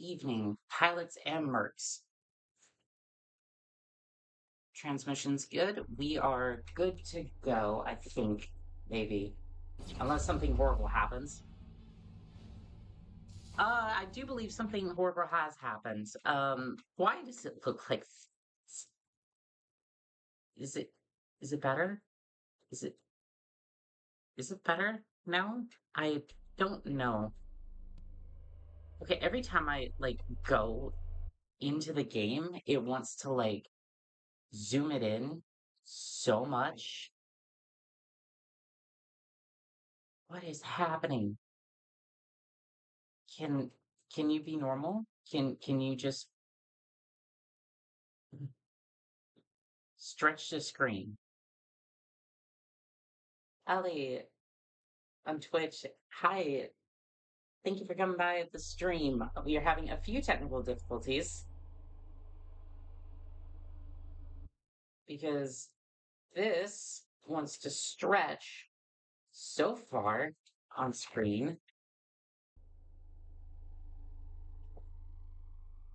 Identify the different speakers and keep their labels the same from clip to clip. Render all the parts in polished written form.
Speaker 1: evening, pilots and mercs. Transmission's good. We are good to go, I think, maybe. Unless something horrible happens. I do believe something horrible has happened. Why does it look like is it is it better? Is it is it better now? I don't know. Okay, every time I go into the game, it wants to zoom it in so much. What is happening? Can can you be normal? Can you just stretch the screen? Ellie on Twitch, hi. Thank you for coming by the stream. We are having a few technical difficulties because this wants to stretch so far on screen.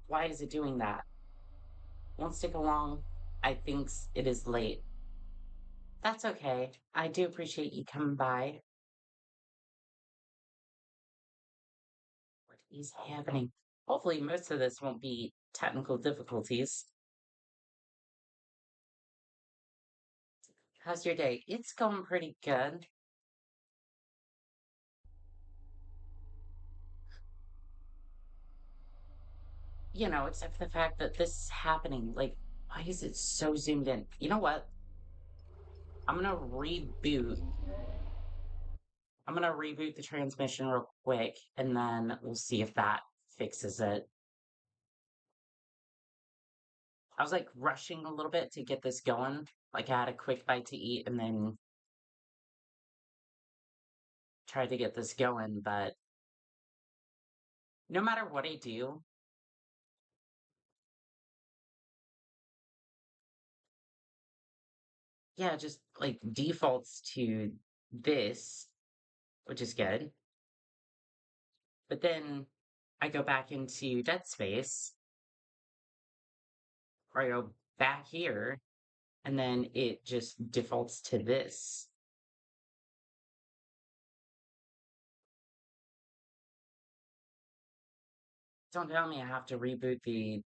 Speaker 1: Why is it doing that? Won't stick along. I think it is late. That's okay. I do appreciate you coming by. What is happening? Hopefully, most of this won't be technical difficulties. How's your day? It's going pretty good. Except for the fact that this is happening. Why is it so zoomed in? You know what? I'm gonna reboot. I'm gonna reboot the transmission real quick, and then we'll see if that fixes it. I was rushing a little bit to get this going. I had a quick bite to eat and then tried to get this going, but no matter what I do, yeah, it just defaults to this, which is good. But then I go back into Dead Space, or I go back here, and then it just defaults to this. Don't tell me I have to reboot the.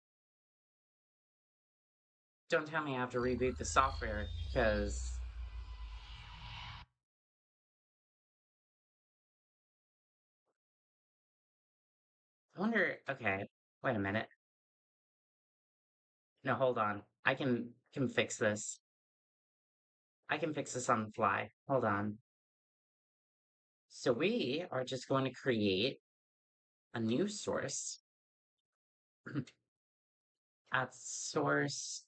Speaker 1: Don't tell me I have to reboot the software, because I wonder. Okay, wait a minute. No, hold on. I can fix this. I can fix this on the fly. Hold on. So we are just going to create a new source. Add source.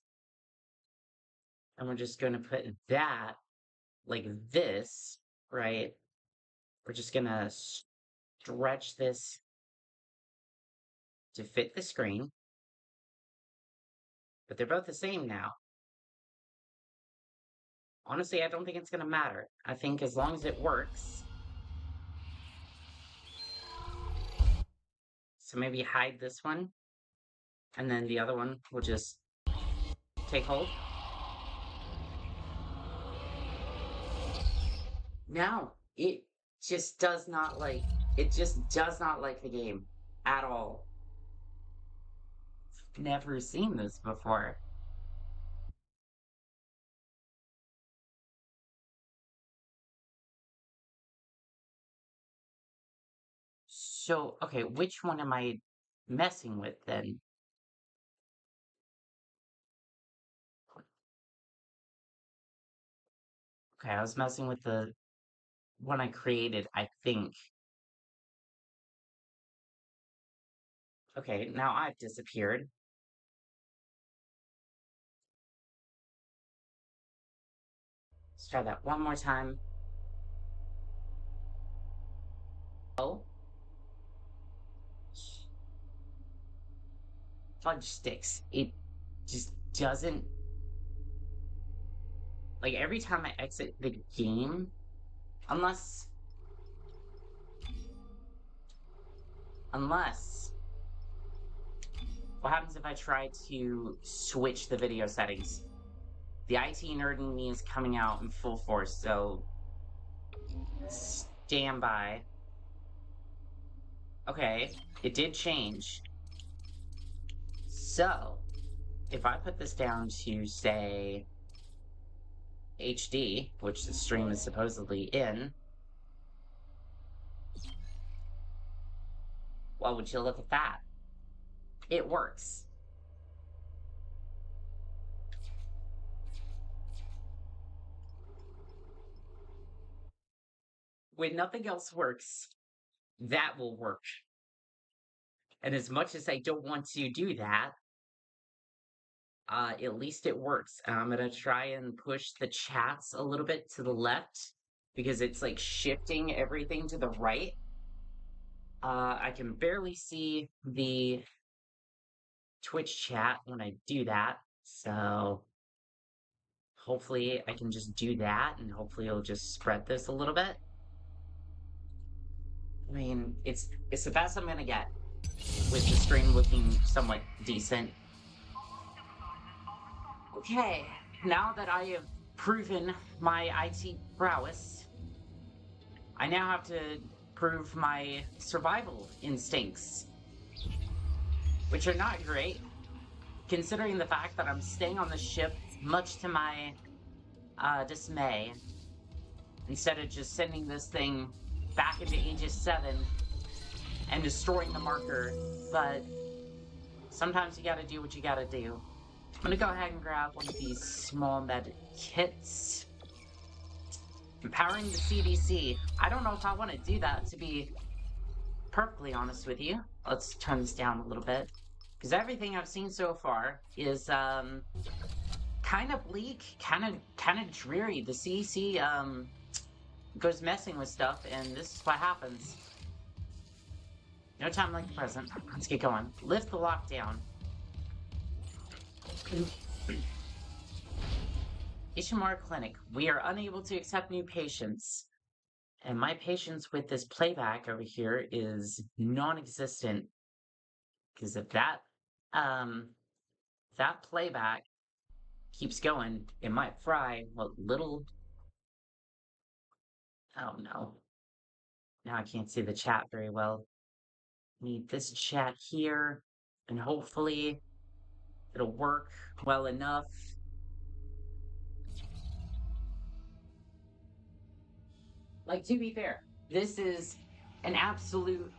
Speaker 1: And we're just going to put that like this, right? We're just going to stretch this to fit the screen. But they're both the same now. Honestly, I don't think it's going to matter. I think as long as it works. So maybe hide this one. And then the other one will just take hold. No, just does not it just does not like the game at all. Never seen this before. So, okay, which one am I messing with then? Okay, I was messing with the one I created, I think. Okay, now I've disappeared. Let's try that one more time. Oh, fudge sticks. It just doesn't every time I exit the game, unless unless What happens if I try to switch the video settings? The IT nerd in me is coming out in full force, so stand by. Okay, it did change. So, if I put this down to, say, HD, which the stream is supposedly in, well, would you look at that? It works. When nothing else works, that will work. And as much as I don't want to do that, at least it works. I'm gonna try and push the chats a little bit to the left because it's like shifting everything to the right. I can barely see the Twitch chat when I do that, so hopefully I can just do that and hopefully it'll just spread this a little bit. I mean, it's the best I'm gonna get with the stream looking somewhat decent. Okay, now that I have proven my IT prowess, I now have to prove my survival instincts, which are not great, considering the fact that I'm staying on the ship, much to my dismay, instead of just sending this thing back into Aegis 7 and destroying the marker. But sometimes you gotta do what you gotta do. I'm gonna go ahead and grab one of these small med kits. Empowering the CDC. I don't know if I want to do that, to be perfectly honest with you. Let's turn this down a little bit. Because everything I've seen so far is kind of bleak, kind of dreary. The CDC goes messing with stuff, and this is what happens. No time like the present. Let's get going. Lift the lockdown. Ishimar Clinic. We are unable to accept new patients. And my patience with this playback over here is non-existent. Because if that playback keeps going, it might fry what little... Oh no. Now I can't see the chat very well. Need this chat here, and hopefully it'll work well enough. Like, to be fair, this is an absolute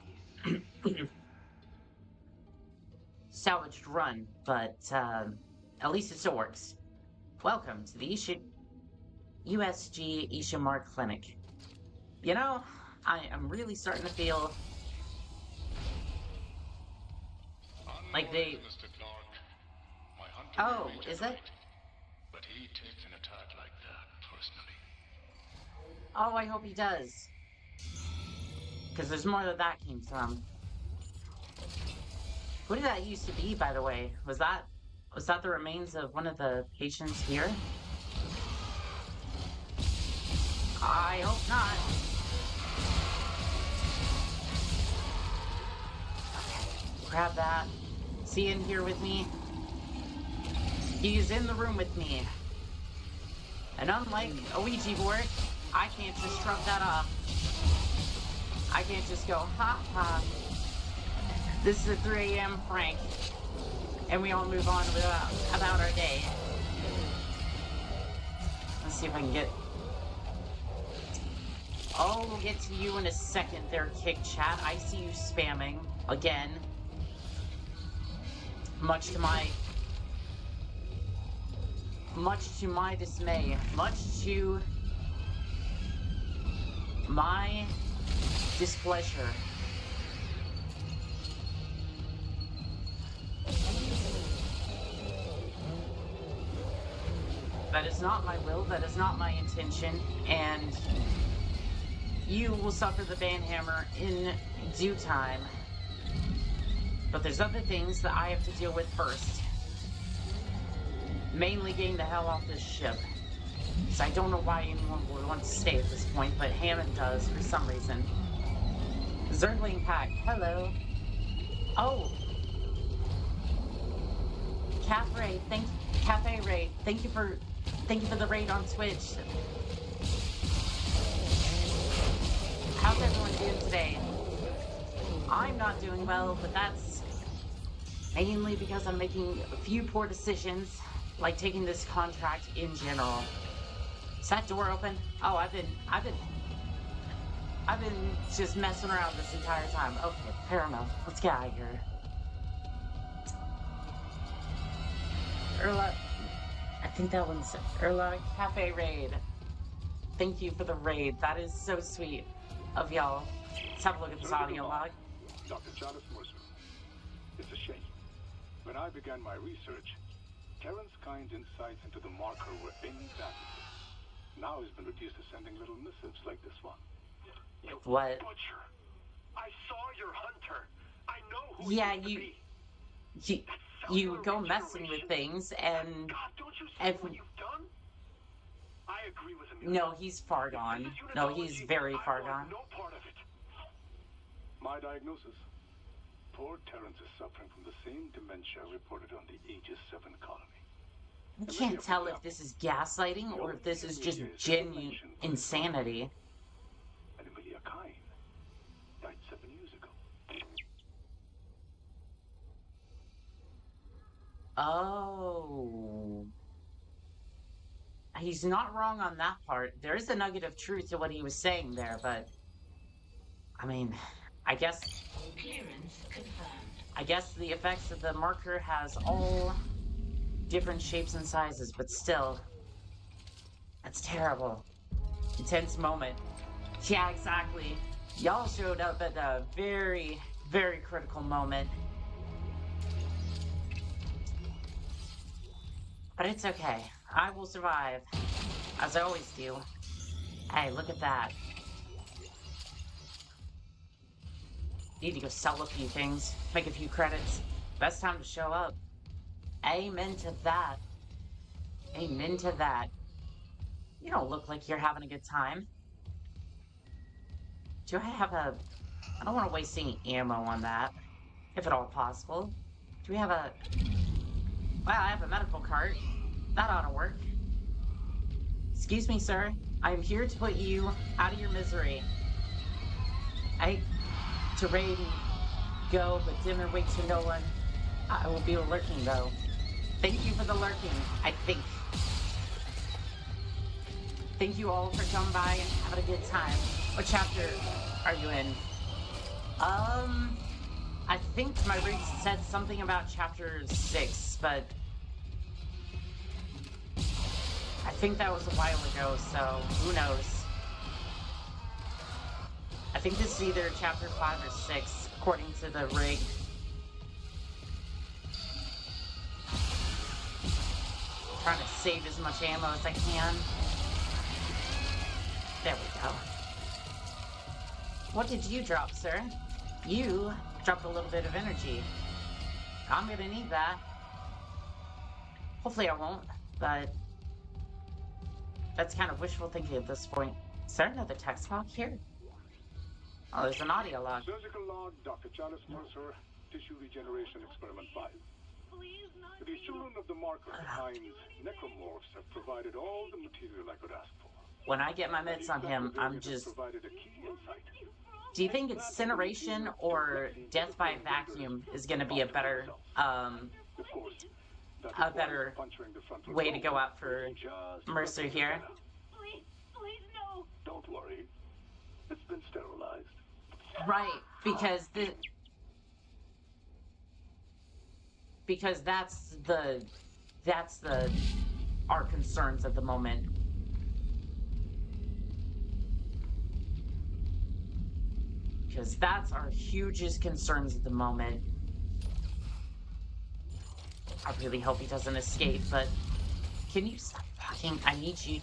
Speaker 1: salvaged run, but at least it still works. Welcome to the USG Ishimar Clinic. You know, I'm really starting to feel like they... Oh, is it?
Speaker 2: But he takes an attack like that personally.
Speaker 1: Oh, I hope he does. Because there's more where that came from. Who did that used to be, by the way? Was that the remains of one of the patients here? I hope not. Okay, grab that. Is he in here with me? He's in the room with me. And unlike a Ouija board, I can't just shrug that off. I can't just go, ha ha. This is a 3 a.m. prank. And we all move on about our day. Let's see if I can get... Oh, we'll get to you in a second there, Kick Chat. I see you spamming. Again. Much to my dismay. Much to my displeasure. That is not my will, that is not my intention, and you will suffer the banhammer in due time. But there's other things that I have to deal with first. Mainly getting the hell off this ship. So I don't know why anyone would want to stay at this point, but Hammond does for some reason. Zergling Pack, hello. Oh! Cafe Raid. Thank you for the raid on Twitch. How's everyone doing today? I'm not doing well, but that's mainly because I'm making a few poor decisions, like taking this contract in general. Is that door open? Oh, I've been just messing around this entire time. Okay, fair enough. Let's get out of here. Erla, I think that one's Erla Cafe Raid. Thank you for the raid. That is so sweet of y'all. Let's have a look at this audio log.
Speaker 2: Dr. Charles Mercer. It's a shame. When I began my research, Terrence Kind's insights into the marker were invaluable. Now he's been reduced to sending little missives like this one.
Speaker 3: You
Speaker 1: What?
Speaker 3: butcher! I saw your hunter. I know who
Speaker 1: Yeah,
Speaker 3: he used to be.
Speaker 1: you go messing with things and
Speaker 3: God, don't you see
Speaker 1: if
Speaker 3: what you've done? I agree with him.
Speaker 1: no, he's far gone. No, he's very far gone.
Speaker 3: No part of it.
Speaker 2: My diagnosis. Poor Terrence is suffering from the same dementia reported on the Aegis 7 colony.
Speaker 1: I can't tell if this is gaslighting or if this is just genuine insanity.
Speaker 2: And Amelia Kine died 7 years ago.
Speaker 1: Oh. He's not wrong on that part. There is a nugget of truth to what he was saying there, but I mean, I guess the effects of the marker has all different shapes and sizes, but still, that's terrible. Intense moment. Yeah, exactly. Y'all showed up at a very, very critical moment. But it's okay. I will survive, as I always do. Hey, look at that. Need to go sell a few things, make a few credits. Best time to show up. Amen to that. Amen to that. You don't look like you're having a good time. Do I have a... I don't want to waste any ammo on that, if at all possible. Do we have a... Wow, I have a medical cart. That ought to work. Excuse me, sir. I am here to put you out of your misery. To raid and go, but dim and wait to no one. I will be lurking, though. Thank you for the lurking, I think. Thank you all for coming by and having a good time. What chapter are you in? I think my read said something about chapter 6, but I think that was a while ago, so who knows? I think this is either chapter 5 or 6, according to the rig. Trying to save as much ammo as I can. There we go. What did you drop, sir? You dropped a little bit of energy. I'm gonna need that. Hopefully I won't, but that's kind of wishful thinking at this point. Is there another text log here? Oh, there's an audio log.
Speaker 2: Surgical log, Dr. Charles Mercer, tissue regeneration experiment 5. The children of the marker times necromorphs have provided all the material I could ask for.
Speaker 1: When I get my mitts on him, I'm just... Do you think incineration or death by vacuum is going to be a better, way to go out for Mercer here?
Speaker 3: Please, no.
Speaker 2: Don't worry. It's been sterilized.
Speaker 1: Right, because that's our concerns at the moment. Because that's our hugest concerns at the moment. I really hope he doesn't escape, but can you stop talking? I need you.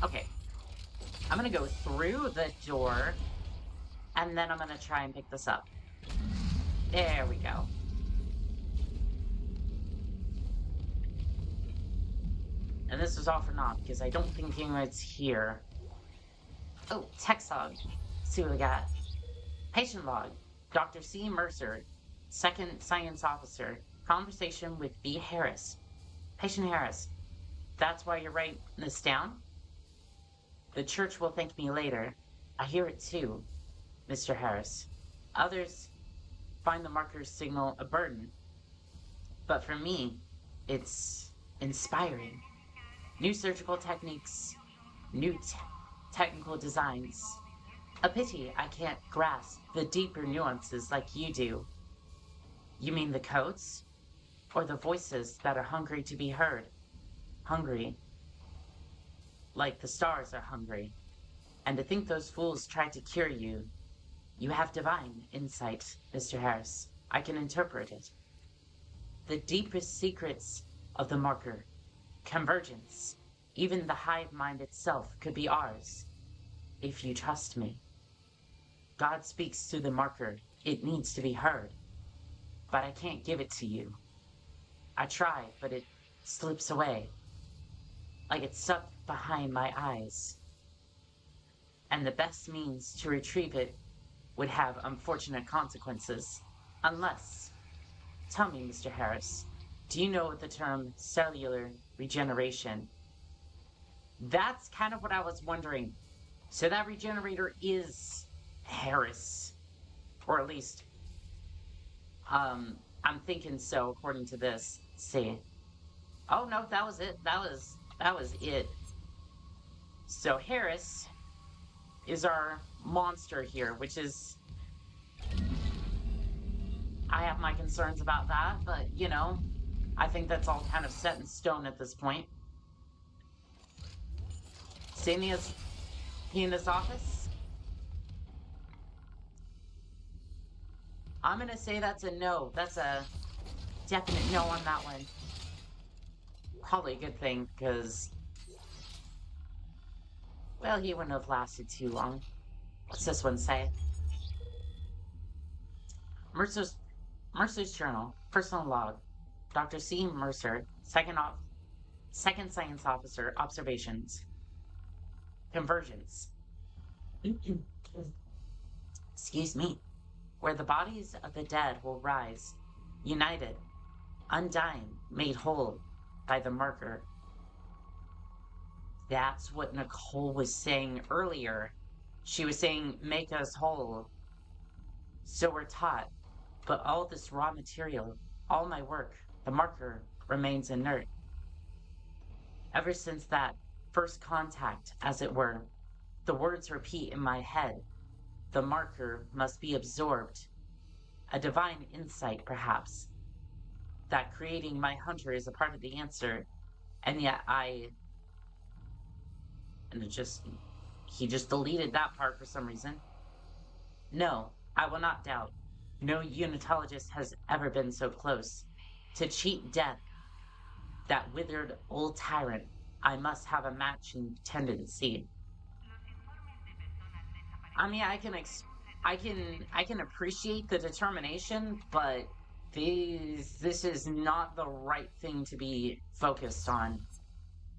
Speaker 1: Okay. I'm gonna go through the door, and then I'm gonna try and pick this up. There we go. And this is all for naught, because I don't think anyone's here. Oh, text log. Let's see what we got. Patient log. Dr. C. Mercer, second science officer, Conversation with B. Harris. Patient Harris, that's why you're writing this down? The church will thank me later. I hear it too, Mr. Harris. Others find the marker's signal a burden, but for me, it's inspiring. New surgical techniques, new technical designs. A pity I can't grasp the deeper nuances like you do. You mean the codes? Or the voices that are hungry to be heard? Hungry, like the stars are hungry. And to think those fools tried to cure you. You have divine insight, Mr. Harris. I can interpret it. The deepest secrets of the marker, convergence, even the hive mind itself could be ours, if you trust me. God speaks through the marker. It needs to be heard. But I can't give it to you. I try, but it slips away, like it's stuck behind my eyes. And the best means to retrieve it would have unfortunate consequences. Unless, tell me, Mr. Harris, do you know the term cellular regeneration? That's kind of what I was wondering. So that regenerator is Harris. Or at least, I'm thinking so according to this. Let's see. Oh no, that was it. That was it. So Harris is our monster here, which is, I have my concerns about that, but you know, I think that's all kind of set in stone at this point. Seeing he in his office? I'm gonna say that's a no. That's a definite no on that one. Probably a good thing, because, well, he wouldn't have lasted too long. What's this one say? Mercer's Mercer's journal, personal log. Dr. C. Mercer, second science officer, observations. Convergence. Excuse me. Where the bodies of the dead will rise, united, undying, made whole by the marker. That's what Nicole was saying earlier. She was saying, make us whole. So we're taught. But all this raw material, all my work, the marker remains inert. Ever since that first contact, as it were, the words repeat in my head. The marker must be absorbed. A divine insight, perhaps. That creating my hunter is a part of the answer. And yet and he just deleted that part for some reason. No, I will not doubt. No unitologist has ever been so close. To cheat death, that withered old tyrant, I must have a matching tendency. I mean, I can appreciate the determination, but this is not the right thing to be focused on.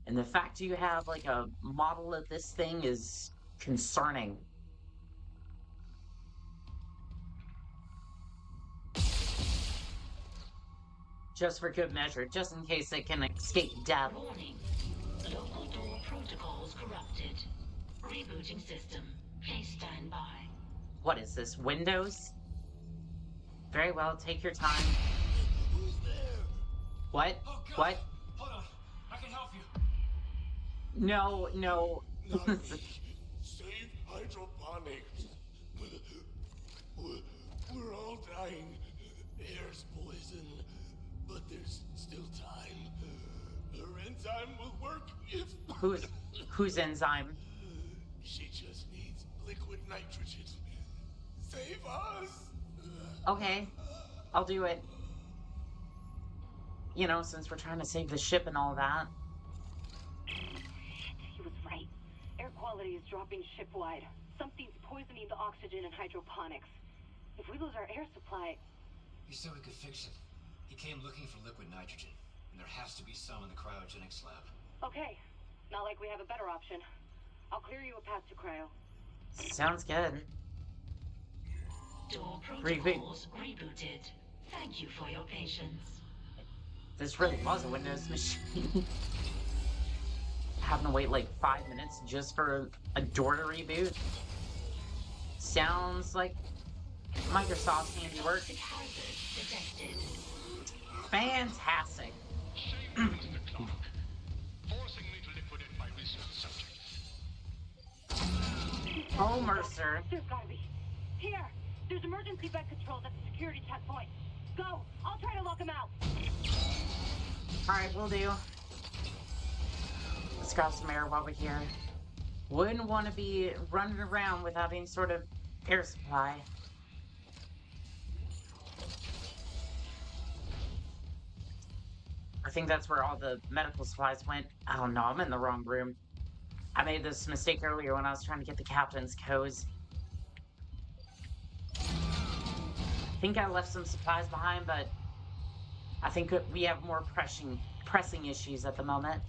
Speaker 1: And the fact you have like a model of this thing is concerning. Just for good measure, just in case it can escape death.
Speaker 4: Warning. Local door protocols corrupted. Rebooting system. Please stand by.
Speaker 1: What is this, Windows? Very well, take your time.
Speaker 3: Who's there?
Speaker 1: What?
Speaker 3: Oh, God.
Speaker 1: What?
Speaker 3: Hold on. I can help you.
Speaker 1: No, no.
Speaker 3: Not me. Save hydroponics. We're all dying. Air's poison. But there's still time. Her enzyme will work if...
Speaker 1: Whose enzyme?
Speaker 3: She just needs liquid nitrogen. Save us!
Speaker 1: Okay, I'll do it. You know, since we're trying to save the ship and all that.
Speaker 5: He was right. Air quality is dropping shipwide. Something's poisoning the oxygen in hydroponics. If we lose our air supply...
Speaker 6: He said we could fix it. He came looking for liquid nitrogen, and there has to be some in the cryogenics lab.
Speaker 5: Okay. Not like we have a better option. I'll clear you a path to cryo.
Speaker 1: Sounds good.
Speaker 4: Door protocols rebooted. Thank you for your patience.
Speaker 1: This really was a Windows machine. Having to wait like 5 minutes just for a door to reboot. Sounds like Microsoft's handiwork.
Speaker 4: Toxic hazard detected.
Speaker 1: Fantastic.
Speaker 3: Safeguarding the clock. Forcing me to liquidate my research subject.
Speaker 1: Oh, Mercer.
Speaker 5: There's gotta be. Here! There's emergency bed controls at the security checkpoint. Go! I'll try to lock him out!
Speaker 1: Alright, will do. Let's grab some air while we're here. Wouldn't want to be running around without any sort of air supply. I think that's where all the medical supplies went. Oh no, I'm in the wrong room. I made this mistake earlier when I was trying to get the captain's codes. I think I left some supplies behind, but I think we have more pressing issues at the moment.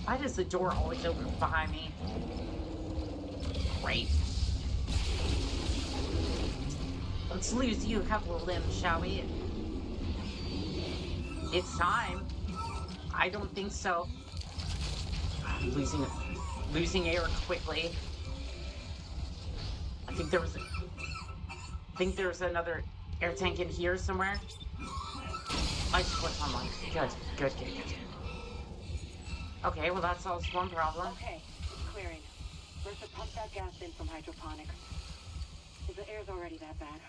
Speaker 1: Why does the door always open behind me? Great. Let's lose you a couple of limbs, shall we? It's time. I don't think so. I'm losing air quickly. I think there's another air tank in here somewhere. I switched on lights. Good. Okay, well that solves one problem.
Speaker 5: Okay, clearing. Mercer pumped that gas in from hydroponics. If the air's already that bad,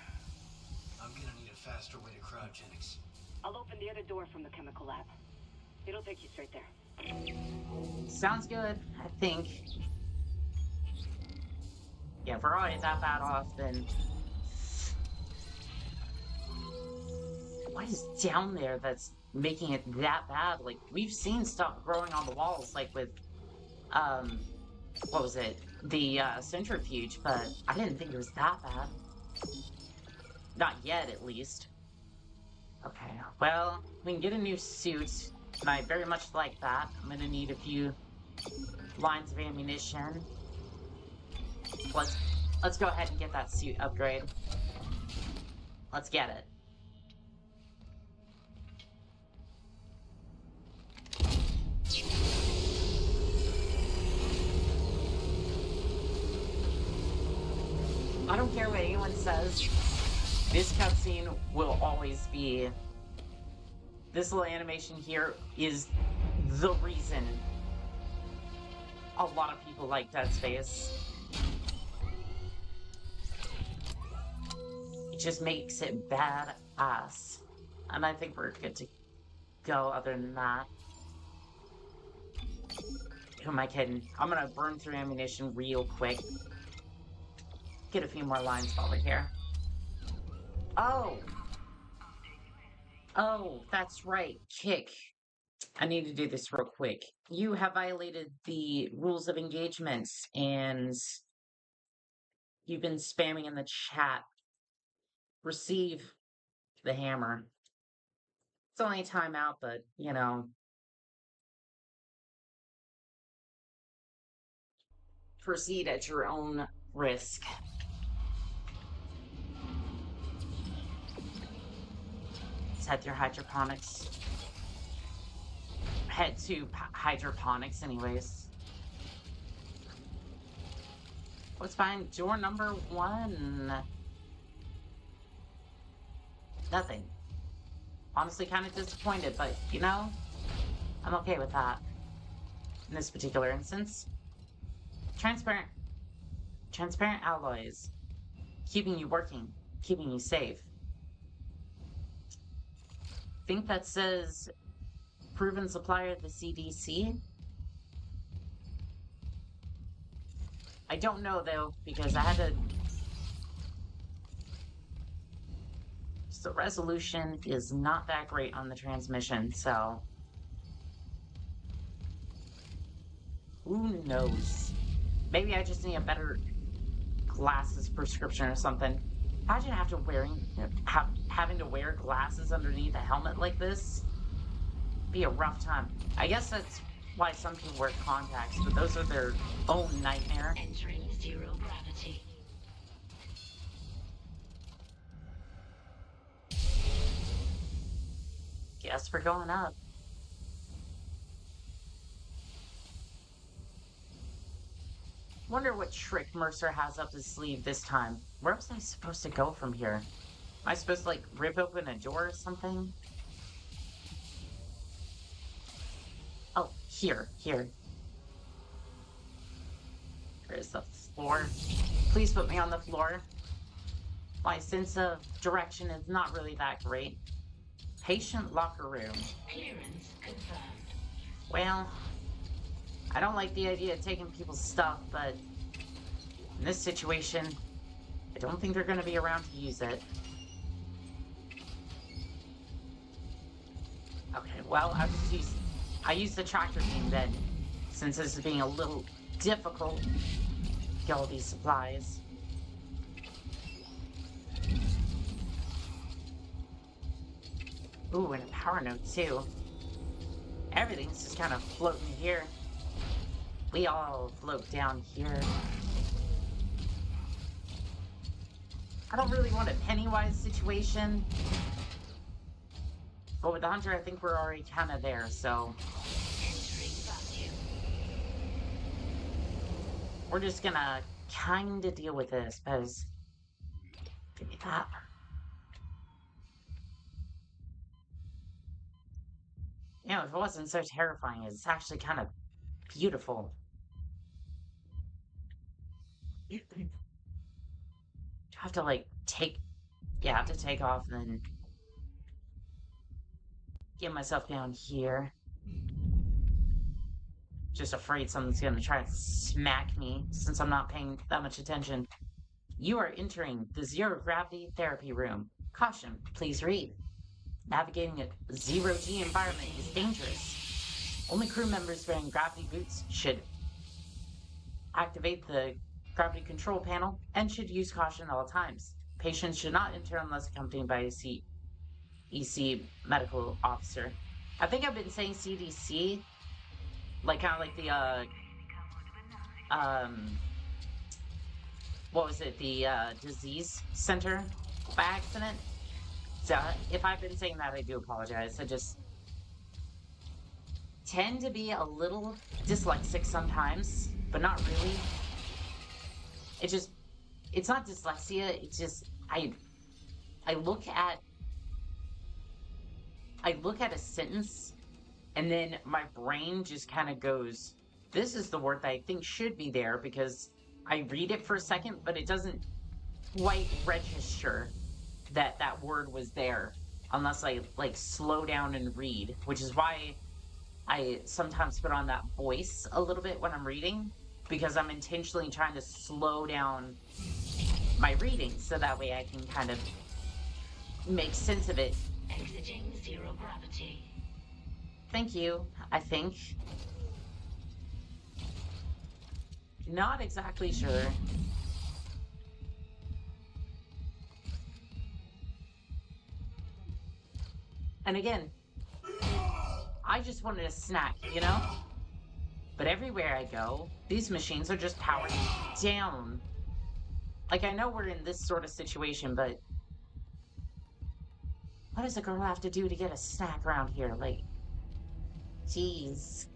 Speaker 6: I'm gonna need a faster way to cryogenics.
Speaker 5: I'll open the other door from the chemical lab. It'll take you straight there.
Speaker 1: Sounds good, I think. Yeah, if we're already that bad off, then... What is down there that's making it that bad? Like, we've seen stuff growing on the walls, like with, what was it? The, centrifuge, but I didn't think it was that bad. Not yet, at least. Okay, well, we can get a new suit, and I very much like that. I'm gonna need a few lines of ammunition. Let's go ahead and get that suit upgrade. Let's get it. I don't care what anyone says. This cutscene will always be... This little animation here is the reason a lot of people like Dead Space. It just makes it badass. And I think we're good to go other than that. Who am I kidding? I'm gonna burn through ammunition real quick. Get a few more lines while we're here. Oh, that's right. Kick. I need to do this real quick. You have violated the rules of engagement, and you've been spamming in the chat. Receive the hammer. It's only a timeout, but, you know. Proceed at your own risk. Set your hydroponics. Head to hydroponics, anyways. What's fine? Door number 1. Nothing. Honestly, kind of disappointed, but you know, I'm okay with that. In this particular instance, transparent alloys, keeping you working, keeping you safe. Think that says proven supplier of the CDC? I don't know though, because I had to... The resolution is not that great on the transmission, so... Who knows? Maybe I just need a better glasses prescription or something. Imagine having to wear glasses underneath a helmet like this. Be a rough time. I guess that's why some people wear contacts, but those are their own nightmare.
Speaker 4: Entering zero gravity.
Speaker 1: Guess we're going up. Wonder what trick Mercer has up his sleeve this time. Where was I supposed to go from here? Am I supposed to, like, rip open a door or something? Oh, here. There's the floor. Please put me on the floor. My sense of direction is not really that great. Patient locker room.
Speaker 4: Clearance confirmed.
Speaker 1: Well, I don't like the idea of taking people's stuff, but in this situation, I don't think they're going to be around to use it. Okay, well, I use the tractor beam then, since this is being a little difficult to get all these supplies. Ooh, and a power node too. Everything's just kind of floating here. We all float down here. I don't really want a Pennywise situation. But with the Hunter, I think we're already kind of there, so... we're just gonna kind of deal with this, because... give me that. You know, if it wasn't so terrifying, it's actually kind of beautiful. You have to, like, yeah, I have to take off and then get myself down here. Just afraid something's gonna try to smack me since I'm not paying that much attention. You are entering the zero gravity therapy room. Caution, please read. Navigating a zero-G environment is dangerous. Only crew members wearing gravity boots should activate the gravity control panel and should use caution at all times. Patients should not enter unless accompanied by a EC medical officer. I think I've been saying CDC, like kind of like the what was it, the disease center by accident. So if I've been saying that, I do apologize. I just tend to be a little dyslexic sometimes, but not really. It's not dyslexia, it's just I look at a sentence and then my brain just kind of goes, this is the word that I think should be there, because I read it for a second, but it doesn't quite register that that word was there unless I, like, slow down and read, which is why I sometimes put on that voice a little bit when I'm reading, because I'm intentionally trying to slow down my reading so that way I can kind of make sense of it.
Speaker 4: Exiting zero gravity.
Speaker 1: Thank you, I think. Not exactly sure. And again, I just wanted a snack, you know? But everywhere I go, these machines are just powered down. Like, I know we're in this sort of situation, but what does a girl have to do to get a snack around here? Like, jeez.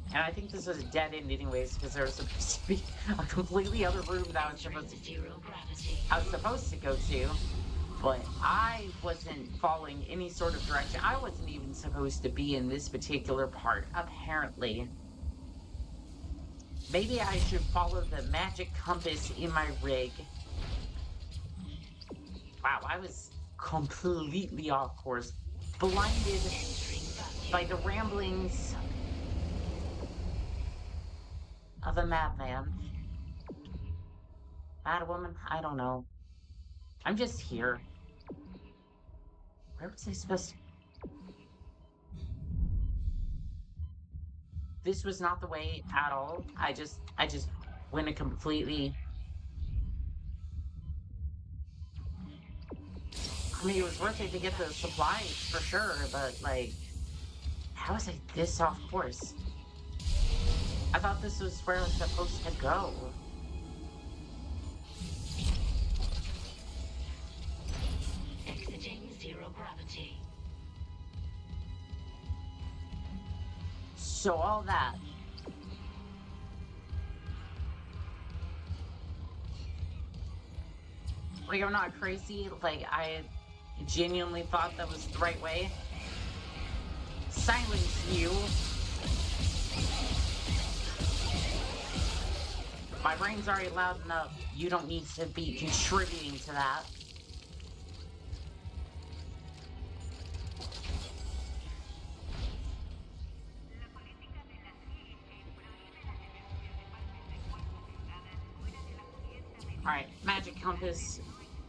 Speaker 1: And I think this was a dead end anyways, because there was supposed to be a completely other room that I was supposed to go to. But I wasn't following any sort of direction. I wasn't even supposed to be in this particular part, apparently. Maybe I should follow the magic compass in my rig. Wow, I was completely off course. Blinded by the ramblings of a madman. Mad woman? I don't know. I'm just here. Where was I supposed to... This was not the way at all. I just went a completely... I mean, it was worth it to get the supplies, for sure, but, like... How was I this off course? I thought this was where I was supposed to go.
Speaker 4: Exiting zero
Speaker 1: So all that. Like, I'm not crazy. Like, I genuinely thought that was the right way. Silence you. My brain's already loud enough. You don't need to be contributing to that. Alright, magic compass.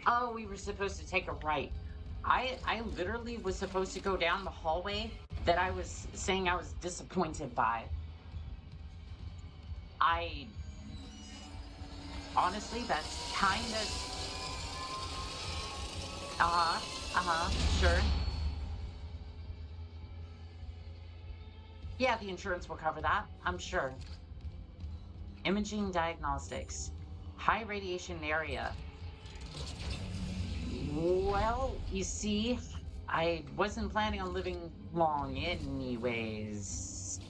Speaker 1: Oh, we were supposed to take a right. I literally was supposed to go down the hallway that I was saying I was disappointed by. Honestly, that's kind of... sure. Yeah, the insurance will cover that, I'm sure. Imaging diagnostics. High radiation area. Well, you see, I wasn't planning on living long anyways.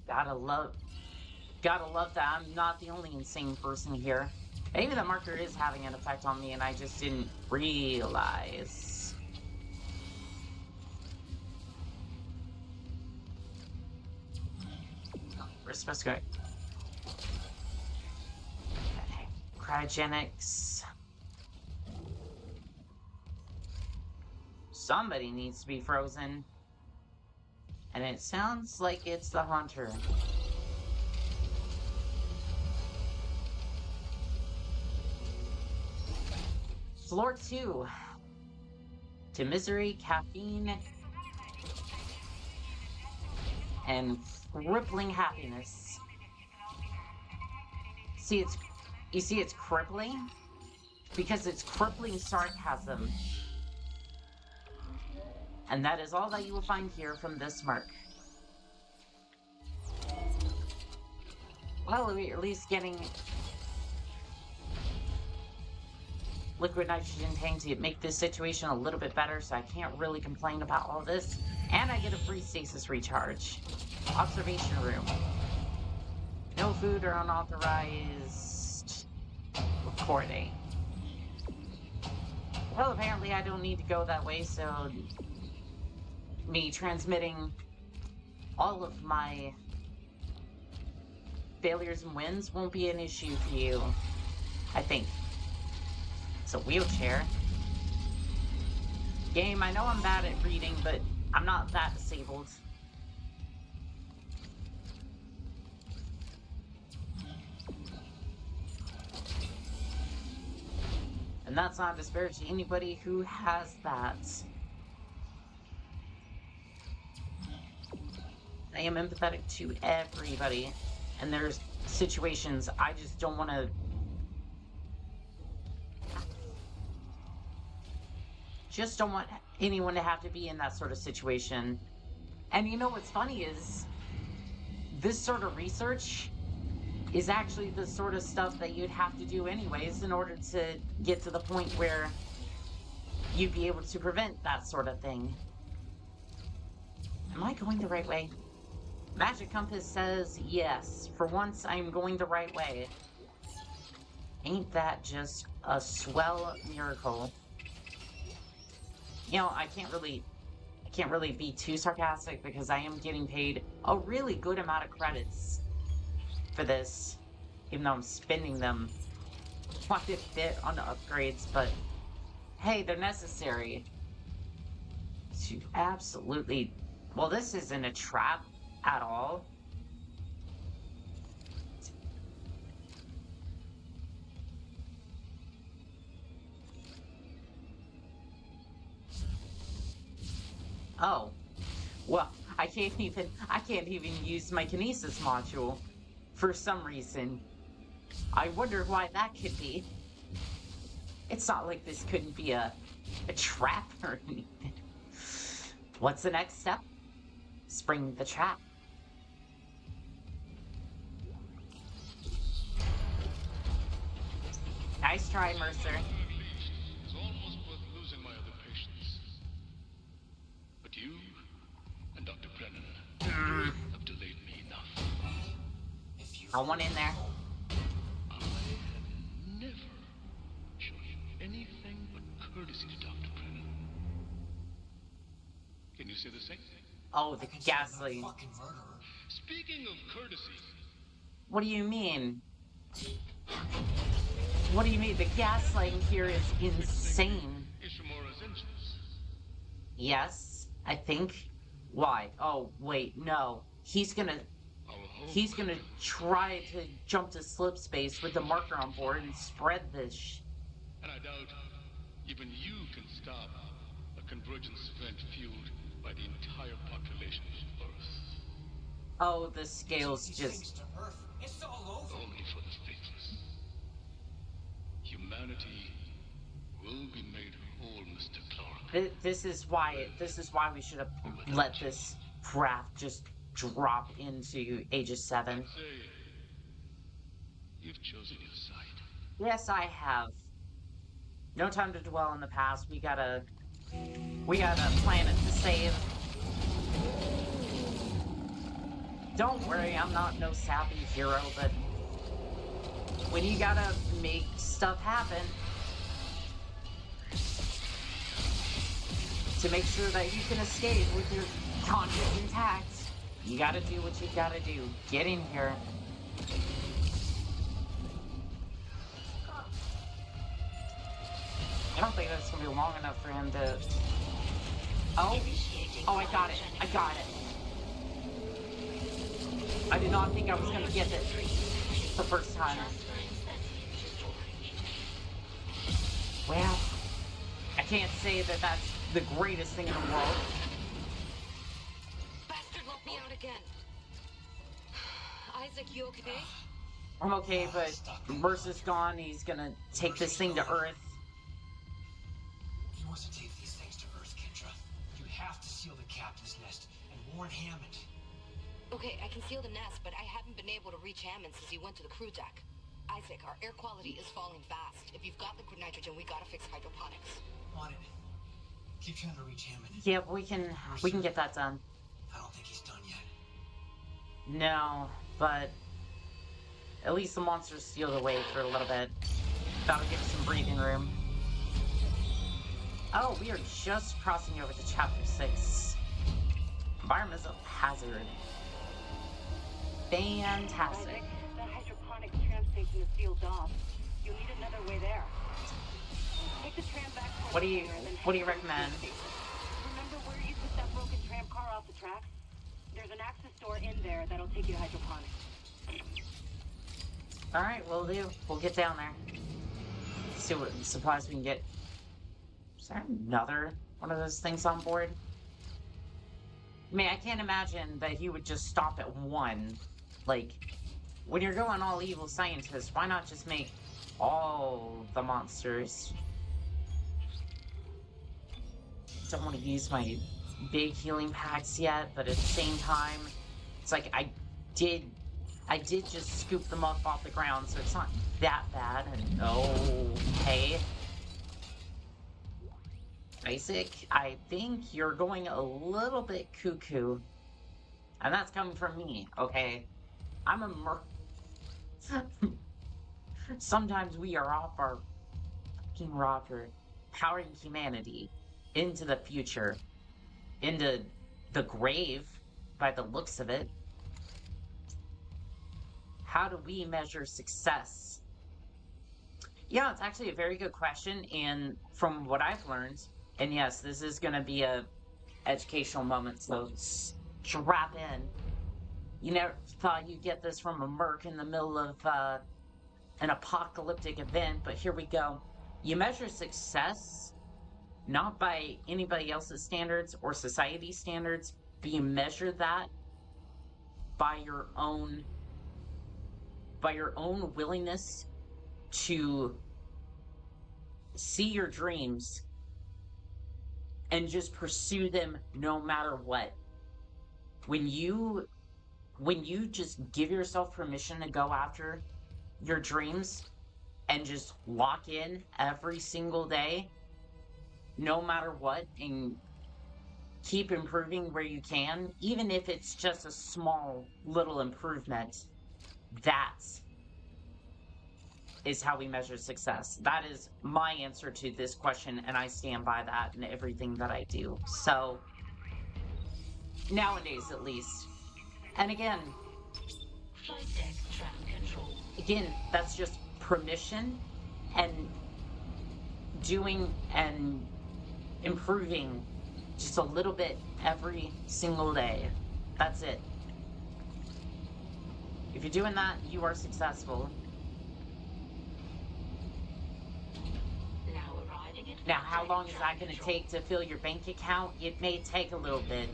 Speaker 1: Gotta love that I'm not the only insane person here. Maybe the marker is having an effect on me and I just didn't realize. We're supposed to go. Okay. Cryogenics. Somebody needs to be frozen. And it sounds like it's the hunter. Floor 2. To misery, caffeine, and crippling happiness. You see it's crippling? Because it's crippling sarcasm. And that is all that you will find here from this mark. Well, we're at least getting liquid nitrogen tank to make this situation a little bit better, so I can't really complain about all this. And I get a free stasis recharge. Observation room. No food or unauthorized recording. Well, apparently I don't need to go that way, so me transmitting all of my failures and wins won't be an issue for you, I think. It's a wheelchair. Game, I know I'm bad at reading, but I'm not that disabled. And that's not disparaging anybody who has that. I am empathetic to everybody, and there's situations I just don't want to... Just don't want anyone to have to be in that sort of situation. And you know what's funny is, this sort of research is actually the sort of stuff that you'd have to do anyways in order to get to the point where you'd be able to prevent that sort of thing. Am I going the right way? Magic Compass says yes. For once, I'm going the right way. Ain't that just a swell miracle? You know, I can't really be too sarcastic because I am getting paid a really good amount of credits for this, even though I'm spending them quite a bit on upgrades, but hey, they're necessary to absolutely... Well, this isn't a trap at all. Oh, well, I can't even use my kinesis module for some reason. I wonder why that could be. It's not like this couldn't be a trap or anything. What's the next step? Spring the trap. Nice try, Mercer.
Speaker 3: It's almost worth losing my other
Speaker 1: I want in there.
Speaker 3: I have never shown anything but courtesy to Dr. Brennan. Can you say the same?
Speaker 1: Oh, the
Speaker 6: I can say I'm not a
Speaker 1: gaslight.
Speaker 6: fucking murderer.
Speaker 3: Speaking of courtesy,
Speaker 1: What do you mean? What do you mean? The gaslighting here is insane.
Speaker 3: Ishimura's engines.
Speaker 1: Yes, I think. Why? Oh, wait, no. He's gonna try to jump to slip space with the marker on board and spread this.
Speaker 3: And I doubt even you can stop a convergence event fueled by the entire population of Earth.
Speaker 1: Oh, the
Speaker 6: Take
Speaker 1: scales
Speaker 6: these
Speaker 1: just.
Speaker 6: things to Earth. It's all over.
Speaker 3: Only for the faithless. Humanity will be made whole, Mr. Clark.
Speaker 1: This is why we should have let this craft just drop into Aegis 7.
Speaker 3: Say, you've chosen your side.
Speaker 1: Yes, I have. No time to dwell in the past. We got a planet to save. Don't worry, I'm not no sappy hero, but when you gotta make stuff happen to make sure that you can escape with your conscience intact, you gotta do what you gotta do. Get in here. I don't think that's gonna be long enough for him to... Oh! Oh, I got it. I got it. I did not think I was gonna get it the first time. Well, I can't say that that's the greatest thing in the world.
Speaker 7: Bastard let me out again. Isaac, you okay?
Speaker 1: I'm okay, but Mercer's gone. He's gonna take this thing to Earth.
Speaker 6: He wants to take these things to Earth, Kendra. You have to seal the captain's nest and warn Hammond.
Speaker 7: Okay, I can seal the nest, but I haven't been able to reach Hammond since he went to the crew deck. Isaac, our air quality is falling fast. If you've got liquid nitrogen, we gotta fix hydroponics.
Speaker 6: On it. Keep trying to reach Hammond.
Speaker 1: Yeah, we can get that done.
Speaker 6: I don't think he's done yet.
Speaker 1: No, but at least the monster's sealed away for a little bit. That'll give us some breathing room. Oh, we are just crossing over to Chapter 6. Environmental hazard. Fantastic.
Speaker 5: Isaac, the hydroponics tram station is sealed off. You'll need another way there. Take the tram back towards
Speaker 1: What do you
Speaker 5: the hangar, then
Speaker 1: what do you
Speaker 5: head towards the
Speaker 1: recommend?
Speaker 5: station. Remember where you took that broken tram car off the tracks? There's an access door in there that'll take you to hydroponics.
Speaker 1: Alright, we'll do. We'll get down there. See what supplies we can get. Is there another one of those things on board? I mean, I can't imagine that he would just stop at one. Like, when you're going all evil scientist, why not just make all the monsters? Don't want to use my big healing packs yet, but at the same time, it's like I did just scoop them up off the ground, so it's not that bad. And okay. Isaac, I think you're going a little bit cuckoo. And that's coming from me, okay? I'm a Sometimes we are off our fucking rocker, powering humanity into the future. Into the grave, by the looks of it. How do we measure success? Yeah, it's actually a very good question, and from what I've learned, and yes, this is going to be a educational moment, so strap in. You never thought you'd get this from a merc in the middle of an apocalyptic event, but here we go. You measure success not by anybody else's standards or society standards, but you measure that by your own willingness to see your dreams and just pursue them no matter what. When you just give yourself permission to go after your dreams and just lock in every single day, no matter what, and keep improving where you can, even if it's just a small little improvement, That is how we measure success. That is my answer to this question, and I stand by that in everything that I do. So, nowadays at least. And
Speaker 4: Flight deck tram control.
Speaker 1: again, that's just permission and doing and improving just a little bit every single day. That's it. If you're doing that, you are successful.
Speaker 4: Now arriving at
Speaker 1: Now,
Speaker 4: flight
Speaker 1: how
Speaker 4: deck
Speaker 1: long is
Speaker 4: tram
Speaker 1: that going to
Speaker 4: control.
Speaker 1: take to fill your bank account? It may take a little bit.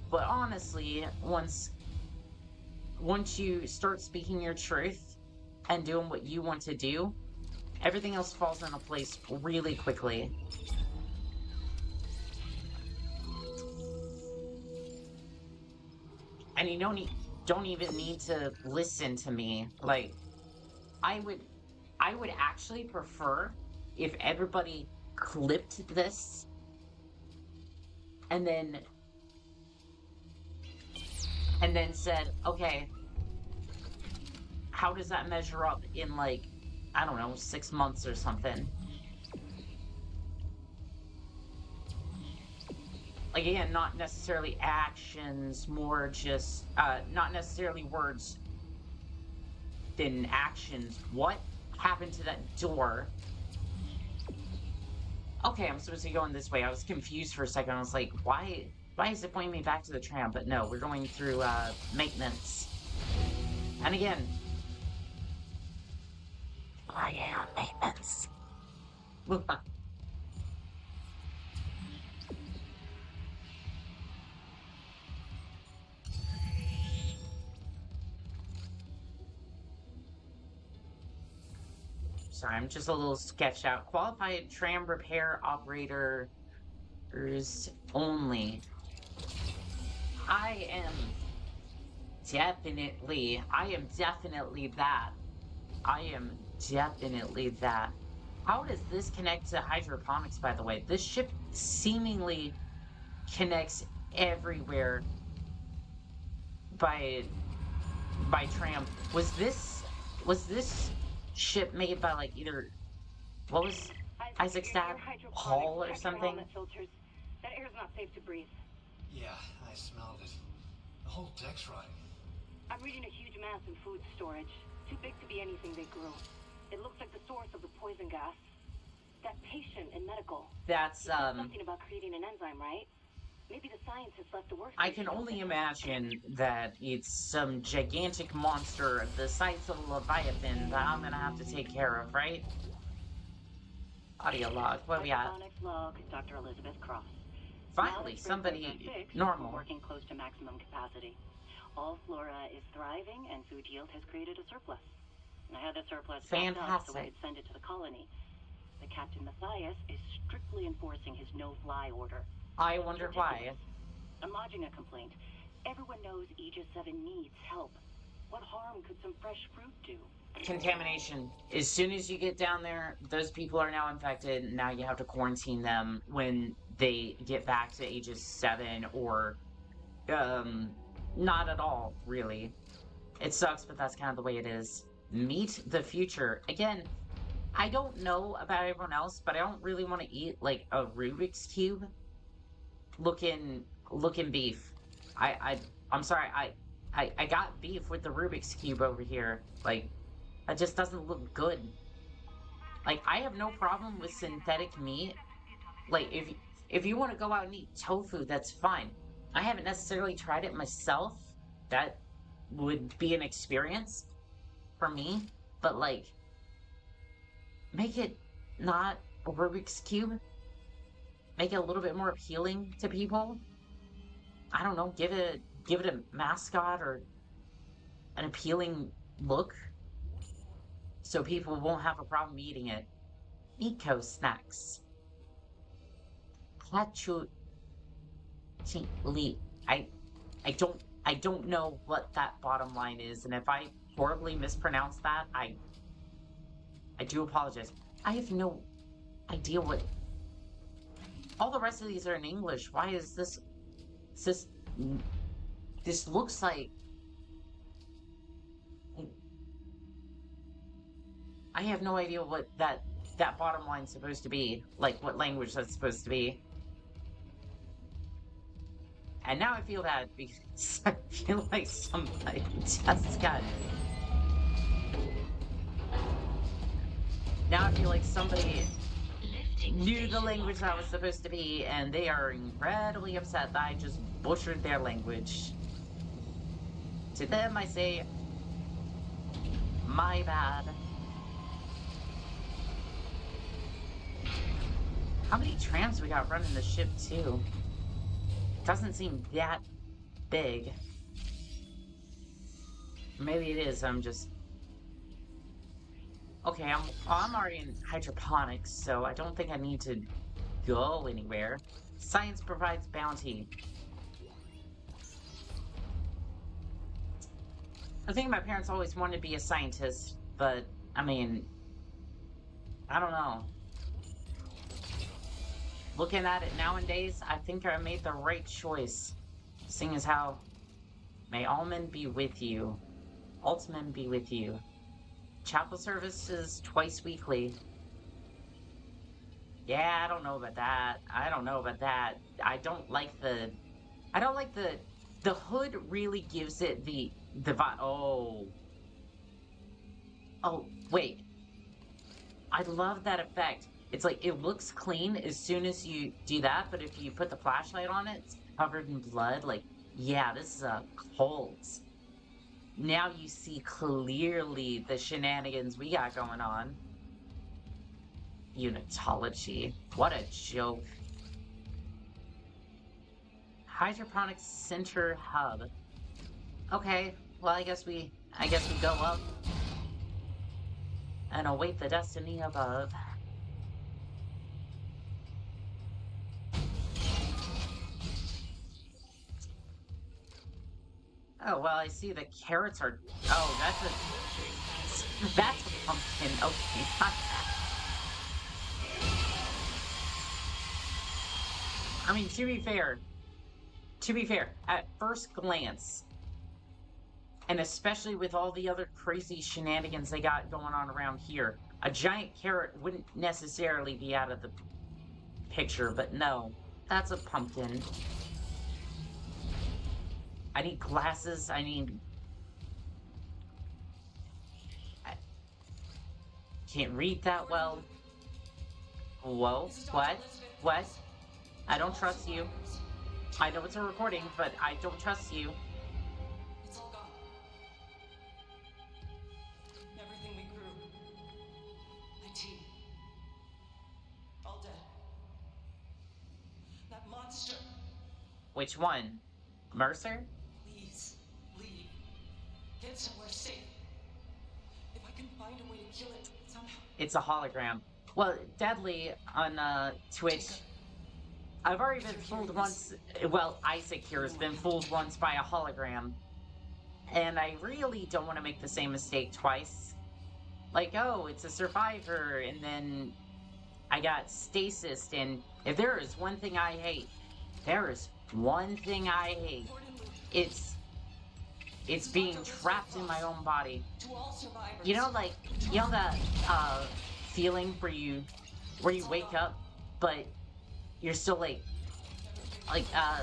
Speaker 1: But honestly, once you start speaking your truth and doing what you want to do, everything else falls into place really quickly. And you don't even need to listen to me. Like, I would actually prefer if everybody clipped this and then said, okay, how does that measure up in, like, I don't know, 6 months or something? Like, again, not necessarily actions, more just, not necessarily words, then actions. What happened to that door? Okay, I'm supposed to be going this way. I was confused for a second. I was like, why is it pointing me back to the tram? But no, we're going through, maintenance. And again, I am maintenance. Sorry, I'm just a little sketched out. Qualified tram repair operators only. I am definitely that. I am definitely that. How does this connect to hydroponics, by the way? This ship seemingly connects everywhere by tram. Was this ship made by, like, either, what was Isaac's dad? Paul or something?
Speaker 5: Filters. That air's not safe to breathe.
Speaker 6: Yeah, I smelled it. The whole deck's rotting.
Speaker 5: I'm reading a huge mass in food storage. Too big to be anything they grew. It looks like the source of the poison gas. That patient in medical.
Speaker 1: That's,
Speaker 5: You said something about creating an enzyme, right? Maybe the science has left the work.
Speaker 1: I can only imagine that it's some gigantic monster the size of a Leviathan that I'm gonna have to take care of, right? Audio log, what do we got?
Speaker 5: Hydroponics log, Dr. Elizabeth Cross.
Speaker 1: Finally, somebody normal.
Speaker 5: Working close to maximum capacity. All flora is thriving, and food yield has created a surplus. And I had the surplus backed up so we
Speaker 1: Fantastic.
Speaker 5: could send it to the colony. The Captain Matthias is strictly enforcing his no-fly order.
Speaker 1: I wonder why.
Speaker 5: I'm lodging a complaint. Everyone knows Aegis 7 needs help. What harm could some fresh fruit do?
Speaker 1: Contamination. As soon as you get down there, those people are now infected, and now you have to quarantine them when they get back to Aegis 7, or, not at all, really. It sucks, but that's kind of the way it is. Meet the future. Again, I don't know about everyone else, but I don't really want to eat, like, a Rubik's Cube looking beef. I'm sorry, I got beef with the Rubik's Cube over here. Like, that just doesn't look good. Like, I have no problem with synthetic meat. Like, if you want to go out and eat tofu, that's fine. I haven't necessarily tried it myself. That would be an experience for me. But, like, make it not a Rubik's Cube. Make it a little bit more appealing to people. I don't know, give it a mascot or an appealing look, so people won't have a problem eating it. Eco snacks. I don't know what that bottom line is, and if I horribly mispronounce that, I do apologize. I have no idea what. All the rest of these are in English. Why is this This looks like... I have no idea what that bottom line's supposed to be. Like, what language that's supposed to be. And now I feel bad because I feel like somebody just got... Now I feel like somebody knew the language that was supposed to be, and they are incredibly upset that I just butchered their language. To them, I say, my bad. How many trams we got running the ship, too? Doesn't seem that big. Maybe it is, I'm just... Okay, I'm already in hydroponics, so I don't think I need to go anywhere. Science provides bounty. I think my parents always wanted to be a scientist, but, I mean, I don't know. Looking at it nowadays, I think I made the right choice. Seeing as how, may all men be with you. Ultimate be with you. Chapel services twice weekly. Yeah, I don't know about that. I don't know about that. I don't like the the hood really gives it the vibe. Oh, wait. I love that effect. It's like, it looks clean as soon as you do that, but if you put the flashlight on it, it's covered in blood. Like, yeah, this is a cult. Now you see clearly the shenanigans we got going on. Unitology. What a joke. Hydroponics Center Hub. Okay, well, I guess we go up and await the destiny above. Oh, well, I see the carrots are... Oh, that's a pumpkin. Okay, not that. I mean, to be fair, at first glance, and especially with all the other crazy shenanigans they got going on around here, a giant carrot wouldn't necessarily be out of the picture, but no, that's a pumpkin. I need glasses, I can't read that well. Whoa, what? What? I don't trust you. I know it's a recording, but I don't trust you.
Speaker 8: It's all gone. Everything we grew. My team. All dead. That monster.
Speaker 1: Which one? Mercer?
Speaker 8: Please, leave. Get somewhere safe. If I can find a way to kill it somehow.
Speaker 1: It's a hologram. Well, Deadly on Twitch. I've already been fooled once. Well, Isaac here has been fooled once by a hologram. And I really don't want to make the same mistake twice. Like, oh, it's a survivor, and then I got stasis, and if there is one thing I hate, it's being trapped in my own body. You know, like, you know that feeling where you wake up, but you're still like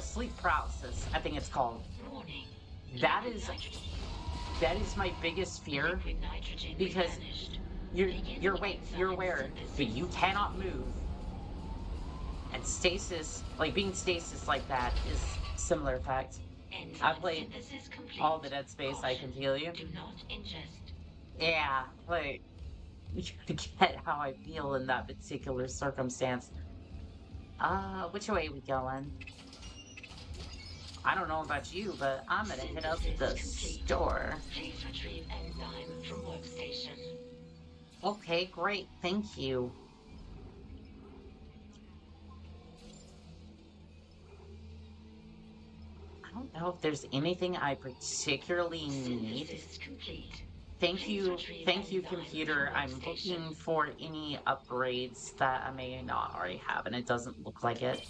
Speaker 1: sleep paralysis, I think it's called. That is my biggest fear, because you're awake, you're aware, but you cannot move. And stasis, like being stasis like that, is similar effect. I played all the Dead Space, I can feel you. Yeah, like, you get how I feel in that particular circumstance. Which way we going? I don't know about you, but I'm gonna hit up the store.
Speaker 4: Please retrieve enzyme from workstation.
Speaker 1: Okay, great, thank you. I don't know if there's anything I particularly need. Thank you, computer. I'm looking for any upgrades that I may not already have, and it doesn't look like it.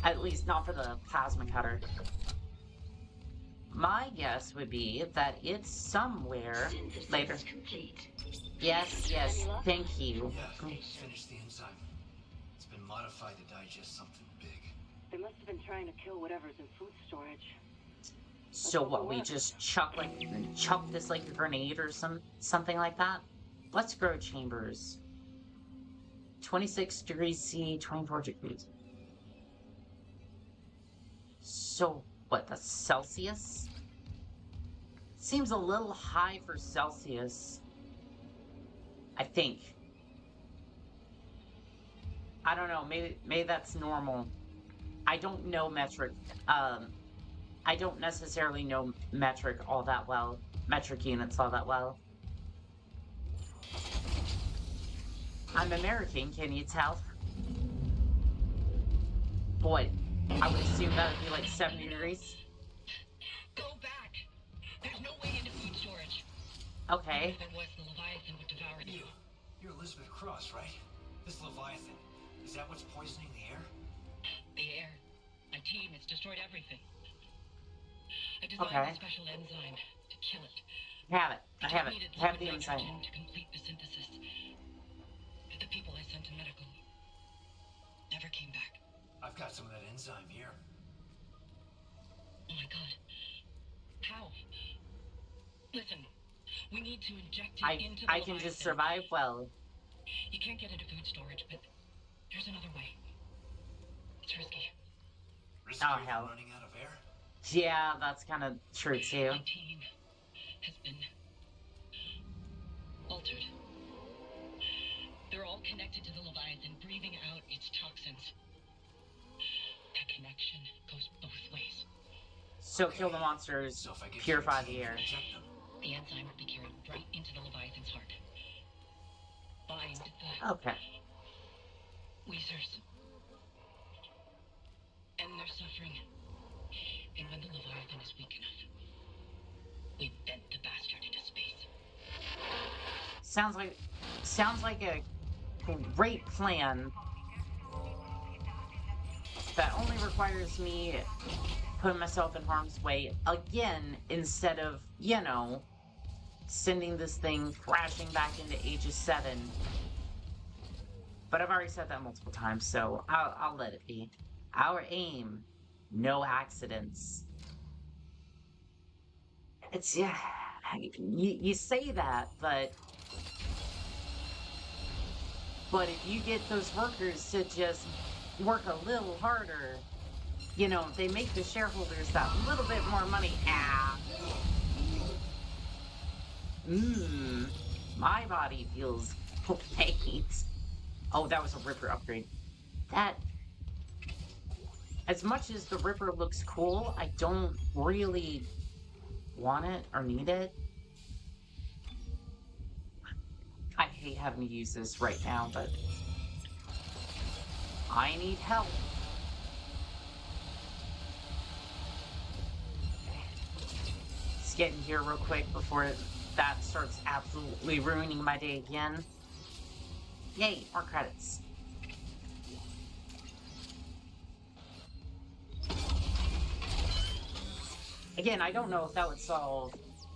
Speaker 1: At least not for the plasma cutter. my guess would be that it's somewhere
Speaker 4: Synthesis
Speaker 1: later.
Speaker 4: complete.
Speaker 1: Yes, yes,
Speaker 5: Any luck?
Speaker 1: thank you.
Speaker 6: Yeah, finished the enzyme. It's been modified to digest something big.
Speaker 5: They must have been trying to kill whatever's in food storage.
Speaker 1: So what, we just chuck this like a grenade or something like that? Let's grow chambers. 26 degrees C, 24 degrees. So what, that's Celsius? Seems a little high for Celsius. I think. I don't know, maybe that's normal. I don't know metric. I don't necessarily know metric units all that well. I'm American, can you tell? Boy, I would assume that would be like 70 degrees.
Speaker 7: Go back. There's no way into food storage.
Speaker 1: Okay.
Speaker 7: If there was, the Leviathan would devour you.
Speaker 6: You're Elizabeth Cross, right? This Leviathan, is that what's poisoning the air?
Speaker 7: The air. My team has destroyed everything. I designed a special enzyme to kill it.
Speaker 1: Have it. I have it.
Speaker 7: Needed
Speaker 1: Have
Speaker 7: liquid
Speaker 1: the enzyme.
Speaker 7: nitrogen to complete the synthesis. The people I sent to medical never came back.
Speaker 6: I've got some of that enzyme here.
Speaker 7: Oh my god. How? Listen, we need to inject it into the
Speaker 1: I can just survive well.
Speaker 7: You can't get into food storage, but there's another way. It's risky.
Speaker 6: Riskier
Speaker 1: Oh,
Speaker 6: than
Speaker 1: hell.
Speaker 6: running out of air?
Speaker 1: Yeah, that's kind of true too.
Speaker 7: My team has been altered. They're all connected to the Leviathan, breathing out its toxins. That connection goes both ways.
Speaker 1: So kill the monsters,
Speaker 6: So if I get
Speaker 1: purify
Speaker 6: to
Speaker 1: the
Speaker 6: team
Speaker 1: air.
Speaker 6: and inject them,
Speaker 7: The enzyme would be carried right into the Leviathan's heart. Bind the
Speaker 1: Okay.
Speaker 7: Weezers. End their suffering. And when the Leviathan is weak enough, we vent the bastard into space.
Speaker 1: Sounds like a great plan that only requires me putting myself in harm's way again instead of, you know, sending this thing crashing back into Aegis 7. But I've already said that multiple times, so I'll let it be. Our aim, no accidents. It's, yeah, you say that, but if you get those workers to just work a little harder, you know, they make the shareholders that little bit more money. My body feels great. Oh, that was a Ripper upgrade. That, as much as the Ripper looks cool, I don't really want it or need it. I hate having to use this right now, but I need help. Let's get in here real quick before that starts absolutely ruining my day again. Yay, more credits. Again, I don't know if that would solve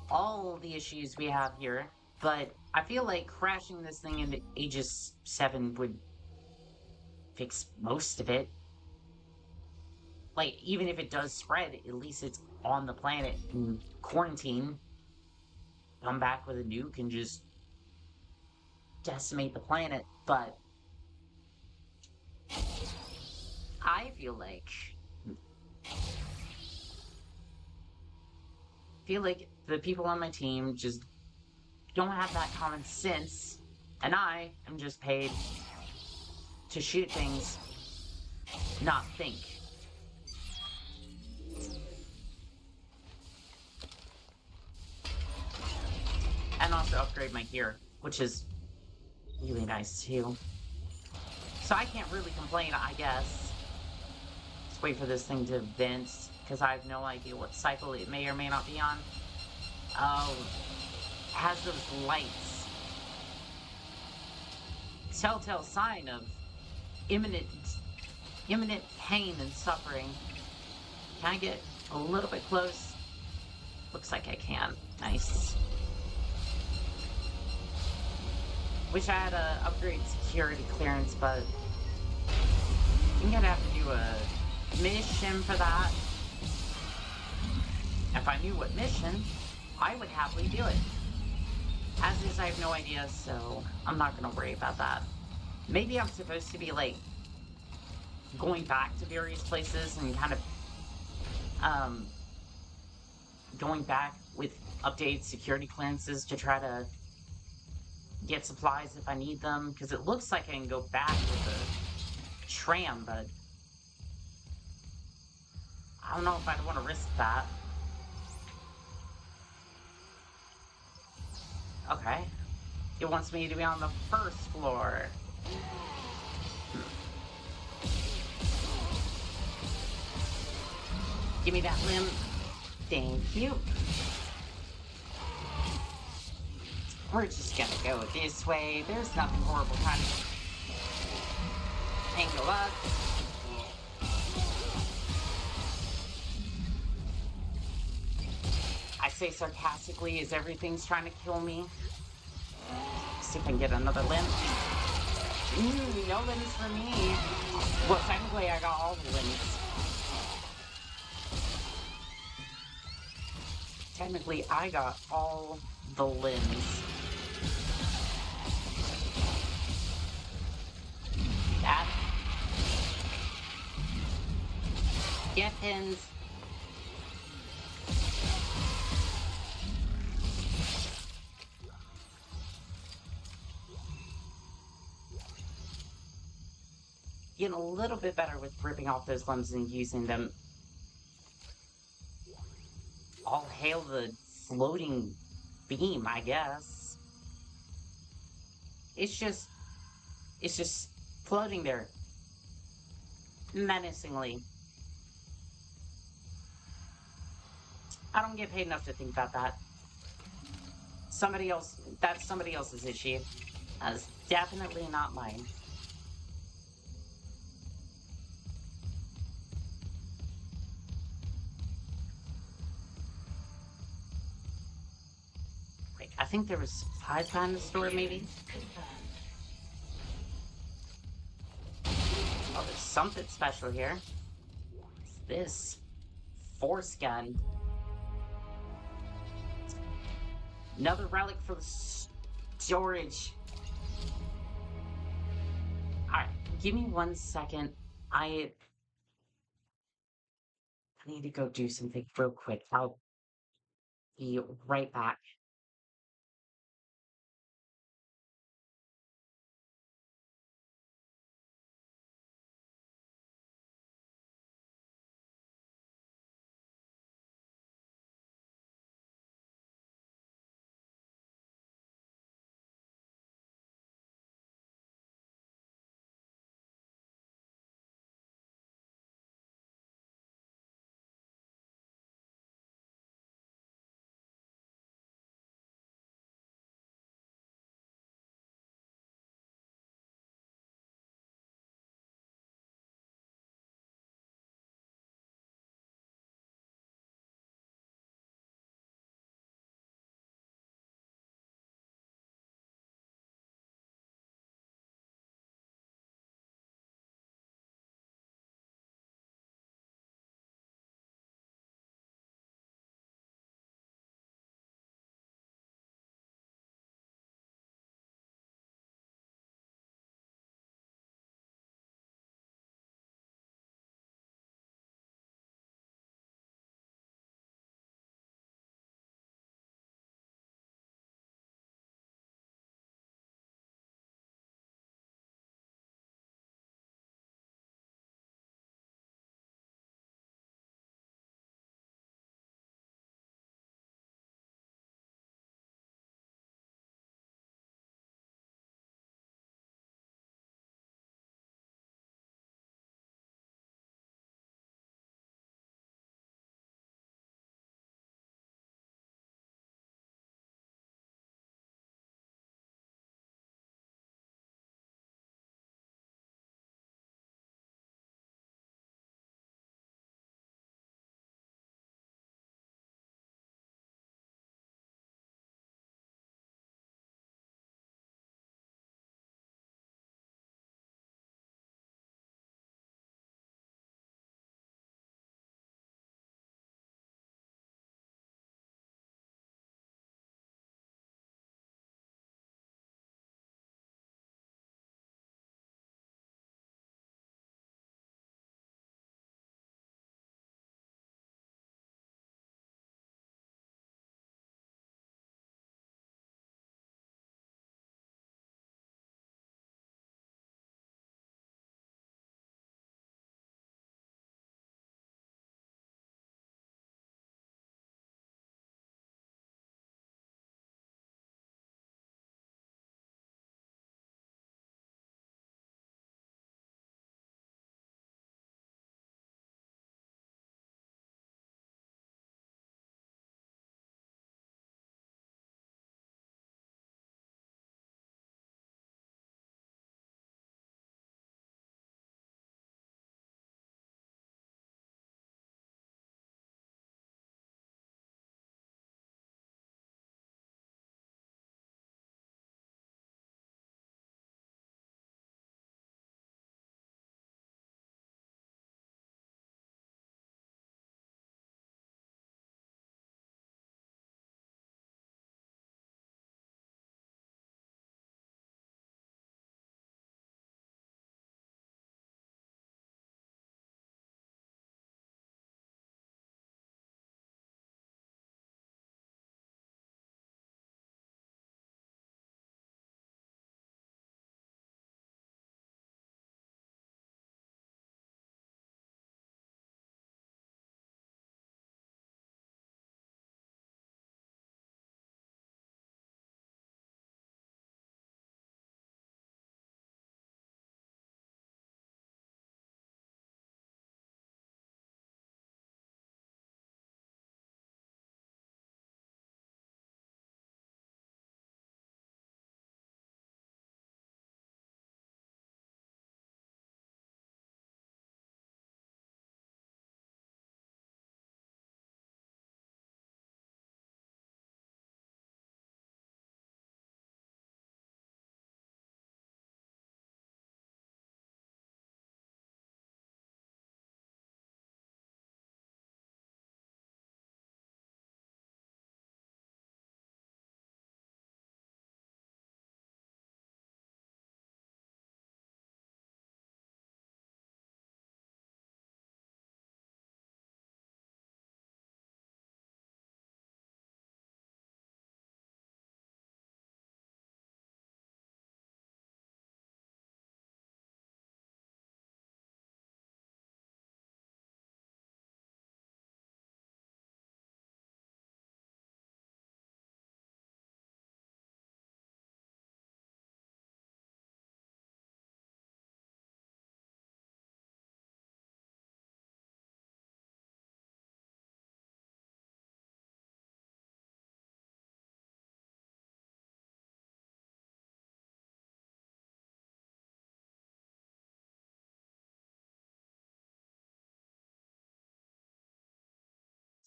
Speaker 1: all the issues we have here, but I feel like crashing this thing into Aegis 7 would fix most of it. Like, even if it does spread, at least it's on the planet in quarantine. Come back with a nuke and just decimate the planet, but I feel like the people on my team just don't have that common sense, and I am just paid to shoot things, not think. And also upgrade my gear, which is really nice too. So I can't really complain, I guess. Let's wait for this thing to vent, because I have no idea what cycle it may or may not be on. Oh, it has those lights. Telltale sign of imminent pain and suffering. Can I get a little bit close? Looks like I can. Nice. Wish I had a upgrade security clearance, but I think I'd have to do a mission for that. If I knew what mission, I would happily do it. As is, I have no idea, so I'm not gonna worry about that. Maybe I'm supposed to be, like, going back to various places and kind of, going back with updated security clearances to try to get supplies if I need them, because it looks like I can go back with a tram, but I don't know if I'd want to risk that. Okay. It wants me to be on the first floor. Give me that limb. Thank you. We're just gonna go this way. There's nothing horrible trying to angle up. I say sarcastically as everything's trying to kill me. See if I can get another limb. No limbs for me. Well, technically I got all the limbs. Technically I got all the limbs. That. Get pins. Getting a little bit better with ripping off those limbs and using them. All hail the floating beam, I guess. It's just floating there. Menacingly. I don't get paid enough to think about that. Somebody else, that's somebody else's issue. That's definitely not mine. Wait, I think there was supplies behind the store, maybe? Oh, there's something special here. What's this? Force gun. Another relic for the storage. Alright, give me 1 second. I need to go do something real quick. I'll be right back.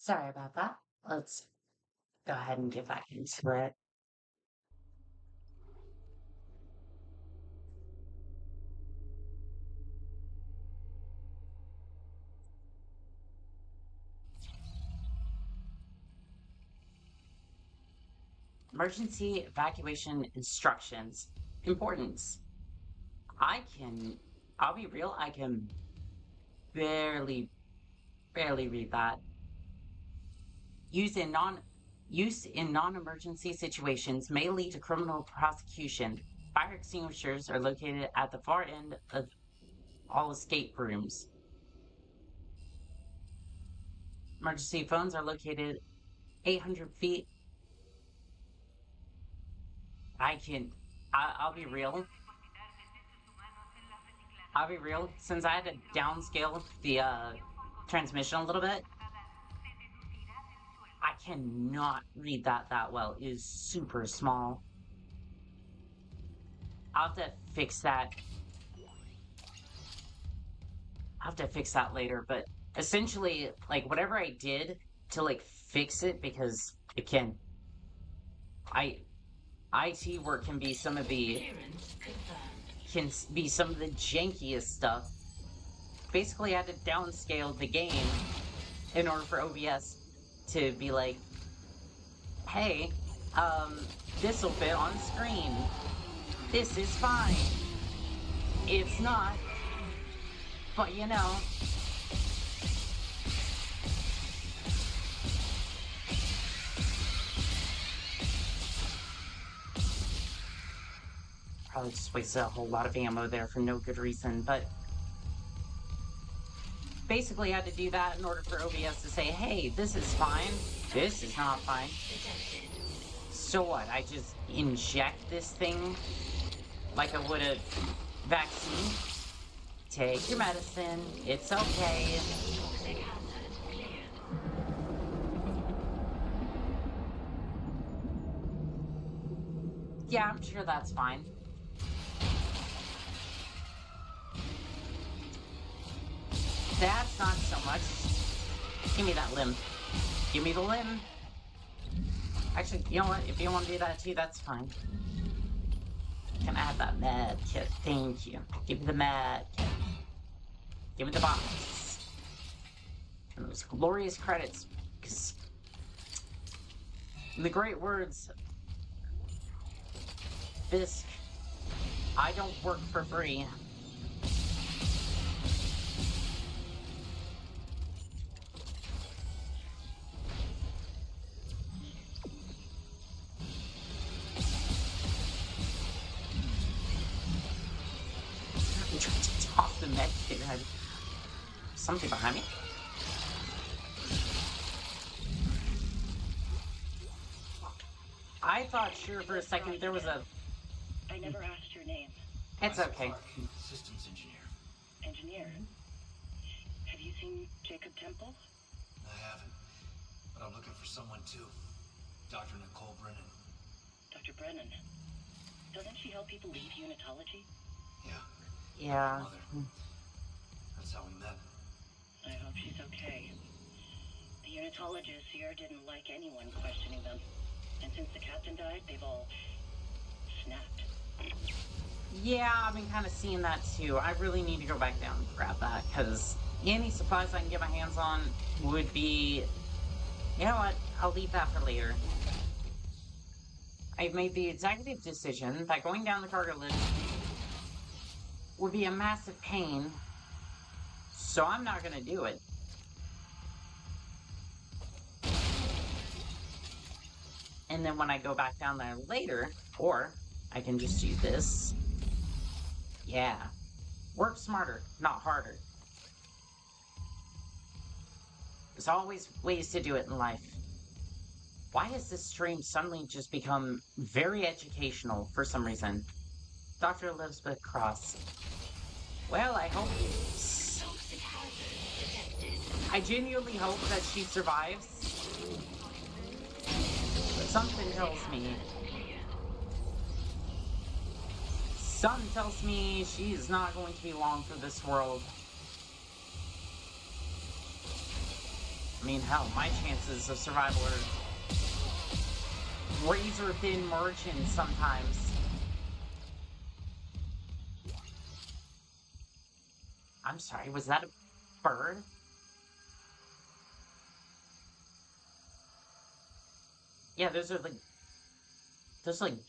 Speaker 1: Sorry about that. Let's go ahead and get back into it. Emergency evacuation instructions. Importance. I can, I'll be real, I can barely, barely read that. Use in non Use in non-emergency situations may lead to criminal prosecution. Fire extinguishers are located at the far end of all escape rooms. Emergency phones are located 800 feet. I can, I'll be real. I'll be real. Since I had to downscale the transmission a little bit, I cannot read that well. It is super small. I'll have to fix that. I'll have to fix that later, but essentially, like, whatever I did to, like, fix it, because it can, IT work can be some of the, jankiest stuff. Basically, I had to downscale the game in order for OBS to be like, hey, this will fit on screen. This is fine. It's not, but you know. Probably just wasted a whole lot of ammo there for no good reason, but basically I had to do that in order for OBS to say, hey, this is fine. This is not fine. So what? I just inject this thing like I would a vaccine? Take your medicine. It's okay. Yeah, I'm sure that's fine. That's not so much. Give me that limb. Give me the limb. Actually, you know what? If you want to do that too, that's fine. Can I have that med kit? Thank you. Give me the med kit. Give me the box. And those glorious credits. Because in the great words, Fisk, I don't work for free. I'm trying to toss the med kit. Something behind me. I thought sure for a second there was a...
Speaker 5: I never asked your name.
Speaker 1: It's okay.
Speaker 6: Systems engineer.
Speaker 5: Engineer? Have you seen Jacob Temple?
Speaker 6: I haven't, but I'm looking for someone too. Dr. Nicole Brennan.
Speaker 5: Dr. Brennan. Doesn't she help people leave unitology?
Speaker 6: Yeah.
Speaker 1: Yeah.
Speaker 6: Mother. That's how we met.
Speaker 5: I hope she's okay. The unitologists here didn't like anyone questioning them. And since the captain died, they've all snapped.
Speaker 1: Yeah, I've been kind of seeing that too. I really need to go back down and grab that, because any supplies I can get my hands on would be... You know what? I'll leave that for later. I've made the executive decision that going down the cargo lift would be a massive pain, so I'm not going to do it. And then when I go back down there later, or I can just do this. Yeah. Work smarter, not harder. There's always ways to do it in life. Why has this stream suddenly just become very educational for some reason? Dr. Elizabeth Cross. Well, I hope... I genuinely hope that she survives. But something tells me... Something tells me she's not going to be long for this world. I mean, hell, my chances of survival are razor-thin margins sometimes. I'm sorry, was that a bird? Yeah, those are like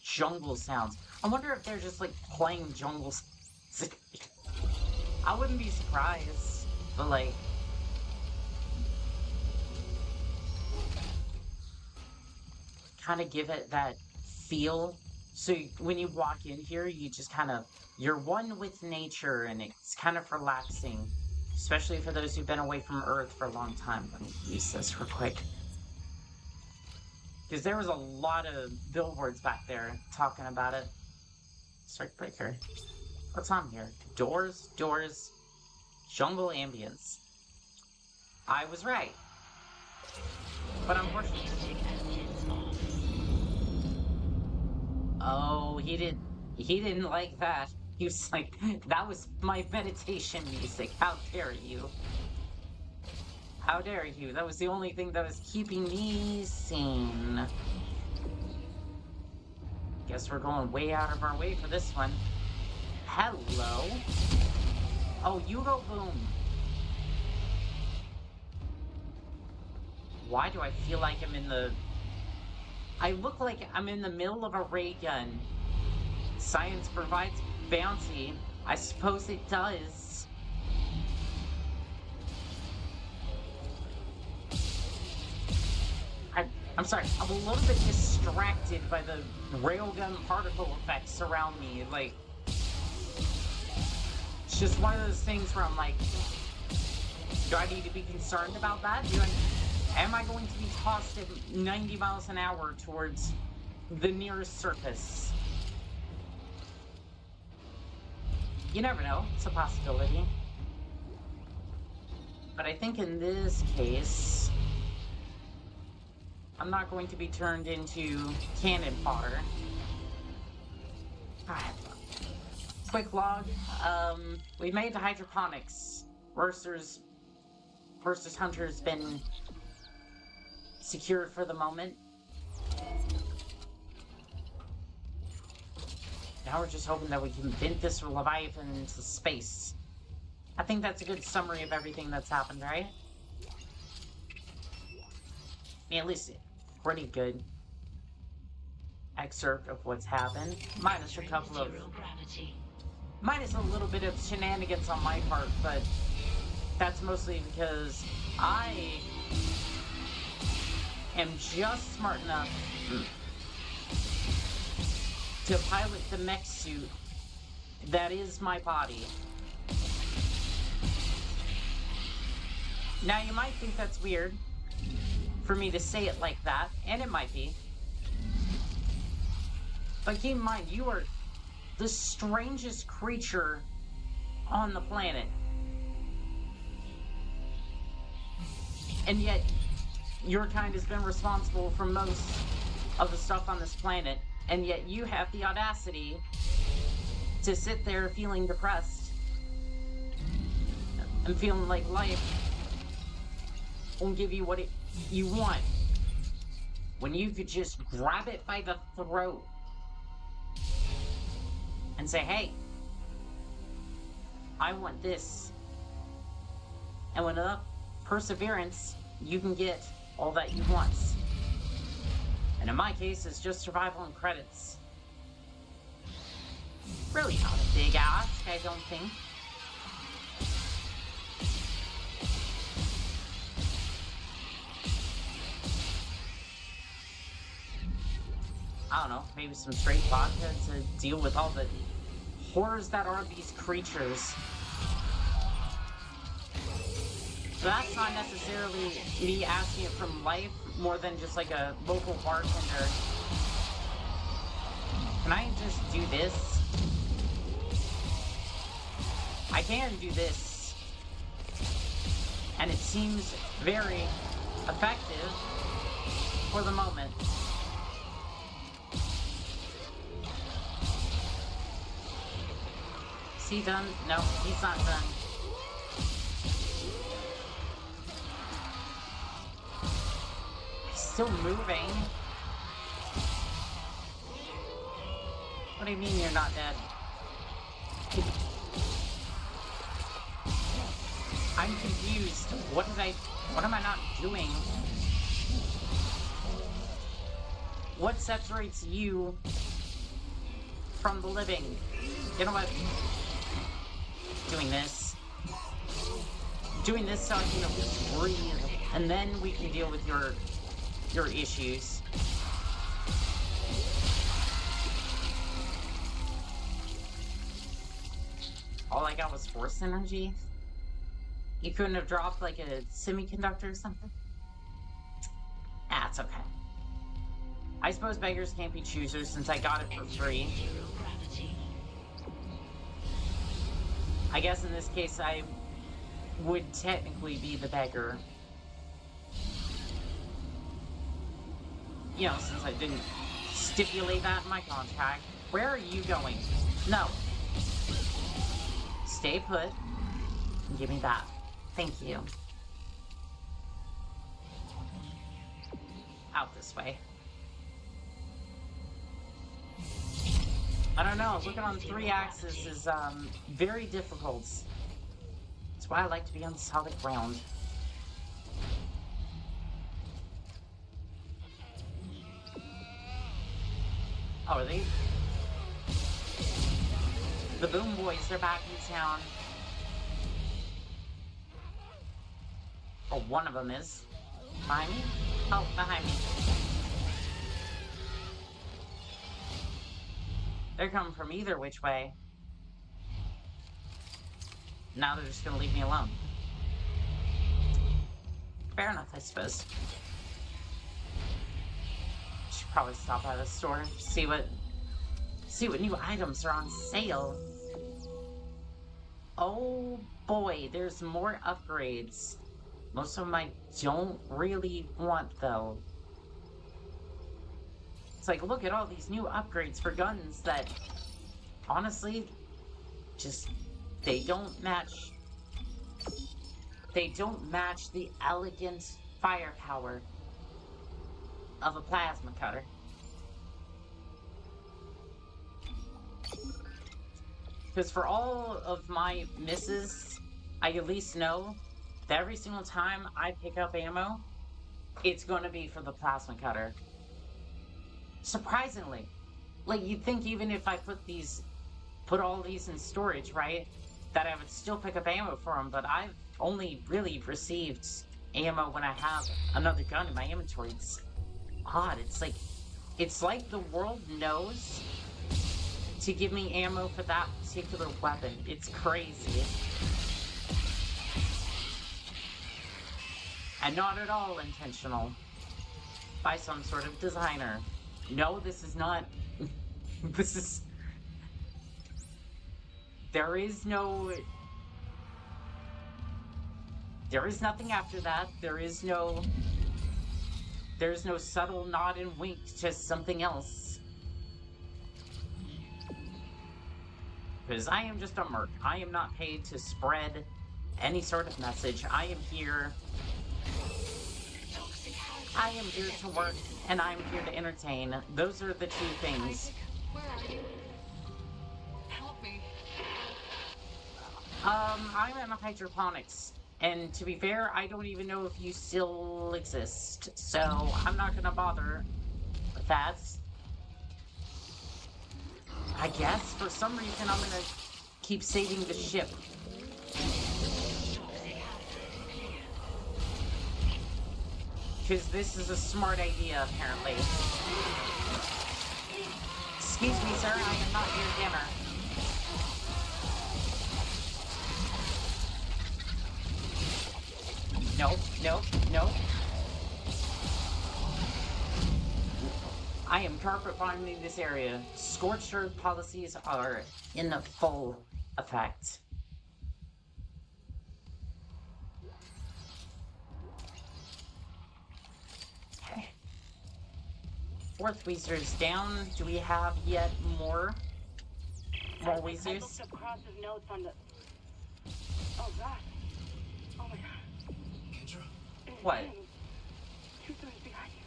Speaker 1: jungle sounds. I wonder if they're just like playing jungle sounds. I wouldn't be surprised, but like, kind of give it that feel. So when you walk in here, you just kind of, you're one with nature, and it's kind of relaxing, especially for those who've been away from Earth for a long time. Let me use this real quick. Because there was a lot of billboards back there talking about it. Strike breaker. What's on here? Doors, jungle ambience. I was right. But unfortunately. Oh, he didn't like that. He was like, that was my meditation music. How dare you? How dare you? That was the only thing that was keeping me sane. Guess we're going way out of our way for this one. Hello? Oh, you go boom. Why do I feel like I'm in the... I look like I'm in the middle of a ray gun. Science provides bounty. I suppose it does. I'm sorry, I'm a little bit distracted by the railgun particle effects around me. Like, it's just one of those things where I'm like, do I need to be concerned about that? Am I going to be tossed at 90 miles an hour towards the nearest surface? You never know. It's a possibility. But I think in this case, I'm not going to be turned into cannon fodder. Alright. Quick log. We made the hydroponics. Mercer's hunter's been secured for the moment. Now we're just hoping that we can vent this Leviathan into space. I think that's a good summary of everything that's happened, right? I mean, at least pretty good excerpt of what's happened. Minus a couple of... Minus a little bit of shenanigans on my part, but that's mostly because I am just smart enough to pilot the mech suit that is my body. Now, you might think that's weird for me to say it like that, and it might be. But keep in mind, you are the strangest creature on the planet. And yet, your kind has been responsible for most of the stuff on this planet, and yet you have the audacity to sit there feeling depressed and feeling like life won't give you what you want, when you could just grab it by the throat and say, hey, I want this. And with enough perseverance, you can get all that you want. And in my case, it's just survival and credits. Really not a big ask, I don't think. I don't know, maybe some straight vodka to deal with all the horrors that are these creatures. So that's not necessarily me asking it from life, more than just like a local bartender. Can I just do this? I can do this. And it seems very effective for the moment. Is he done? No, he's not done. still moving. What do you mean you're not dead? I'm confused. What am I not doing? What separates you from the living? You know what? Doing this. Doing this so I can at least breathe, and then we can deal with your issues. All I got was force energy. You couldn't have dropped like a semiconductor or something? Ah, it's okay. I suppose beggars can't be choosers since I got it for free. I guess in this case I would technically be the beggar. You know, since I didn't stipulate that in my contract. Where are you going? No. Stay put and give me that. Thank you. Out this way. I don't know, looking on 3 axes is very difficult. That's why I like to be on solid ground. Oh, are they? The Boom Boys, they're back in town. Oh, one of them is. Behind me? Oh, behind me. They're coming from either which way. Now they're just gonna leave me alone. Fair enough, I suppose. Should probably stop by the store, see what new items are on sale. Oh boy, there's more upgrades. Most of them I don't really want though. It's like, look at all these new upgrades for guns that, honestly, just, they don't match the elegant firepower of a plasma cutter. Because for all of my misses, I at least know that every single time I pick up ammo, it's going to be for the plasma cutter. Surprisingly. Like, you'd think even if I put all these in storage, right, that I would still pick up ammo for them, but I've only really received ammo when I have another gun in my inventory. It's odd. It's like the world knows to give me ammo for that particular weapon. It's crazy. And not at all intentional by some sort of designer. No, this is not. There is nothing after that. There's no subtle nod and wink, just something else. Because I am just a merc. I am not paid to spread any sort of message. I am here to work, and I'm here to entertain. Those are the two things.
Speaker 7: Isaac, where are you? Help me.
Speaker 1: I'm in hydroponics. And to be fair, I don't even know if you still exist. So, I'm not gonna bother with that. I guess, for some reason, I'm gonna keep saving the ship. Because this is a smart idea, apparently. Excuse me, sir, I am not your dinner. Nope, nope, nope. I am carpet bombing this area. Scorched earth policies are in full effect. Okay. 4th Weezer's down. Do we have yet more? More Weezers?
Speaker 5: I looked up Cross's notes on the... Oh, God. Oh, my God.
Speaker 6: Kendra?
Speaker 1: What?
Speaker 5: Two thirds behind you.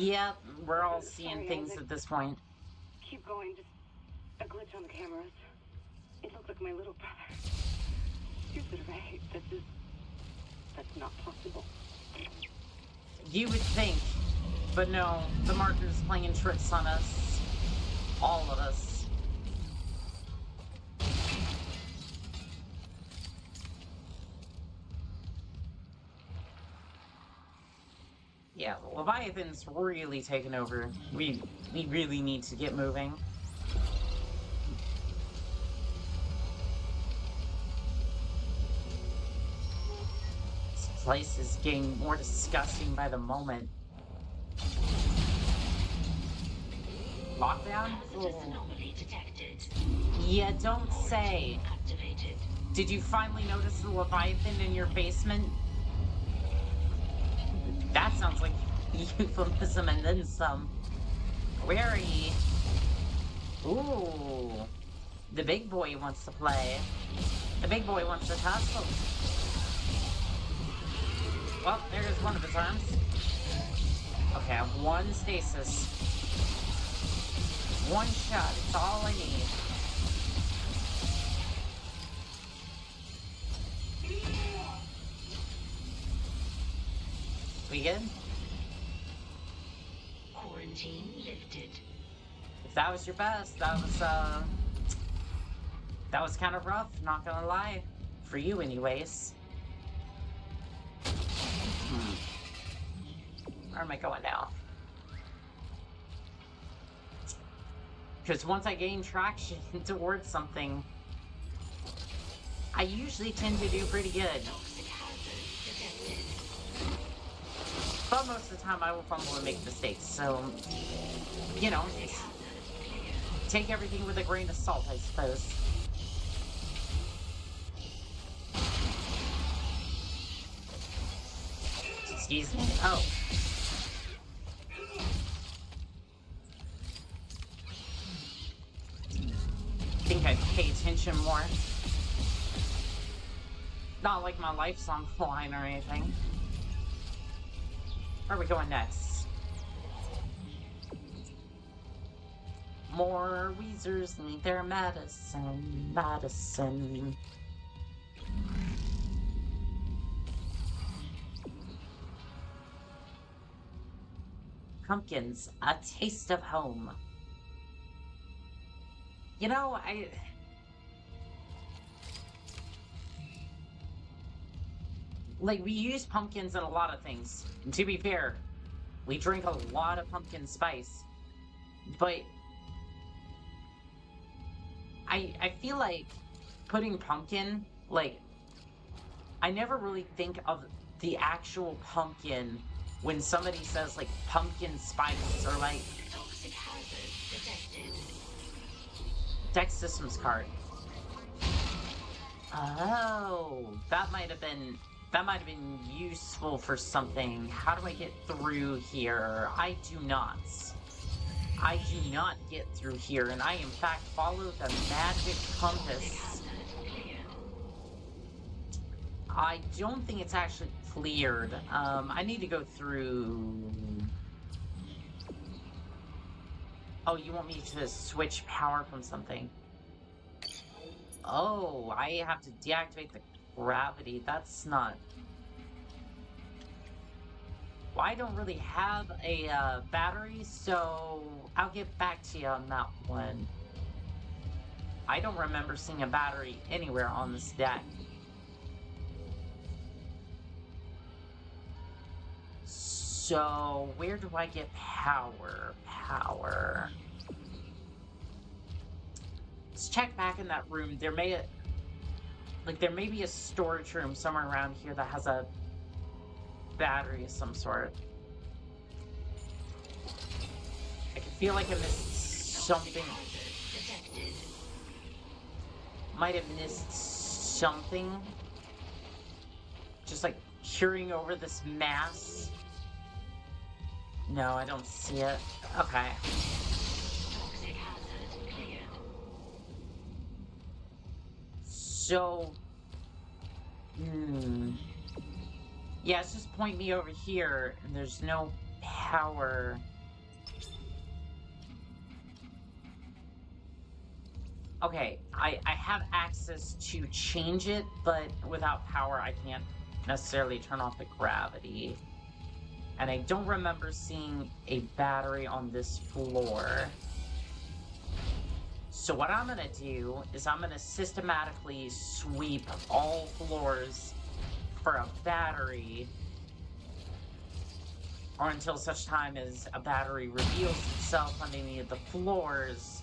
Speaker 1: Yep, we're all seeing
Speaker 5: Sorry,
Speaker 1: things
Speaker 5: Isaac.
Speaker 1: at this point.
Speaker 5: Keep going, just a glitch on the cameras. It looked like my little brother. You're right. That's not possible.
Speaker 1: You would think, but no, the marker's playing tricks on us. All of us. Yeah, Leviathan's really taken over. We really need to get moving. This place is getting more disgusting by the moment. Lockdown?
Speaker 4: Hazardous anomaly detected.
Speaker 1: Yeah, don't say.
Speaker 4: Activated.
Speaker 1: Did you finally notice the Leviathan in your basement? That sounds like euphemism and then some. Where are ye? Ooh. The big boy wants to play. The big boy wants to tussle. Well, there's one of his arms. Okay, I have one stasis. One shot, it's all I need. We good?
Speaker 4: Quarantine lifted.
Speaker 1: If that was your best, that was kind of rough, not gonna lie. For you anyways. Where am I going now? Because once I gain traction towards something, I usually tend to do pretty good. But most of the time I will fumble and make mistakes, so, you know, take everything with a grain of salt, I suppose. Excuse me? Oh. I think I'd pay attention more. Not like my life's on the line or anything. Where are we going next? More Weezers need their medicine. Medicine. Pumpkins, a taste of home. You know, like, we use pumpkins in a lot of things. And to be fair, we drink a lot of pumpkin spice. But I feel like putting pumpkin, like, I never really think of the actual pumpkin when somebody says, like, pumpkin spice or, like,
Speaker 4: Toxic hazard detected.
Speaker 1: Dex Systems card. Oh, that might have been useful for something. How do I get through here? I do not get through here, and I in fact follow the magic compass. I don't think it's actually cleared. I need to go through... Oh, you want me to switch power from something? Oh, I have to deactivate the gravity. That's not... Well, I don't really have a battery, so I'll get back to you on that one. I don't remember seeing a battery anywhere on this deck. So, where do I get power? Let's check back in that room. There may be a storage room somewhere around here that has a battery of some sort. I can feel like I missed something. Might have missed something. Just like peering over this mass. No, I don't see it. Okay.
Speaker 4: Toxic hazard cleared.
Speaker 1: So... Yeah, it's just point me over here, and there's no power. Okay, I have access to change it, but without power, I can't necessarily turn off the gravity. And I don't remember seeing a battery on this floor. So what I'm gonna do is I'm gonna systematically sweep all floors for a battery, or until such time as a battery reveals itself underneath the floors,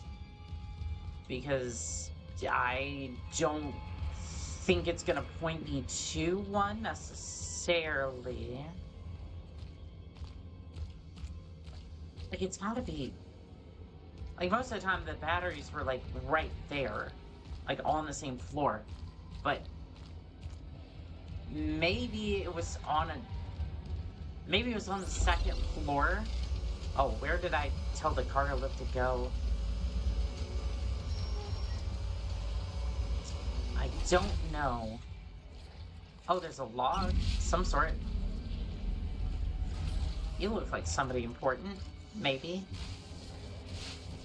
Speaker 1: because I don't think it's gonna point me to one necessarily. Like, it's gotta be... Like, most of the time, the batteries were, like, right there. Like, on the same floor. But... maybe it was on a... maybe it was on the second floor? Oh, where did I tell the cargo lift to go? I don't know. Oh, there's a log, some sort. You look like somebody important, maybe.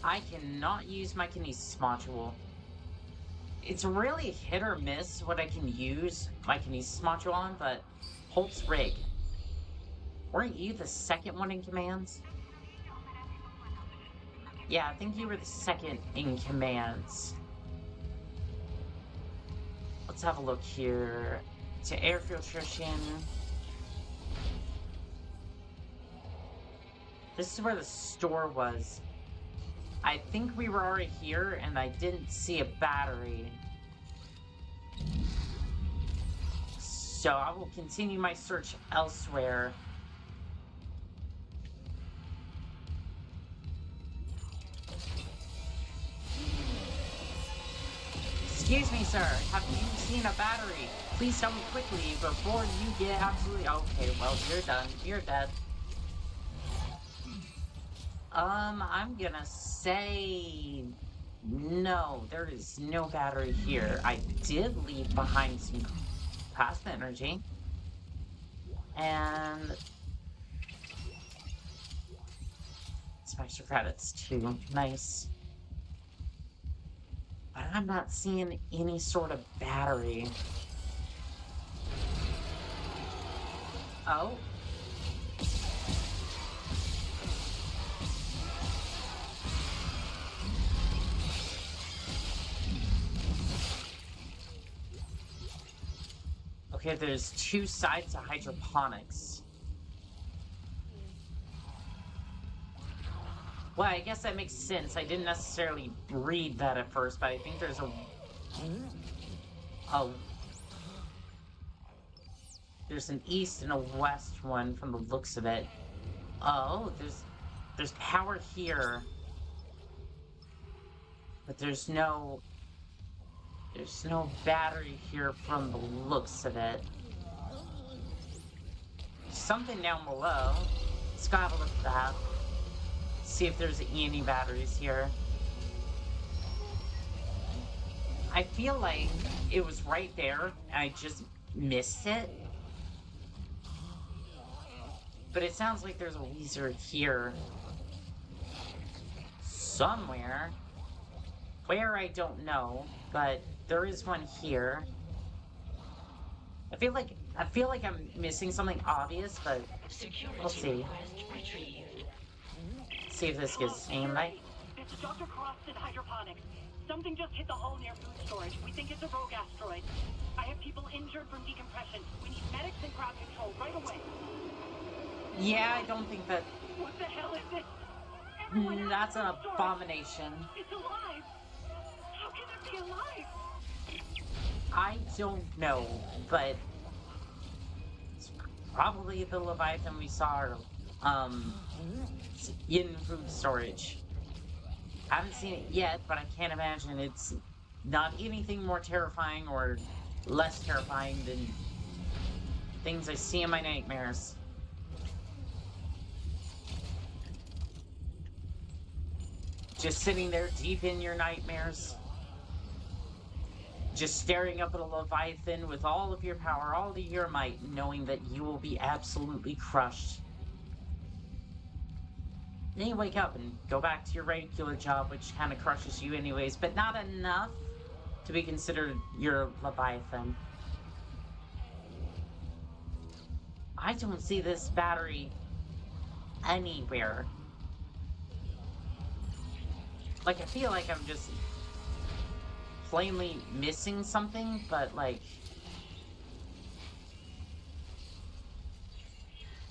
Speaker 1: I cannot use my kinesis module. It's really hit or miss what I can use my kinesis module on, but Holt's rig. Weren't you the second one in commands? Yeah, I think you were the second in commands. Let's have a look here. To air filtration. This is where the store was. I think we were already here and I didn't see a battery. So I will continue my search elsewhere. Excuse me, sir. Have you seen a battery? Please tell me quickly before you get absolutely... Okay, well, you're done. You're dead. I'm gonna say... no, there is no battery here. I did leave behind some plasma energy. And... some extra credits, too. Nice. But I'm not seeing any sort of battery. Oh. Okay, there's two sides to hydroponics. Well, I guess that makes sense. I didn't necessarily read that at first, but I think there's a... oh. There's an east and a west one from the looks of it. Oh, there's power here. But there's no battery here from the looks of it. Something down below. Let's go have a look at that. See if there's any batteries here. I feel like it was right there, and I just missed it. But it sounds like there's a Weezer here. Somewhere. Where, I don't know, but there is one here. I feel like I'm missing something obvious, but we'll see. See if this gets aimbite.
Speaker 5: It's Dr. Crossed in hydroponics. Something just hit the hull near food storage. We think it's a rogue asteroid. I have people injured from decompression. We need medics and crowd control right away.
Speaker 1: Yeah, I don't think that...
Speaker 5: What the hell is this?
Speaker 1: That's an abomination.
Speaker 5: It's alive! How can it be alive?
Speaker 1: I don't know, but... it's probably the Leviathan we saw, in food storage. I haven't seen it yet, but I can't imagine it's not anything more terrifying or less terrifying than things I see in my nightmares. Just sitting there deep in your nightmares. Just staring up at a Leviathan with all of your power, all of your might, knowing that you will be absolutely crushed. Then you wake up and go back to your regular job, which kind of crushes you anyways, but not enough to be considered your Leviathan. I don't see this battery anywhere. Like, I feel like I'm just plainly missing something, but like...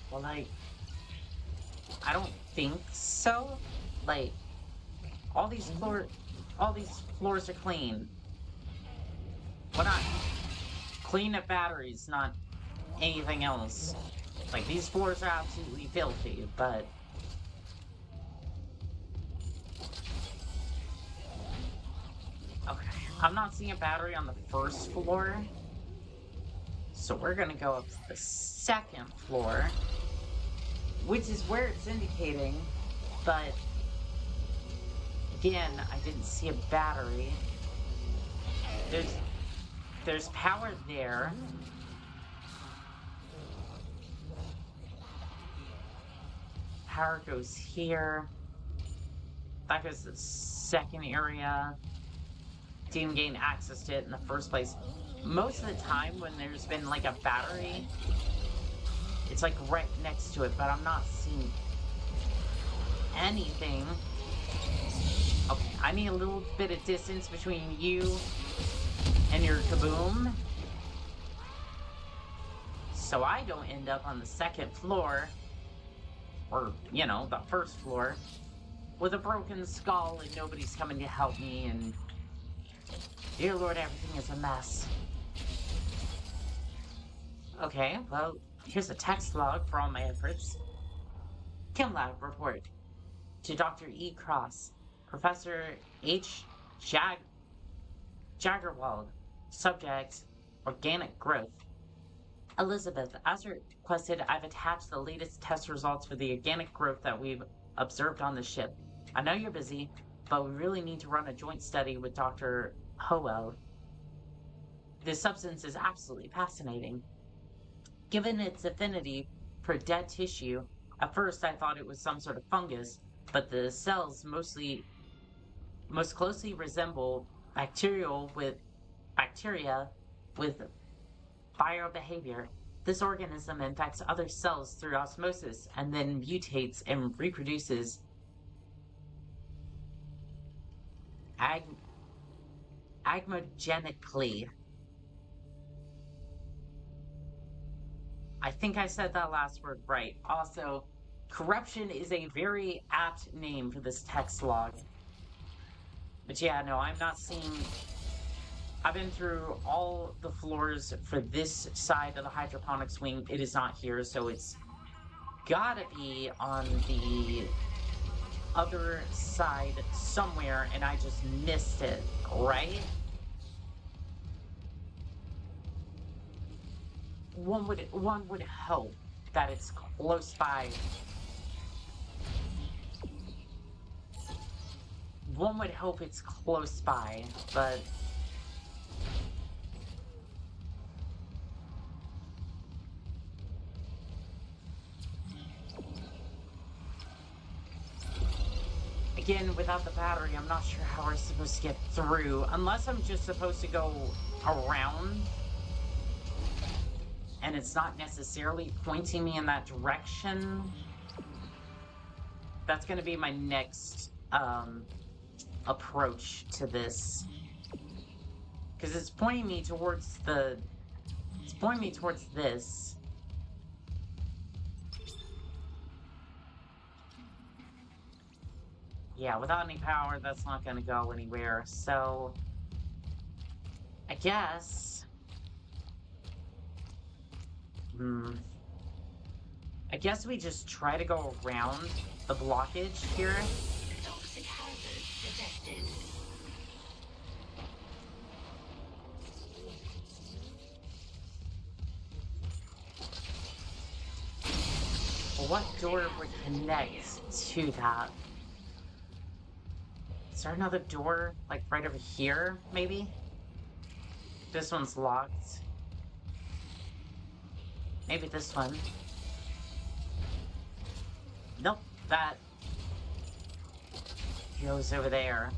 Speaker 1: Well, like... I don't think so. Like, all these floors are clean. Why not clean up batteries, not anything else? Like, these floors are absolutely filthy, but... Okay, I'm not seeing a battery on the first floor. So we're gonna go up to the second floor, which is where it's indicating, but again, I didn't see a battery. There's power there. Power goes here. That goes to the second area. Didn't gain access to it in the first place. Most of the time when there's been like a battery, it's like right next to it, but I'm not seeing anything. Okay, I need a little bit of distance between you and your kaboom, so I don't end up on the second floor, or, you know, the first floor, with a broken skull and nobody's coming to help me, and dear Lord, everything is a mess. Okay, well, here's a text log for all my efforts. Chem lab report to Dr. E. Cross, Professor H. Jaggerwald, subject, organic growth. Elizabeth, as requested, I've attached the latest test results for the organic growth that we've observed on the ship. I know you're busy, but we really need to run a joint study with Dr. Howell. This substance is absolutely fascinating. Given its affinity for dead tissue, at first I thought it was some sort of fungus, but the cells most closely resemble bacteria with biobehavior. This organism infects other cells through osmosis and then mutates and reproduces agmogenically. I think I said that last word right. Also, corruption is a very apt name for this text log. But yeah, no, I'm not seeing... I've been through all the floors for this side of the hydroponics wing. It is not here, so it's gotta be on the other side somewhere, and I just missed it, right? One would hope that it's close by. One would hope it's close by, but... Again, without the battery, I'm not sure how we're supposed to get through. Unless I'm just supposed to go around. And it's not necessarily pointing me in that direction. That's going to be my next approach to this. Because it's pointing me towards the... It's pointing me towards this. Yeah, without any power, that's not going to go anywhere. So, I guess... I guess we just try to go around the blockage here.
Speaker 4: Toxic hazard detected.
Speaker 1: What door would connect to that? Is there another door, like, right over here, maybe? This one's locked. Maybe this one. Nope, that goes over there.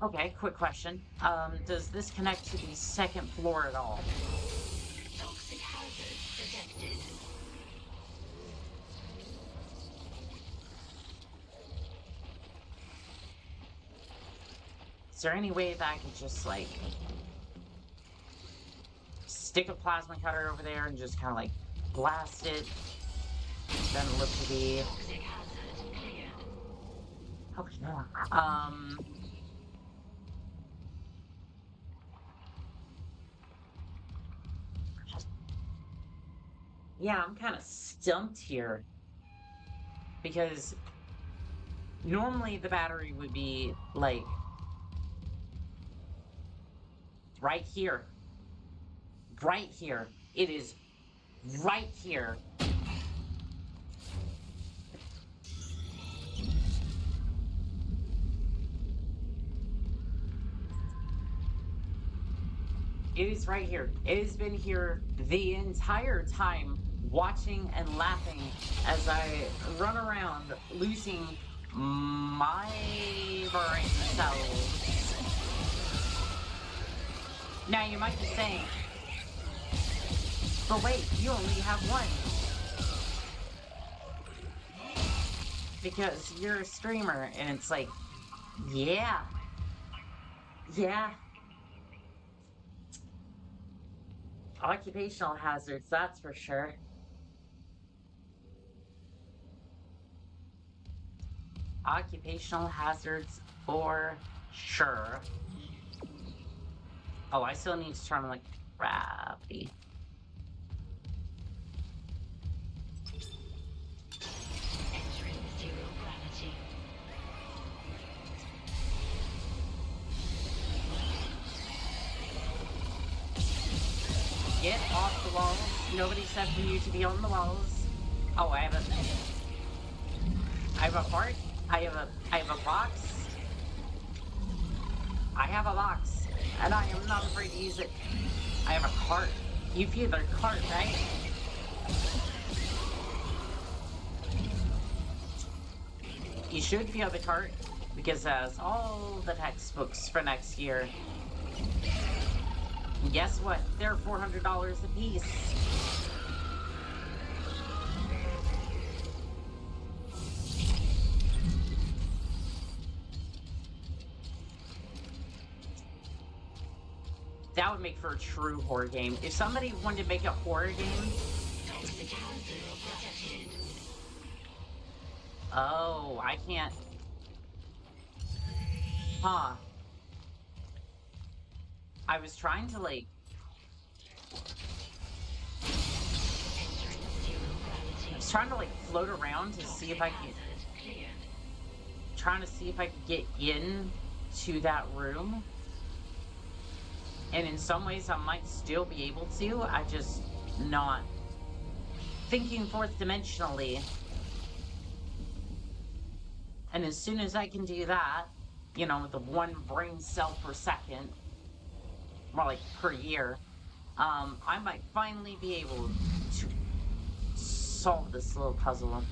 Speaker 1: Okay, quick question. Does this connect to the second floor at all?
Speaker 4: Toxic hazard detected.
Speaker 1: Is there any way that I could just, like, stick a plasma cutter over there and just kind of, like, blast it? Doesn't look to be...
Speaker 4: Toxic hazard cleared.
Speaker 1: Okay, no. Yeah, I'm kind of stumped here. Because normally the battery would be, like, right here. Right here. It is right here. It is right here. It has been here the entire time, watching and laughing as I run around, losing my brain cells. Now you might be saying, but wait, you only have one. Because you're a streamer, and it's like, yeah. Yeah. Occupational hazards, that's for sure. Occupational hazards for sure. Oh, I still need to turn on, like, gravity.
Speaker 4: Entering zero gravity.
Speaker 1: Get off the walls. Nobody said for you to be on the walls. Oh, I have a heart. I have a box. I have a box. And I am not afraid to use it. I have a cart. You feel the cart, right? You should feel the cart, because it has all the textbooks for next year. And guess what? They're $400 a piece. That would make for a true horror game. If somebody wanted to make a horror game... Oh, I can't... Huh. I was trying to, like... I was trying to, like, float around to see if I could... Trying to see if I could get in to that room. And in some ways, I might still be able to. I just not thinking fourth dimensionally. And as soon as I can do that, you know, the one brain cell per second, more like per year, I might finally be able to solve this little puzzle.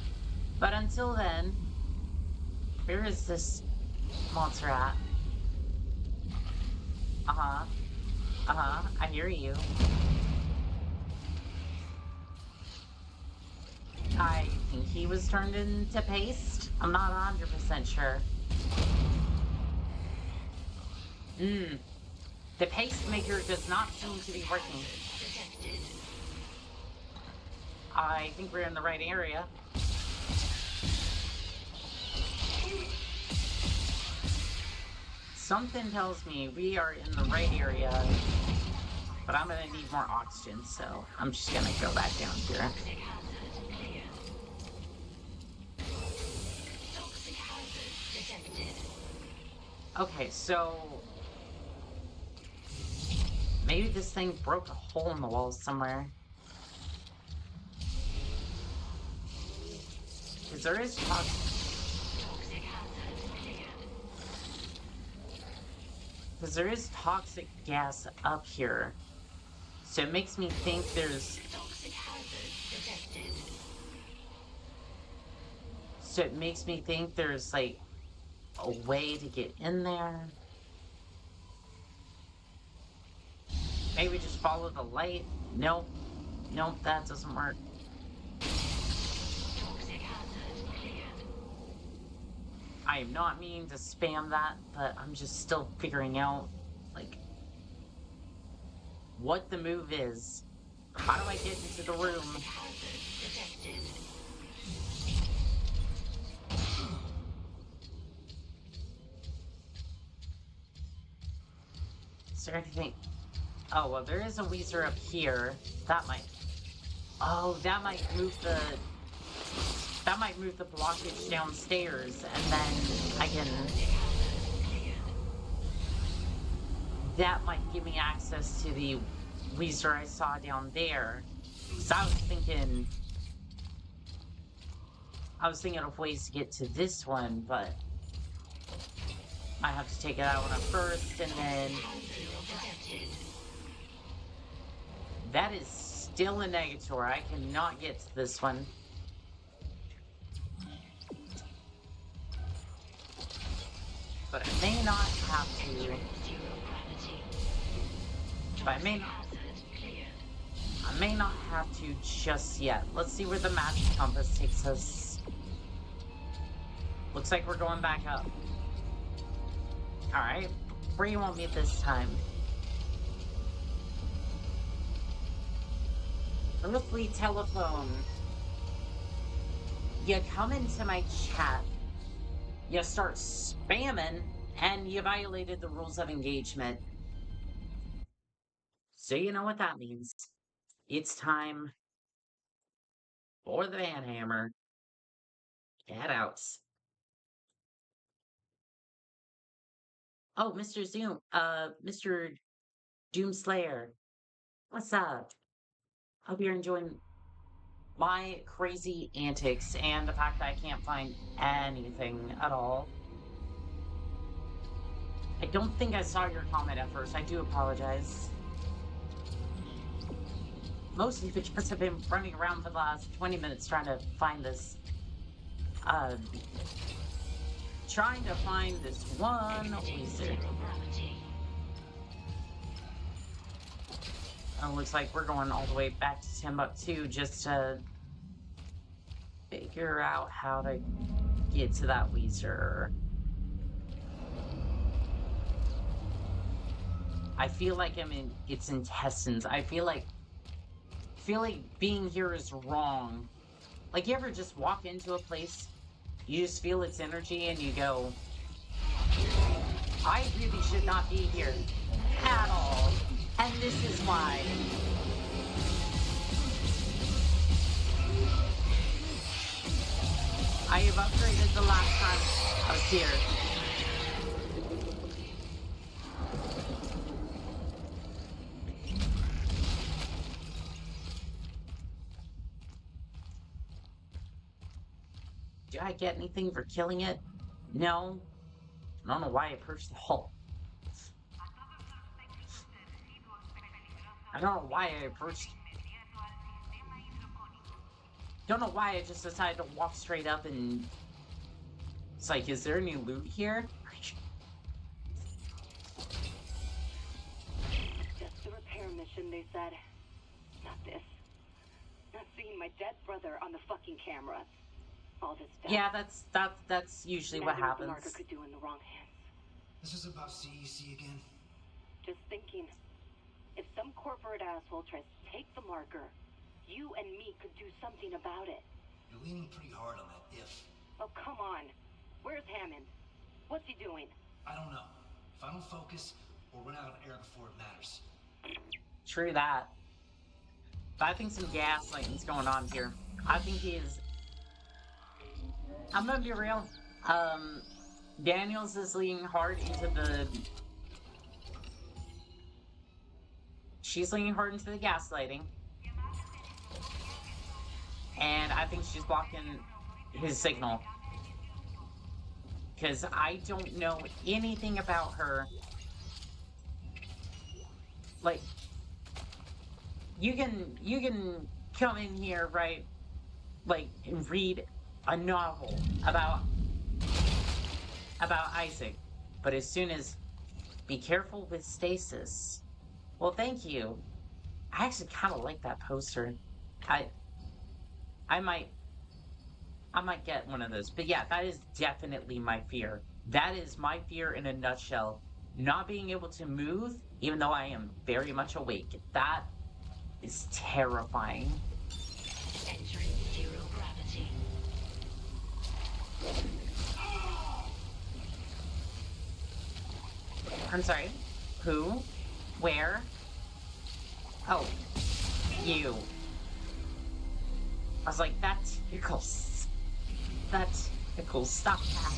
Speaker 1: But until then, where is this monster at? Uh-huh. Uh-huh, I hear you. I think he was turned into paste. I'm not 100% sure. The paste maker does not seem to be working. I think we're in the right area. Something tells me we are in the right area, but I'm gonna need more oxygen, so I'm just gonna go back down here. Okay, so maybe this thing broke a hole in the wall somewhere. Because there is toxic gas up here. So it makes me think there's... So it makes me think there's, like, a way to get in there. Maybe just follow the light. Nope. Nope, that doesn't work.
Speaker 4: Toxic hazard cleared.
Speaker 1: I am not meaning to spam that, but I'm just still figuring out, like, what the move is. How do I get into the room?
Speaker 4: Toxic hazard detected.
Speaker 1: Is there anything? Oh, well, there is a Weezer up here. That might... Oh, that might move the... That might move the blockage downstairs, and then I can... That might give me access to the Weezer I saw down there. Because I was thinking of ways to get to this one, but I have to take it out one up first, and then... That is still a Negator. I cannot get to this one. But I may not have to. But I may not have to just yet. Let's see where the magic compass takes us. Looks like we're going back up. Alright, where you want me this time? Earthly telephone. You come into my chat, you start spamming, and you violated the rules of engagement. So you know what that means. It's time for the Van Hammer. Get out. Oh, Mr. Zoom, Mr. Doomslayer. What's up? Hope you're enjoying my crazy antics and the fact that I can't find anything at all. I don't think I saw your comment at first. I do apologize. Mostly because I've been running around for the last 20 minutes trying to find this, one Weezer. And it looks like we're going all the way back to Timbuktu just to figure out how to get to that Weezer. I feel like I'm in its intestines. I feel like being here is wrong. Like, you ever just walk into a place, you just feel its energy and you go, I really should not be here at all. And this is why. I have upgraded the last time I was here. Did I get anything for killing it? No. I don't know why I approached the hole. I don't know why I approached... Don't know why I just decided to walk straight up and... It's like, is there any loot here?
Speaker 5: Just a repair mission, they said. Not this. Not seeing my dead brother on the fucking camera. All this stuff.
Speaker 1: Yeah, that's usually what happens.
Speaker 5: What the marker could do in the wrong hands.
Speaker 6: This is about CEC again?
Speaker 5: Just thinking. If some corporate asshole tries to take the marker, you and me could do something about it.
Speaker 6: You're leaning pretty hard on that if.
Speaker 5: Oh, come on. Where's Hammond? What's he doing?
Speaker 6: I don't know. If I don't focus, we'll run out of air before it matters.
Speaker 1: True that. But I think some gaslighting's going on here. I think he is... I'm gonna be real. Daniels is leaning hard into the... She's leaning hard into the gaslighting. And I think she's blocking his signal. Because I don't know anything about her. Like, you can come in here, right? Like, and read a novel about Isaac, but as soon as be careful with stasis. Well, thank you. I actually kind of like that poster. I I might I might get one of those. But yeah, that is definitely my fear. That is my fear in a nutshell. Not being able to move, even though I am very much awake. That is terrifying.
Speaker 4: Entering zero gravity.
Speaker 1: I'm sorry. Who? Where? Oh, you. I was like, that tickles. That tickles. Stop that.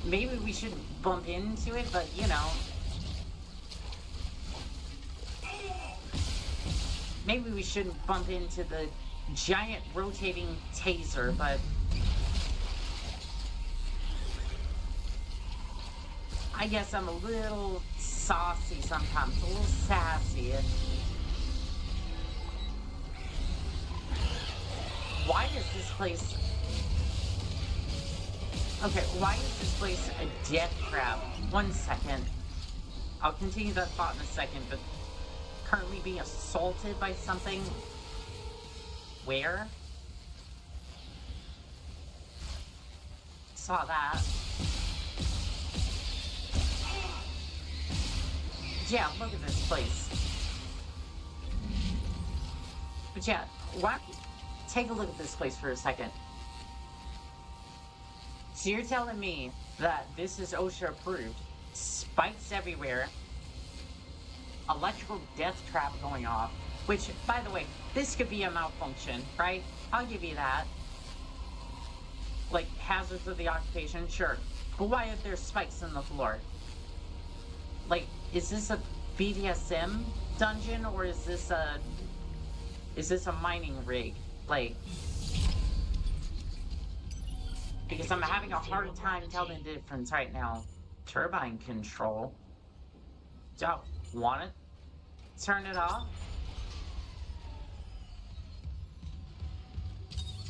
Speaker 1: Maybe we should bump into it, but you know. Maybe we shouldn't bump into the giant rotating taser, but I guess I'm a little saucy sometimes, a little sassy, and why is this place... Okay, why is this place a death trap? 1 second. I'll continue that thought in a second, but currently being assaulted by something? Where? Saw that. Yeah, look at this place. But yeah, what? Take a look at this place for a second. So you're telling me that this is OSHA approved, spikes everywhere, electrical death trap going off, which, by the way, this could be a malfunction, right? I'll give you that. Like, hazards of the occupation, sure. But why are there spikes in the floor? Like, is this a BDSM dungeon, or is this a mining rig? Like, because I'm having a hard time telling the difference right now. Turbine control. Don't want to turn it off?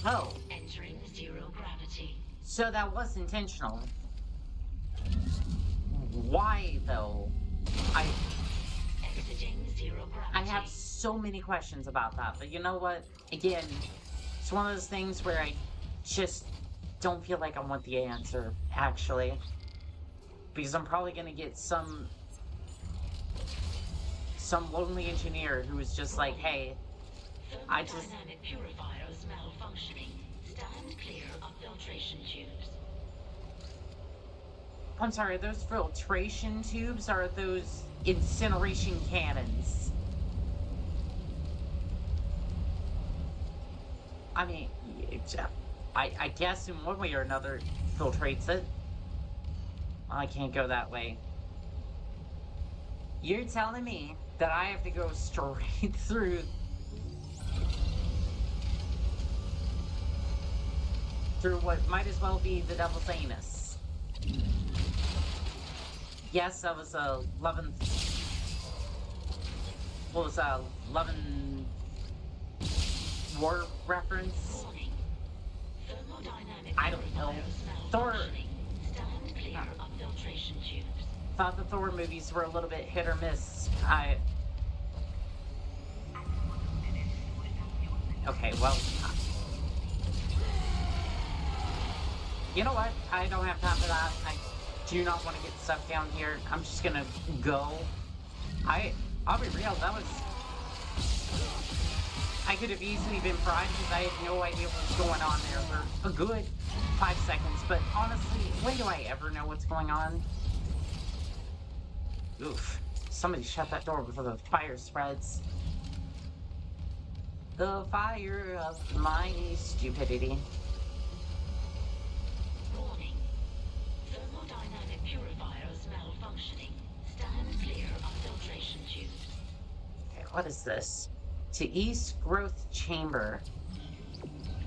Speaker 1: Oh.
Speaker 4: Entering zero gravity.
Speaker 1: So that was intentional. Why, though?
Speaker 4: Exiting zero gravity.
Speaker 1: I have so many questions about that, but you know what? Again, it's one of those things where I just don't feel like I want the answer, actually. Because I'm probably gonna get some lonely engineer who is just like, hey, I just...
Speaker 4: Thermodynamic purifiers malfunctioning. Stand clear of filtration tubes.
Speaker 1: I'm sorry, are those filtration tubes or are those incineration cannons? I mean, I guess in one way or another filtrates it. I can't go that way. You're telling me that I have to go straight through what might as well be the devil's anus. Yes, that was a Love and... What was that? Love and War reference?
Speaker 4: Warning. Thermodynamic
Speaker 1: I don't know.
Speaker 4: purifiers
Speaker 1: Thor...
Speaker 4: malfunctioning. Stand clear of filtration tubes.
Speaker 1: Thought the Thor movies were a little bit hit or miss. Okay, well... You know what? I don't have time for that. I do not want to get stuck down here. I'm just gonna go. I'll be real, that was... I could have easily been fried because I had no idea what was going on there for a good 5 seconds. But honestly, when do I ever know what's going on? Oof. Somebody shut that door before the fire spreads. The fire of my stupidity.
Speaker 4: Warning. Thermodynamic purifiers malfunctioning. Stand clear of filtration tubes.
Speaker 1: Okay, what is this? To East Growth Chamber.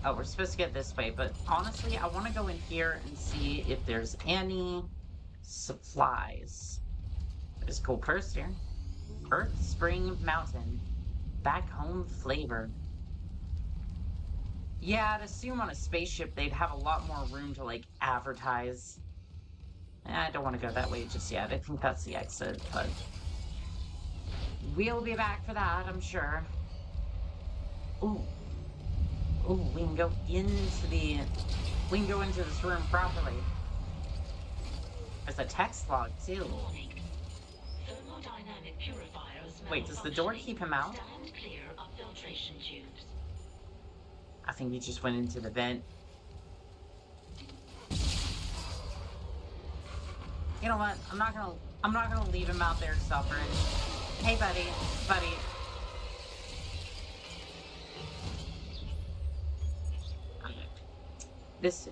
Speaker 1: Oh, we're supposed to get this way, but honestly, I want to go in here and see if there's any supplies. There's a cool purse here. Earth Spring Mountain. Back home flavor. Yeah, I'd assume on a spaceship they'd have a lot more room to, like, advertise. I don't want to go that way just yet. I think that's the exit, but we'll be back for that, I'm sure. Ooh, ooh, we can go into this room properly. There's a text log too.
Speaker 4: Warning. Thermodynamic purifiers
Speaker 1: Wait, does the door
Speaker 4: malfunctioning.
Speaker 1: keep him out?
Speaker 4: Stand clear of filtration tubes.
Speaker 1: I think he just went into the vent. You know what? I'm not gonna leave him out there suffering. Hey, buddy. This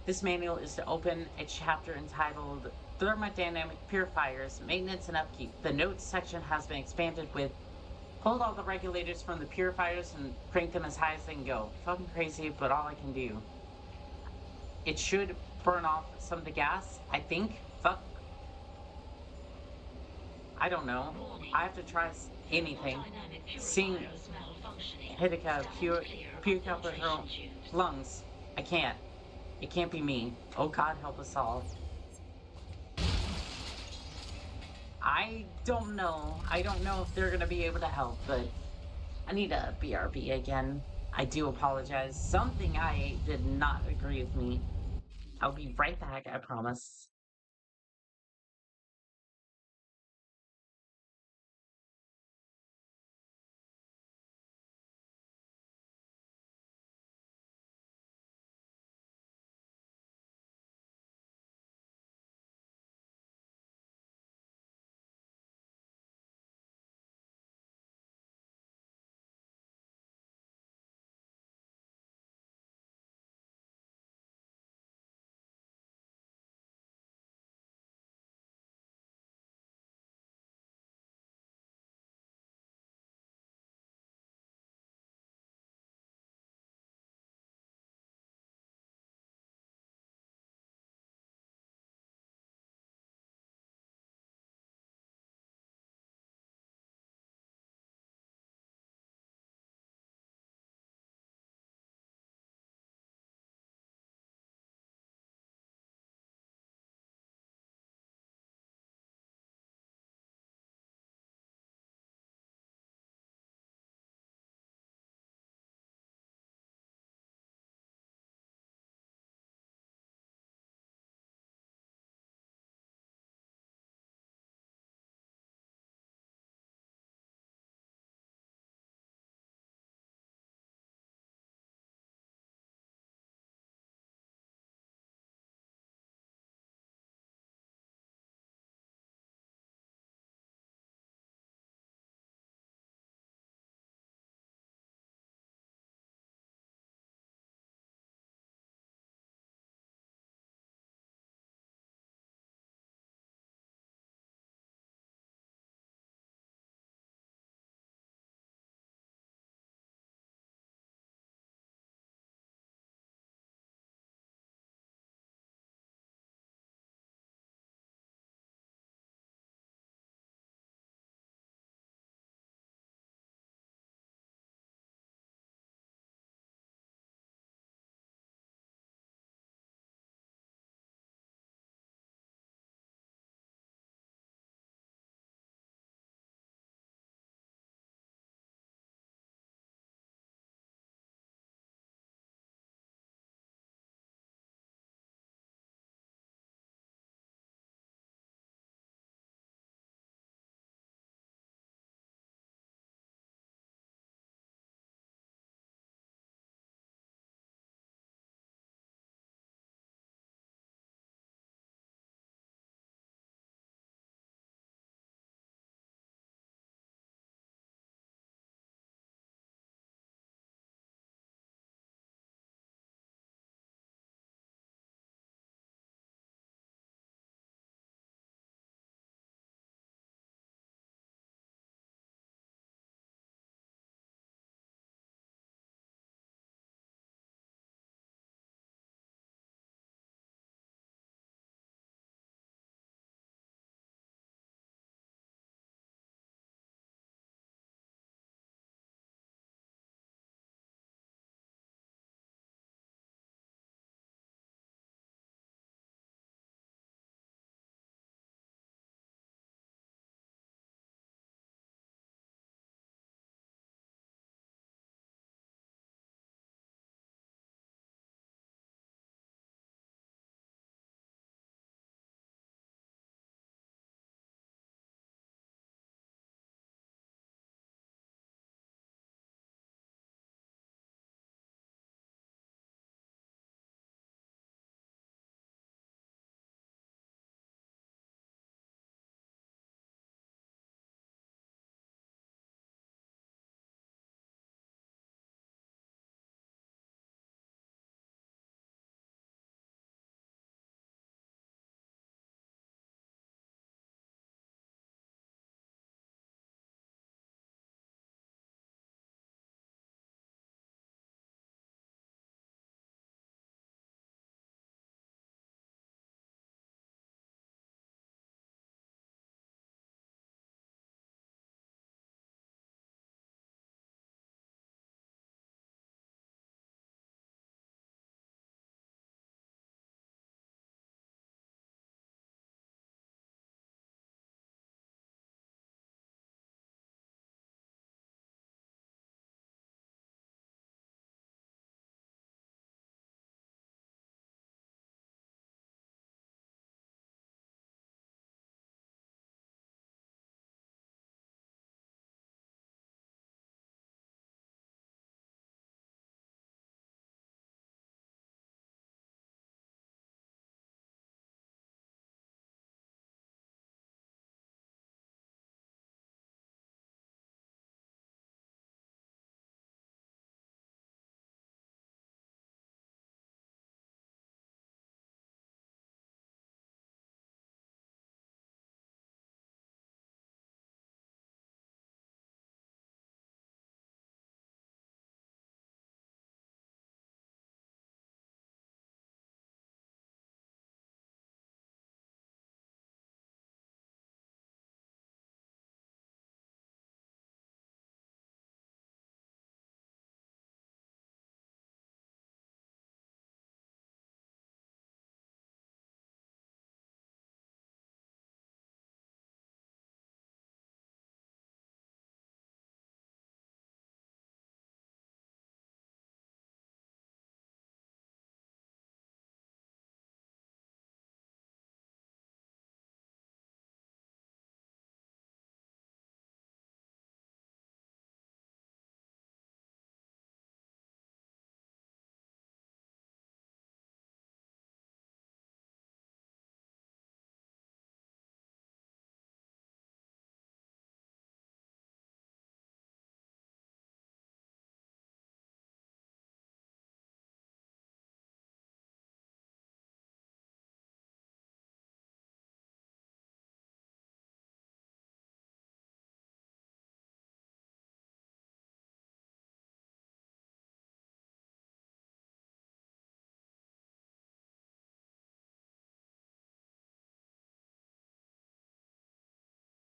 Speaker 1: this manual is to open a chapter entitled Thermodynamic Purifiers, Maintenance and Upkeep. The notes section has been expanded with hold all the regulators from the purifiers and crank them as high as they can go. Fucking crazy, but all I can do. It should burn off some of the gas, I think. Fuck. I don't know.
Speaker 4: Warning.
Speaker 1: I have to try anything.
Speaker 4: Thermodynamic
Speaker 1: Seeing
Speaker 4: purifiers malfunctioning.
Speaker 1: Hideka
Speaker 4: Stand clear of
Speaker 1: puke up with her
Speaker 4: filtration
Speaker 1: own
Speaker 4: tubes.
Speaker 1: lungs. I can't. It can't be me. Oh God, help us all. I don't know. I don't know if they're gonna be able to help, but I need a BRB again. I do apologize. Something I ate did not agree with me. I'll be right back, I promise.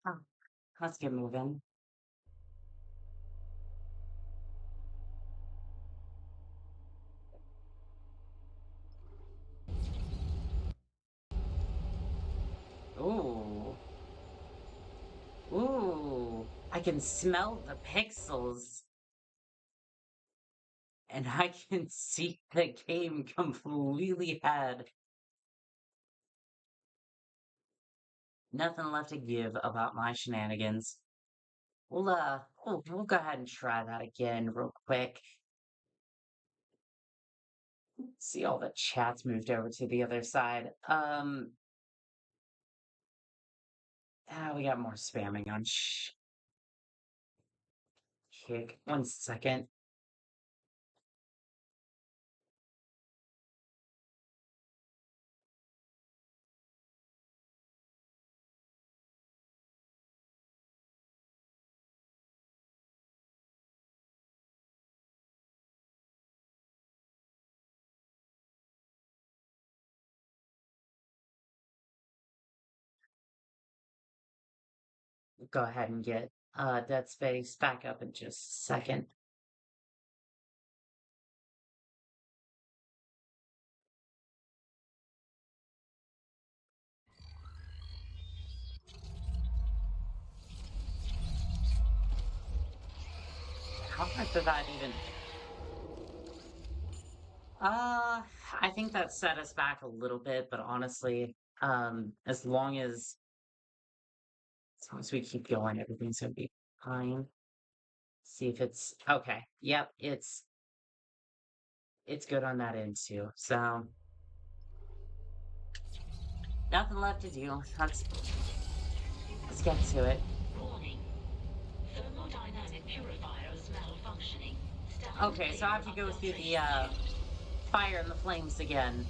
Speaker 1: Oh, let's get moving. Ooh. Ooh. I can smell the pixels. And I can see the game completely had nothing left to give about my shenanigans. We'll go ahead and try that again real quick. See, all the chats moved over to the other side. We got more spamming on kick. 1 second. Go ahead and get Dead Space back up in just a second. How much did that even? I think that set us back a little bit, but honestly, as long as we keep going, everything's gonna be fine. See if it's okay. Yep, it's good on that end too. So nothing left to do. Let's get to it.
Speaker 4: Warning. Thermodynamic purifiers malfunctioning. Stand
Speaker 1: Okay, so I
Speaker 4: clear
Speaker 1: have to
Speaker 4: of
Speaker 1: go through the
Speaker 4: filtration tubes.
Speaker 1: fire and the flames again.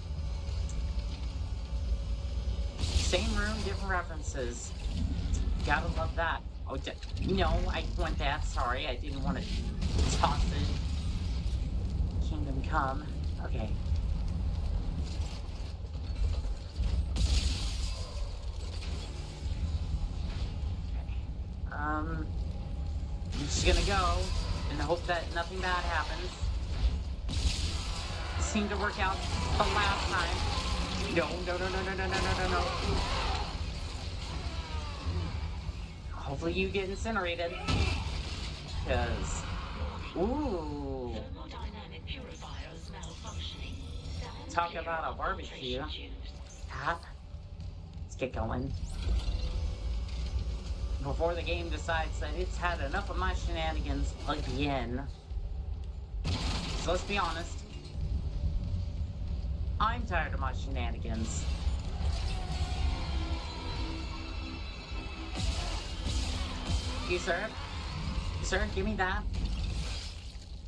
Speaker 1: Same room, different references. Gotta love that. Oh, no, I want that. Sorry, I didn't want to toss it. Kingdom Come. Okay. I'm just gonna go and hope that nothing bad happens. Seemed to work out the last time. No, no, no, no, no, no, no, no, no, no. Hopefully you get incinerated. Because, ooh,
Speaker 4: Thermodynamic purifiers malfunctioning. Stand
Speaker 1: talk
Speaker 4: clear
Speaker 1: about a
Speaker 4: of
Speaker 1: barbecue.
Speaker 4: filtration tubes.
Speaker 1: Stop. Let's get going. Before the game decides that it's had enough of my shenanigans again. So let's be honest. I'm tired of my shenanigans. You, sir? Sir, give me that.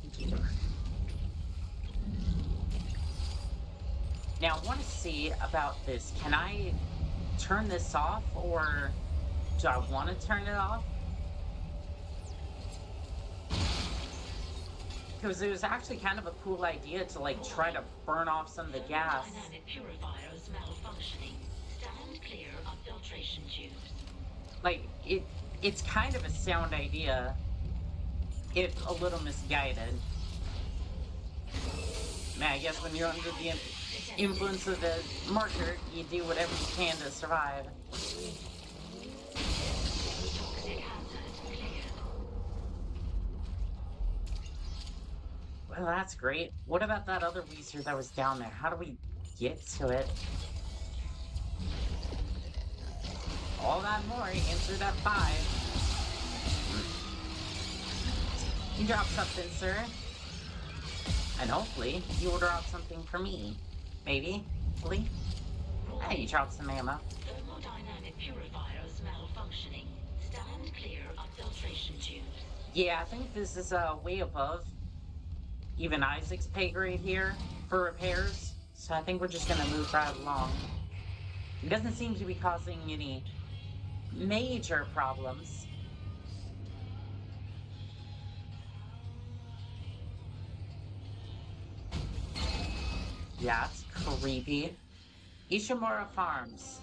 Speaker 1: Thank you. Now, I want to see about this. Can I turn this off, or do I want to turn it off? Because it was actually kind of a cool idea to, like, try to burn off some of the gas.
Speaker 4: Thermodynamic purifiers malfunctioning. Stand clear of filtration tubes.
Speaker 1: Like, it's kind of a sound idea, if a little misguided. Man, I guess when you're under the influence of the marker, you do whatever you can to survive.
Speaker 4: Toxic hazard clear.
Speaker 1: Well, that's great. What about that other Weezer that was down there? How do we get to it? All that more answered at 5. You dropped something, sir. And hopefully, you will drop something for me. Maybe? Hopefully? Hey, you dropped some ammo.
Speaker 4: Thermodynamic purifiers malfunctioning. Stand clear of filtration tubes.
Speaker 1: Yeah, I think this is way above even Isaac's pay grade here for repairs. So I think we're just gonna move right along. It doesn't seem to be causing any major problems. Yeah, it's creepy. Ishimura Farms.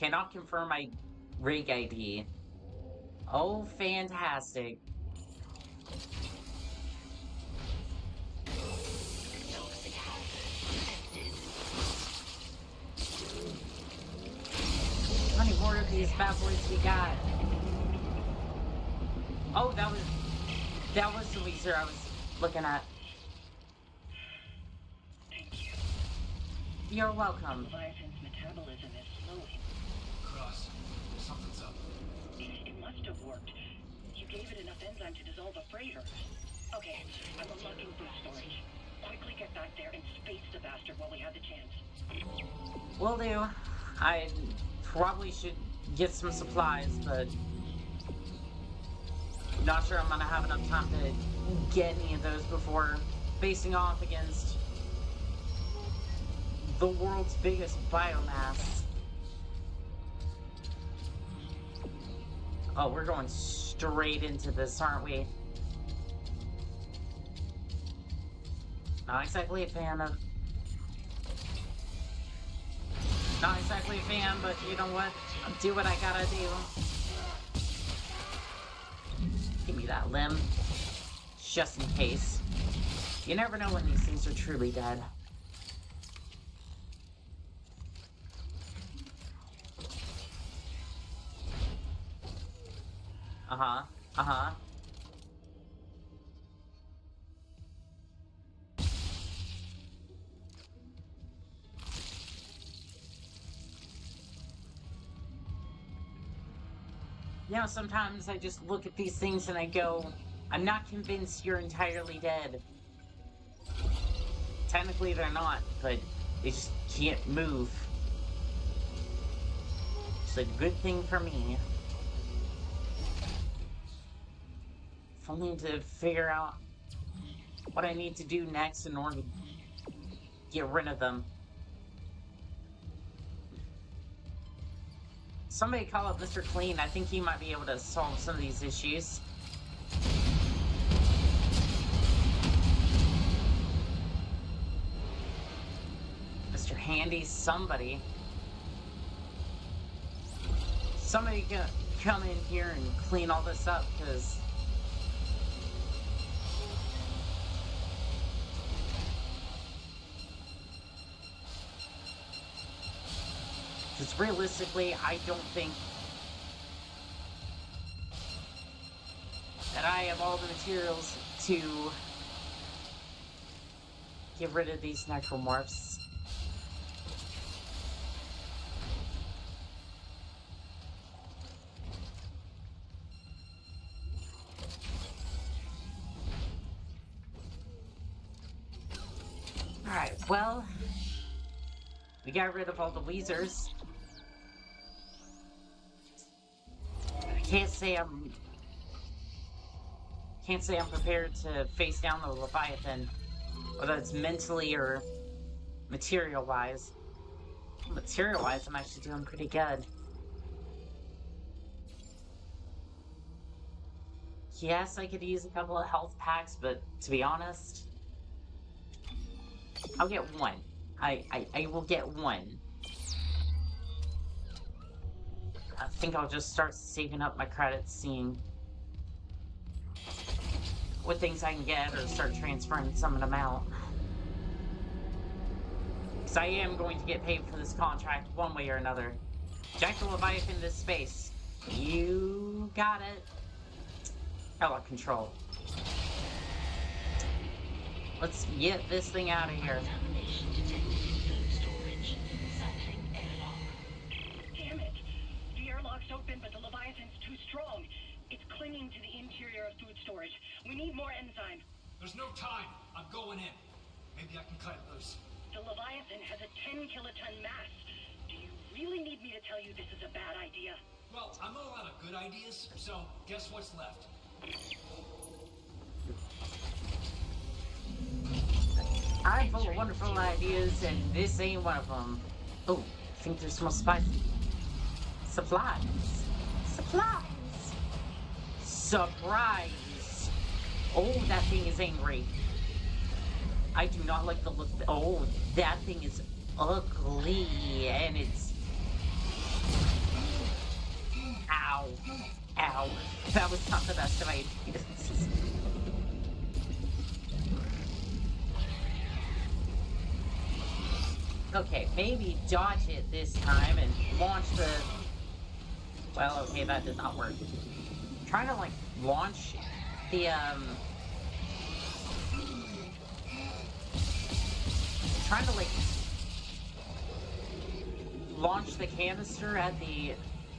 Speaker 1: Cannot confirm my rig ID. Oh, fantastic. How many more of these bad boys we got? Oh, that was the laser I was looking at.
Speaker 5: Thank you.
Speaker 1: You're welcome.
Speaker 5: Leviathan's metabolism is slowing.
Speaker 6: Cross, something's up.
Speaker 5: It must have worked. You gave it enough enzyme to dissolve a freighter. Okay, I'm unlocking boost storage. Quickly get back there and space the bastard while we have the chance.
Speaker 1: Will do. I probably should get some supplies, but not sure I'm gonna have enough time to get any of those before facing off against the world's biggest biomass. Oh, we're going straight into this, aren't we? Not exactly a fan of... Not exactly a fan, but you know what? I'll do what I gotta do. Give me that limb. Just in case. You never know when these things are truly dead. Uh-huh. Uh-huh. You know, sometimes I just look at these things and I go, I'm not convinced you're entirely dead. Technically they're not, but they just can't move. It's a good thing for me. If only to figure out what I need to do next in order to get rid of them. Somebody call up Mr. Clean. I think he might be able to solve some of these issues. Mr. Handy, somebody. Somebody come in here and clean all this up, because... Because realistically, I don't think that I have all the materials to get rid of these necromorphs. Alright, well, we got rid of all the Weezers. Can't say I'm prepared to face down the Leviathan, whether it's mentally or material-wise. Material-wise, I'm actually doing pretty good. Yes, I could use a couple of health packs, but to be honest, I'll get one. I will get one. I think I'll just start saving up my credits, seeing what things I can get, or start transferring some of them out. Because I am going to get paid for this contract one way or another. Jack the Leviathan into space. You got it. Airlock control. Let's get this thing out of here.
Speaker 5: Damn it! The airlock's open, but the Leviathan's too strong. It's clinging to the interior of food storage. We need more enzyme.
Speaker 6: There's no time. I'm going in. Maybe I can cut it loose.
Speaker 5: The Leviathan has a 10-kiloton mass. Do you really need me to tell you this is a bad idea?
Speaker 6: Well, I'm all out of good ideas, so guess what's left?
Speaker 1: I'm full of wonderful ideas, and this ain't one of them. Oh, I think there's some spice. Supplies. Supplies. Surprise. Oh, that thing is angry. I do not like the look. Oh, that thing is ugly, and it's Ow. Ow. That was not the best of ideas. Okay, maybe dodge it this time and launch the... Well, okay, that did not work. Trying to, like, launch the, Trying to, like, launch the canister at the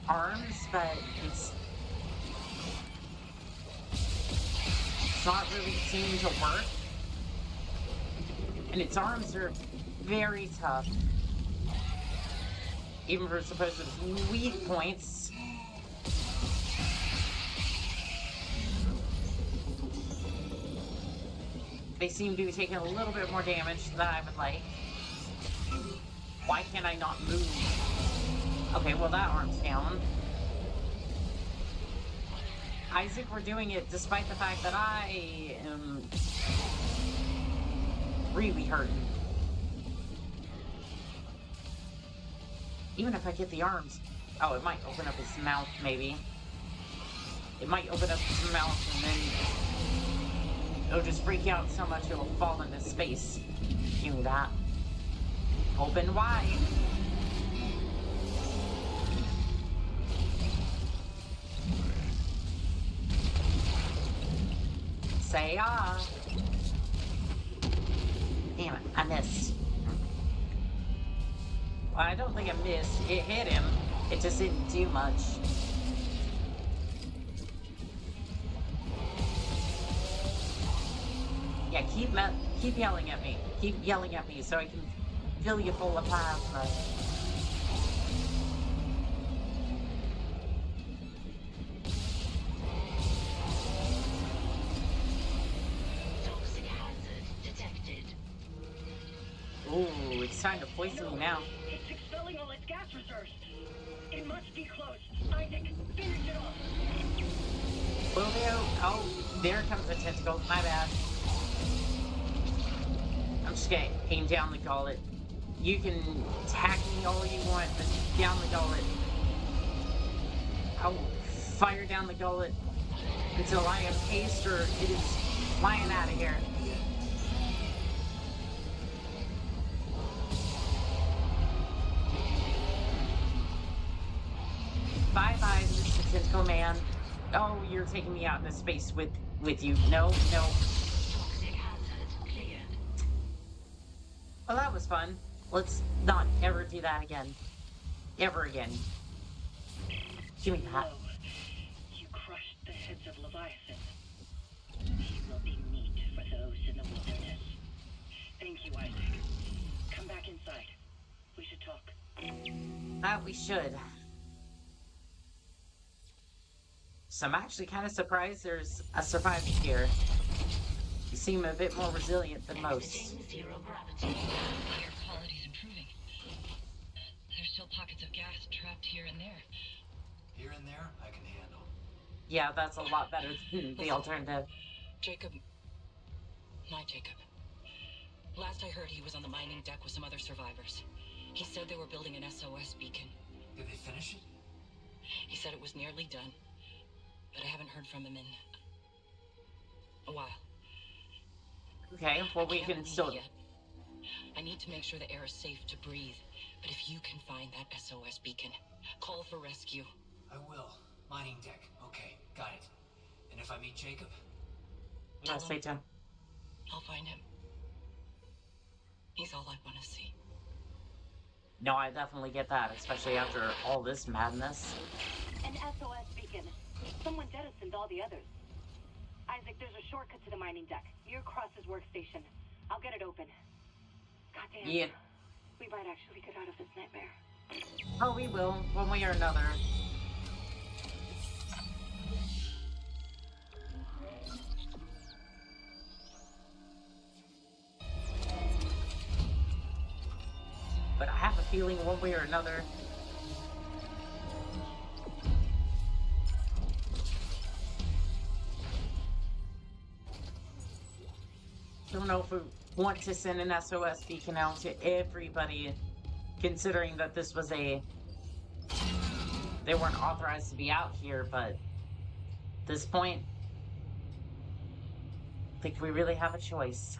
Speaker 1: arms, but it's not really seeming to work. And its arms are very tough. Even for supposed weak points. They seem to be taking a little bit more damage than I would like. Why can't I not move? Okay, well that arm's down. Isaac, we're doing it despite the fact that I am really hurting. Even if I get the arms. Oh, it might open up his mouth, maybe. It might open up his mouth and then it'll just freak out so much it'll fall into space. Give me that. Open wide. Say ah. Damn it, I missed. Well, I don't think I missed. It hit him. It just didn't do much. Yeah, keep yelling at me. Keep yelling at me so I can fill you full of plasma.
Speaker 4: Toxic hazard detected.
Speaker 1: Ooh, it's time to poison me now.
Speaker 5: It's expelling all its gas reserves. It must be close. Isaac, finish it off.
Speaker 1: Will do. Oh, there comes the tentacle. My bad. I'm just gonna aim down the gullet. You can attack me all you want, but down the gullet. I'll fire down the gullet until I am paced or it is flying out of here. Bye-bye, Mr. Tentacle Man. Oh, you're taking me out into space with you. No, no.
Speaker 4: Toxic hazard cleared.
Speaker 1: Well, that was fun. Let's not ever do that again. Ever again. Give me that.
Speaker 5: Lo, you crushed the heads of Leviathan. He will be meat for those in the wilderness. Thank you, Isaac. Come back inside. We should talk.
Speaker 1: That we should. So I'm actually kind of surprised there's a survivor here. You seem a bit more resilient than most.
Speaker 4: Exiting zero gravity.
Speaker 8: Air quality's improving. There's still pockets of gas trapped here and there.
Speaker 6: Here and there, I can handle.
Speaker 1: Yeah, that's a lot better than the alternative.
Speaker 8: Jacob. My Jacob. Last I heard, he was on the mining deck with some other survivors. He said they were building an SOS beacon.
Speaker 6: Did they finish it?
Speaker 8: He said it was nearly done. But I haven't heard from him in a while.
Speaker 1: Okay, well we
Speaker 8: I can't
Speaker 1: can
Speaker 8: leave
Speaker 1: still...
Speaker 8: yet. I need to make sure the air is safe to breathe. But if you can find that SOS beacon, call for rescue.
Speaker 6: I will. Mining deck. Okay, got it. And if I meet Jacob?
Speaker 1: Yeah, say Tim.
Speaker 8: I'll find him. He's all I want to see.
Speaker 1: No, I definitely get that, especially after all this madness.
Speaker 9: An SOS beacon. Someone jettisoned all the others. Isaac, there's a shortcut to the mining deck. Near Cross's workstation. I'll get it open. Goddamn.
Speaker 1: Yeah.
Speaker 9: We might actually get out of this nightmare.
Speaker 1: Oh, we will, one way or another. But I have a feeling one way or another. Don't know if we want to send an SOS beacon out to everybody, considering that this was a they weren't authorized to be out here, but at this point, I think we really have a choice.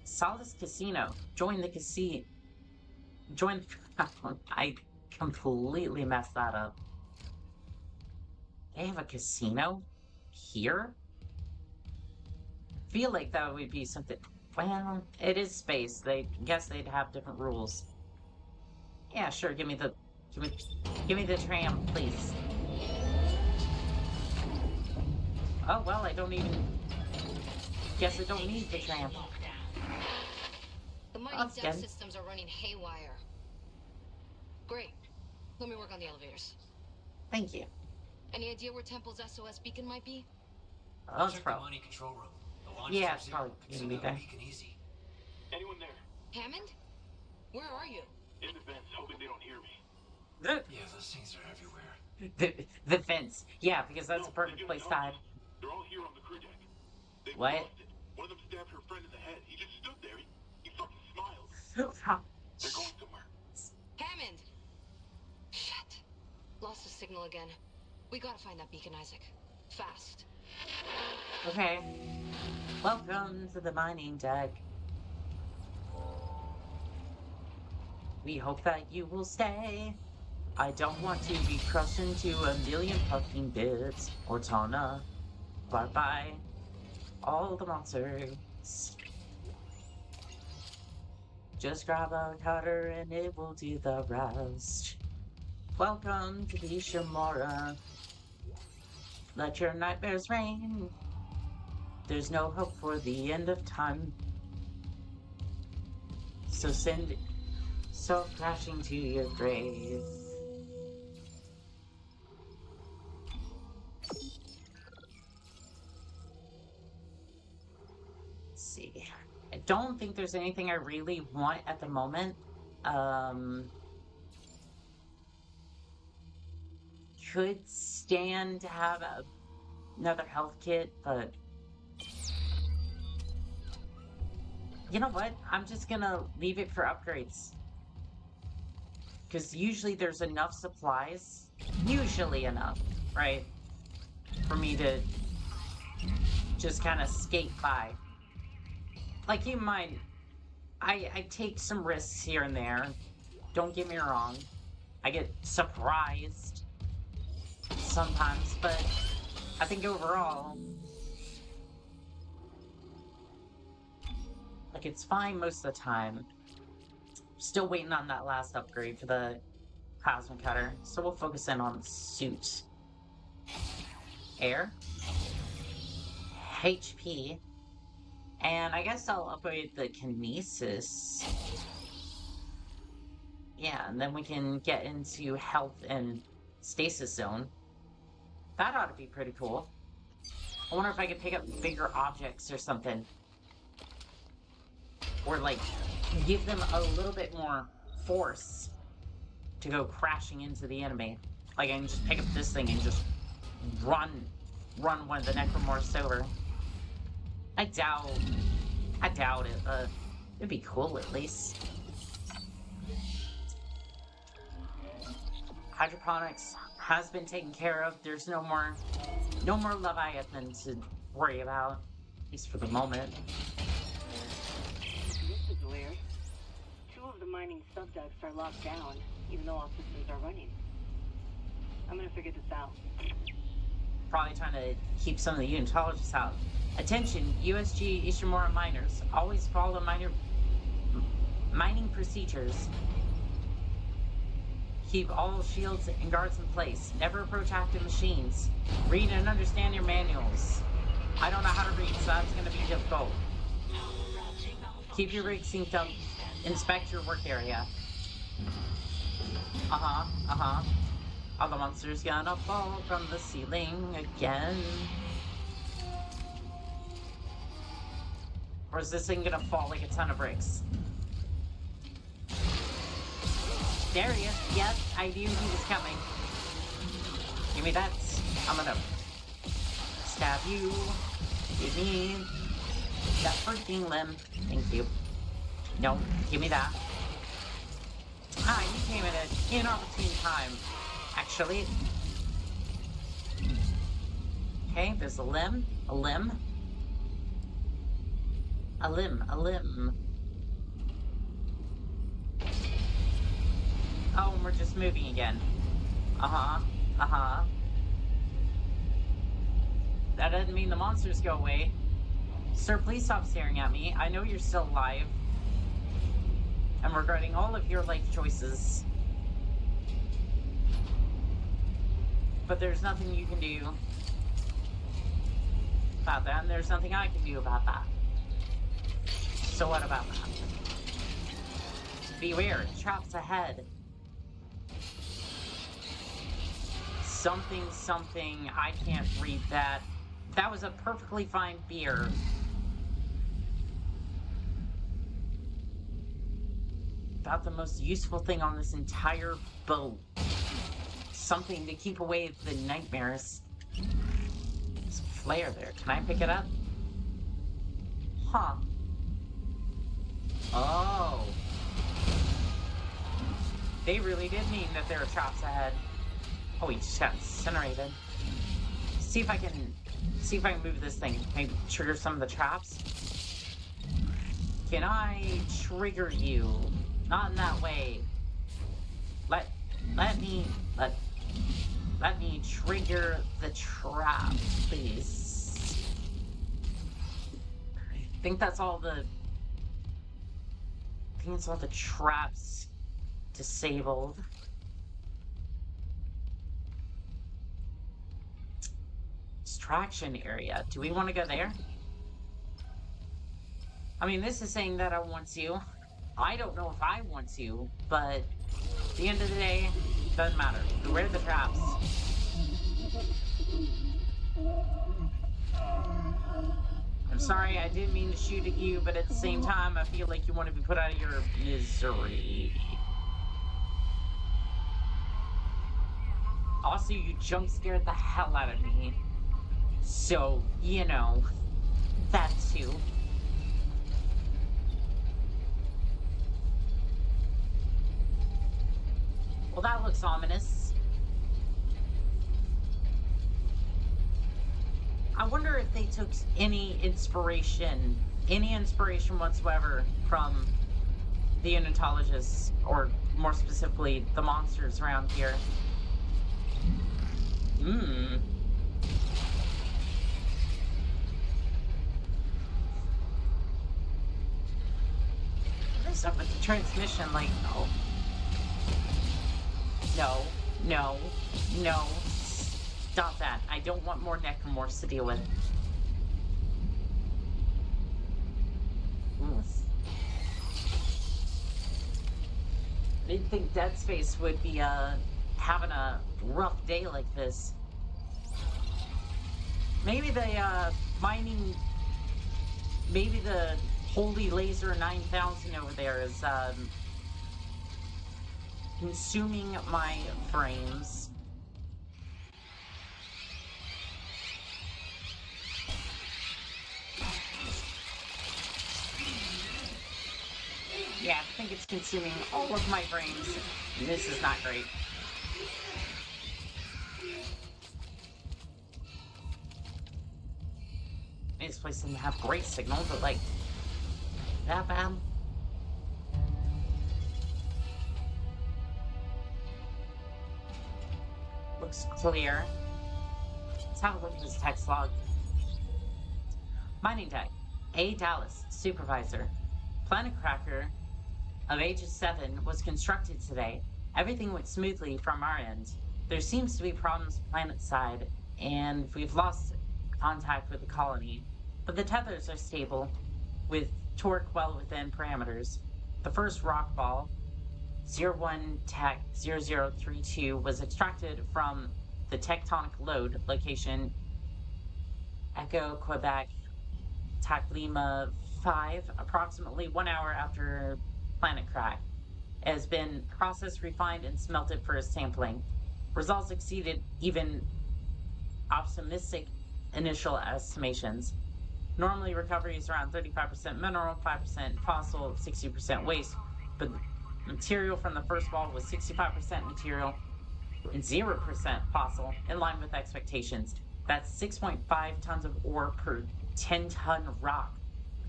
Speaker 1: Solace Casino. Join the casino. Join. I completely messed that up. They have a casino here? I feel like that would be something. Well, it is space. They guess they'd have different rules. Yeah, sure. Give me the. Give me the tram, please. Oh well, I don't even. Guess I don't need the tram.
Speaker 7: The mining
Speaker 1: That's
Speaker 7: deck
Speaker 1: good.
Speaker 7: systems are running haywire. Great. Let me work on the elevators.
Speaker 1: Thank you.
Speaker 7: Any idea where Temple's SOS beacon might be?
Speaker 1: Oh, it's
Speaker 6: Check the
Speaker 1: probably.
Speaker 6: mining control room. The launch
Speaker 1: Yeah,
Speaker 6: from
Speaker 1: it's
Speaker 6: zero.
Speaker 1: probably
Speaker 6: Can
Speaker 1: gonna be
Speaker 6: send out a
Speaker 1: there.
Speaker 6: beacon easy.
Speaker 2: Anyone there?
Speaker 7: Hammond? Where are you?
Speaker 2: In the vents, hoping they don't hear me.
Speaker 6: Yeah, those things are everywhere.
Speaker 1: The fence. Yeah, because that's
Speaker 2: No,
Speaker 1: a perfect
Speaker 2: they
Speaker 1: place
Speaker 2: didn't
Speaker 1: to hide.
Speaker 2: They're all here on the crew deck. They
Speaker 1: What?
Speaker 2: lost it. One of them stabbed her friend in the head. He just stood there. He fucking smiled. They're going somewhere.
Speaker 7: Hammond! Shit. Lost the signal again. We gotta find that beacon, Isaac. Fast.
Speaker 1: Okay. Welcome to the mining deck. We hope that you will stay. I don't want to be crushed into a million fucking bits or torn apart by all the monsters. Just grab a cutter and it will do the rest. Welcome to the Ishimura. Let your nightmares rain. There's no hope for the end of time. So send so crashing to your grave. Let's see. I don't think there's anything I really want at the moment. Could stand to have another health kit, but you know what? I'm just gonna leave it for upgrades. Because usually there's enough supplies, usually enough, right? For me to just kind of skate by. Like, keep in mind, I take some risks here and there. Don't get me wrong. I get surprised sometimes, but I think overall, like, it's fine most of the time. Still waiting on that last upgrade for the plasma cutter, so we'll focus in on the suit. Air. HP. And I guess I'll upgrade the kinesis. Yeah, and then we can get into health and stasis zone. That ought to be pretty cool. I wonder if I could pick up bigger objects or something. Or, like, give them a little bit more force to go crashing into the enemy. Like, I can just pick up this thing and just run one of the necromorphs over. I doubt it, but it'd be cool at least. Hydroponics has been taken care of. There's no more Leviathan to worry about, at least for the moment.
Speaker 9: This is weird. Two of the mining subducts are locked down, even though all systems are running. I'm gonna figure this out.
Speaker 1: Probably trying to keep some of the unitologists out. Attention, USG Ishimura miners. Always follow mining procedures. Keep all shields and guards in place. Never approach active machines. Read and understand your manuals. I don't know how to read, so that's going to be difficult. Keep your rig synced up. Inspect your work area. Are the monsters gonna fall from the ceiling again? Or is this thing gonna fall like a ton of bricks? There he is. Yes, I knew he was coming. Give me that. I'm gonna stab you. Give me that freaking limb. Thank you. No, give me that. Ah, you came at an inopportune time, actually. Okay, there's a limb, a limb, a limb, a limb. Oh, and we're just moving again. Uh-huh, uh-huh. That doesn't mean the monsters go away. Sir, please stop staring at me. I know you're still alive. I'm regretting all of your life choices. But there's nothing you can do about that, and there's nothing I can do about that. So what about that? Beware, traps ahead. Something, something, I can't read that. That was a perfectly fine beer. About the most useful thing on this entire boat. Something to keep away the nightmares. There's a flare there. Can I pick it up? Huh. Oh. They really did mean that there are traps ahead. Oh, he just got incinerated. See if I can move this thing. Maybe trigger some of the traps. Can I trigger you? Not in that way. Let me trigger the trap, please. I think that's all the traps disabled. Extraction area. Do we want to go there? I mean, this is saying that I want to. I don't know if I want to, but at the end of the day, doesn't matter. Where are the traps? I'm sorry, I didn't mean to shoot at you, but at the same time, I feel like you want to be put out of your misery. Also, you jump scared the hell out of me. So, you know, that too. Well, that looks ominous. I wonder if they took any inspiration whatsoever from the unitologists, or more specifically, the monsters around here. What is up with the transmission? Like, no. No. Stop that. I don't want more necromorphs to deal with. I didn't think Dead Space would be having a rough day like this. Maybe the maybe the Holy Laser 9000 over there is consuming my frames. Yeah, I think it's consuming all of my frames. This is not great. This place doesn't have great signal, but like, that bad? Looks clear. Let's have a look at this text log. Mining deck. A. Dallas, supervisor. Planet Cracker of Aegis 7 was constructed today. Everything went smoothly from our end. There seems to be problems planet side, and we've lost contact with the colony. But the tethers are stable, with torque well within parameters. The first rock ball, 01 Tech 0032, was extracted from the tectonic load location Echo Quebec TAC Lima 5, approximately 1 hour after planet crack. It has been processed, refined, and smelted for sampling. Results exceeded even optimistic initial estimations. Normally, recovery is around 35% mineral, 5% fossil, 60% waste, but material from the first wall was 65% material and 0% fossil, in line with expectations. That's 6.5 tons of ore per 10-ton rock.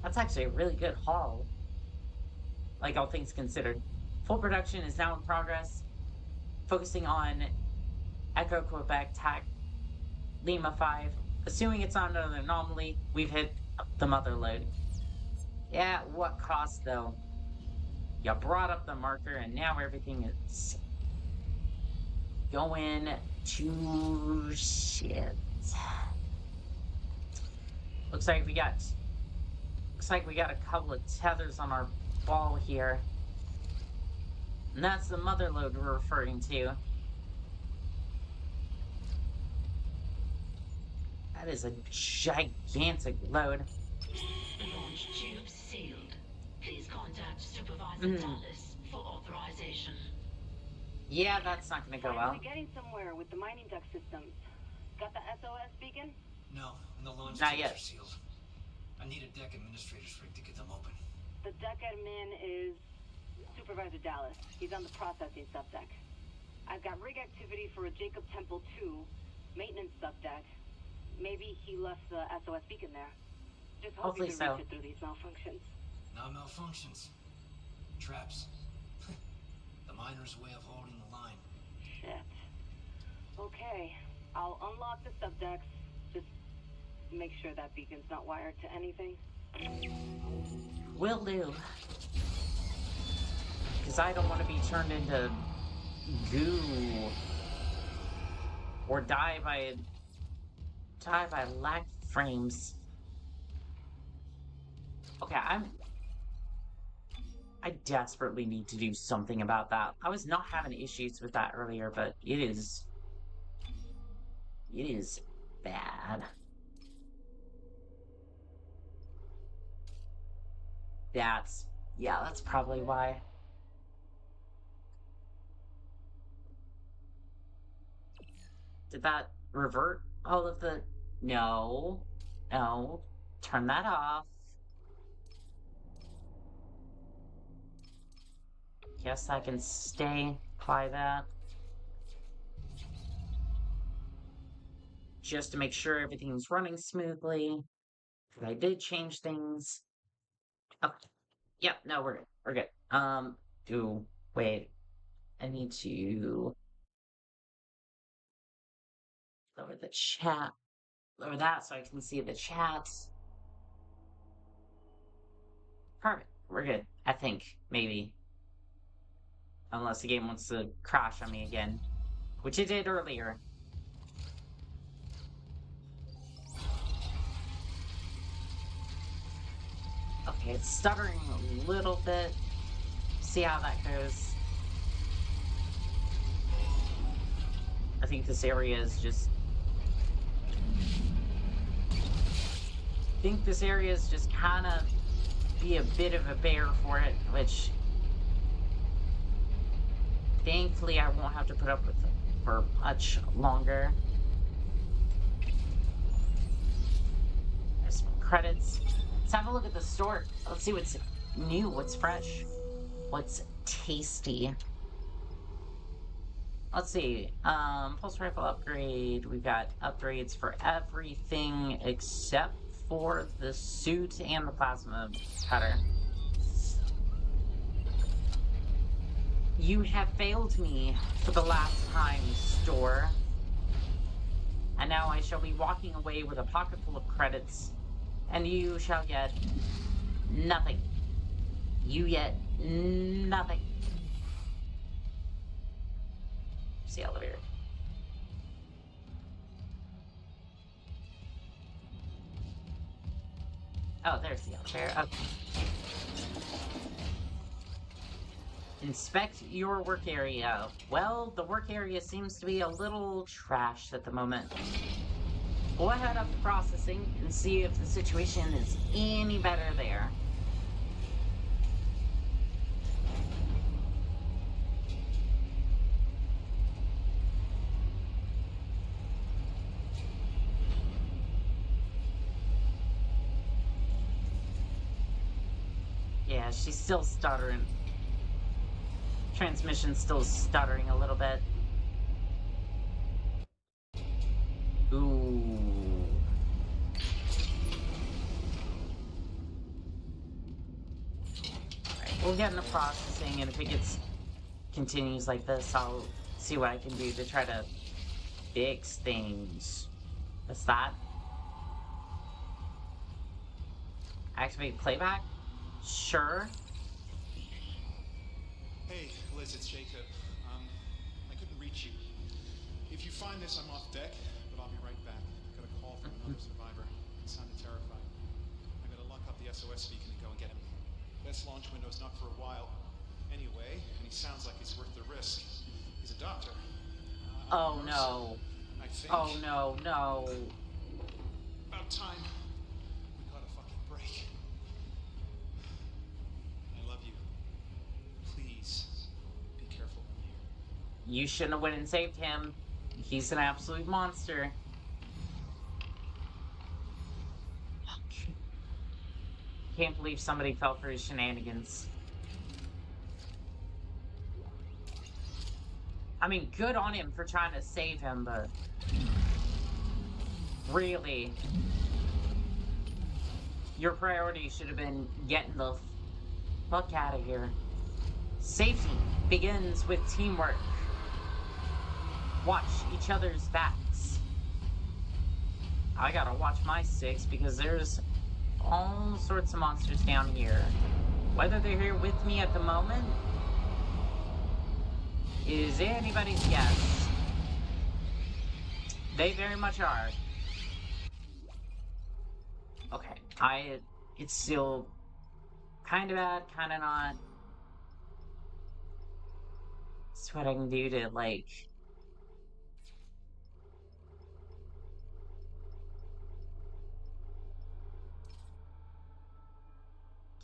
Speaker 1: That's actually a really good haul, like all things considered. Full production is now in progress, focusing on Echo Quebec TAC Lima 5. Assuming it's not another anomaly, we've hit the mother load. Yeah, at what cost though? You brought up the marker and now everything is going to shit. Looks like we got a couple of tethers on our ball here. And that's the mother load we're referring to. That is a gigantic load.
Speaker 4: Launch tube sealed. Please contact Supervisor Dallas for authorization.
Speaker 1: Yeah, that's not gonna go well.
Speaker 9: Finally getting somewhere with the mining duct systems. Got the SOS beacon?
Speaker 6: No, and the launch
Speaker 1: Not
Speaker 6: tubes
Speaker 1: yet.
Speaker 6: are sealed. I need a deck administrator's rig to get them open.
Speaker 9: The deck admin is Supervisor Dallas. He's on the processing subdeck. I've got rig activity for a Jacob Temple 2 maintenance subdeck. Maybe he left the SOS beacon there. Just hope
Speaker 1: Hopefully
Speaker 9: he can
Speaker 1: so.
Speaker 9: reach it through these malfunctions.
Speaker 6: Not malfunctions. Traps. The miner's way of holding the line.
Speaker 9: Shit. Okay, I'll unlock the subdecks. Just make sure that beacon's not wired to anything.
Speaker 1: Will do. Because I don't want to be turned into goo. Or die by lag frames. Okay, I desperately need to do something about that. I was not having issues with that earlier, but it is bad. That's probably why. Did that revert all of the... No. Turn that off. Guess I can apply that. Just to make sure everything's running smoothly. I did change things. Okay. Yep, no, we're good. Wait. I need to lower the chat. Lower that so I can see the chats. Perfect. We're good. I think. Maybe. Unless the game wants to crash on me again. Which it did earlier. Okay, it's stuttering a little bit. See how that goes. I think this area is just... kind of be a bit of a bear for it, which... thankfully I won't have to put up with it for much longer. There's some credits. Let's have a look at the store. Let's see what's new, what's fresh, what's tasty. Let's see. Pulse rifle upgrade. We've got upgrades for everything except for the suit and the plasma cutter. You have failed me for the last time, store. And now I shall be walking away with a pocket full of credits, and you shall get nothing. You get nothing. It's the elevator. Oh, there's the elevator. Okay. Inspect your work area. Well, the work area seems to be a little trashed at the moment. Go ahead up to processing and see if the situation is any better there. Yeah, she's still stuttering. Transmission's still stuttering a little bit. Ooh. Alright, we'll get into processing, and if it continues like this, I'll see what I can do to try to fix things. What's that? Activate playback? Sure.
Speaker 10: Hey, Liz, it's Jacob. I couldn't reach you. If you find this, I'm off deck, but I'll be right back. I got a call from another survivor. He sounded terrified. I gotta lock up the SOS beacon and go and get him. Best launch window's not for a while. Anyway, and he sounds like he's worth the risk. He's a doctor.
Speaker 1: Oh
Speaker 10: Mercer,
Speaker 1: no.
Speaker 10: I think.
Speaker 1: Oh no, no.
Speaker 10: About time. We got a fucking break. I love you. Please, be careful in here.
Speaker 1: You shouldn't have went and saved him. He's an absolute monster. Can't believe somebody fell for his shenanigans. I mean, good on him for trying to save him, but... really? Your priority should have been getting the fuck out of here. Safety begins with teamwork. Watch each other's backs. I gotta watch my six because there's all sorts of monsters down here. Whether they're here with me at the moment is anybody's guess. They very much are. Okay, it's still kind of bad, kind of not. It's what I can do to, like...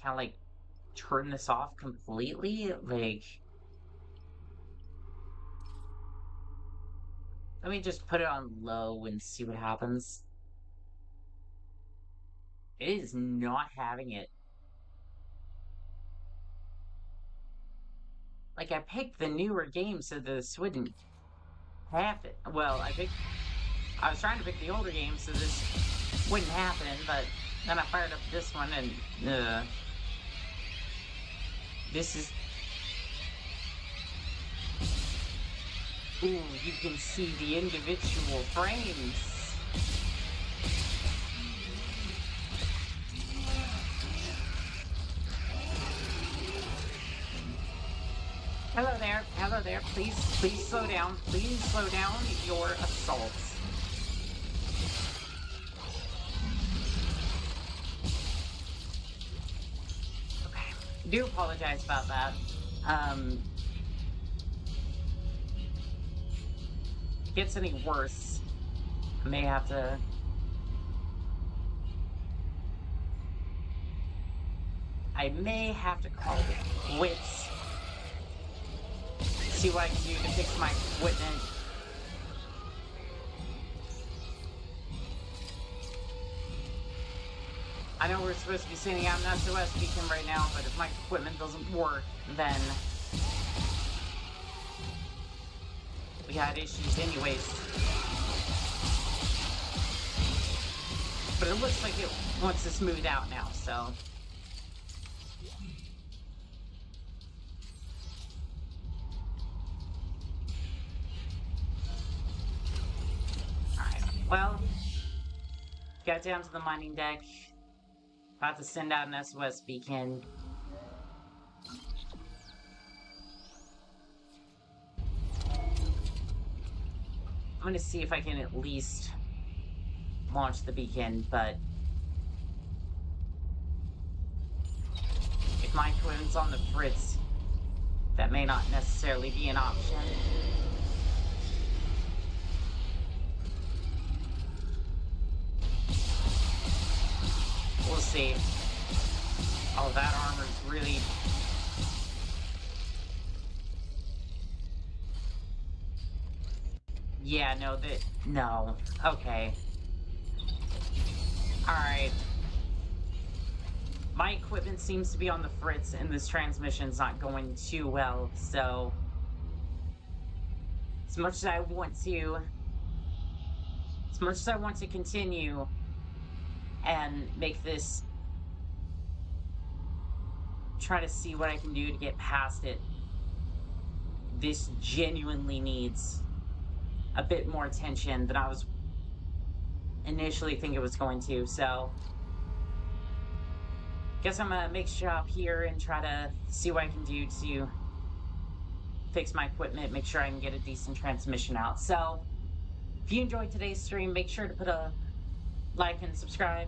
Speaker 1: kind of, like, turn this off completely? Like... let me just put it on low and see what happens. It is not having it. Like, I picked the newer game so this wouldn't happen. Well, I was trying to pick the older game so this wouldn't happen, but then I fired up this one and, this is... ooh, you can see the individual frames. Hello there, please slow down, your assault. Okay, do apologize about that. If it gets any worse, I may have to... call it quits. See what I can do to fix my equipment. I know we're supposed to be sending out an SOS beacon right now, but if my equipment doesn't work, then we got issues anyways. But it looks like it wants to smooth out now, so... well, got down to the mining deck. About to send out an SOS beacon. I'm gonna see if I can at least launch the beacon, but if my equipment's on the fritz, that may not necessarily be an option. We'll see. Oh, that armor's really... yeah, no, no. Okay. Alright. my equipment seems to be on the fritz, and this transmission's not going too well, so as much as I want to continue and make this, try to see what I can do to get past it, this genuinely needs a bit more attention than I was initially think it was going to. So guess I'm gonna make shop here and try to see what I can do to fix my equipment, make sure I can get a decent transmission out. So if you enjoyed today's stream, make sure to put a like and subscribe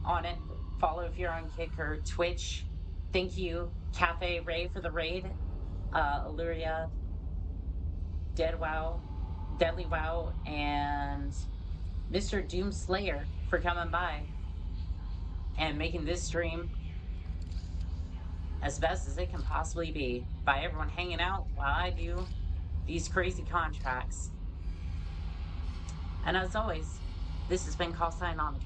Speaker 1: on it. Follow if you're on Kick or Twitch. Thank you, Cafe Ray, for the raid. Illyria, Deadly Wow, and Mr. Doomslayer for coming by and making this stream as best as it can possibly be, by everyone hanging out while I do these crazy contracts. And as always, this has been Call Sign Onica.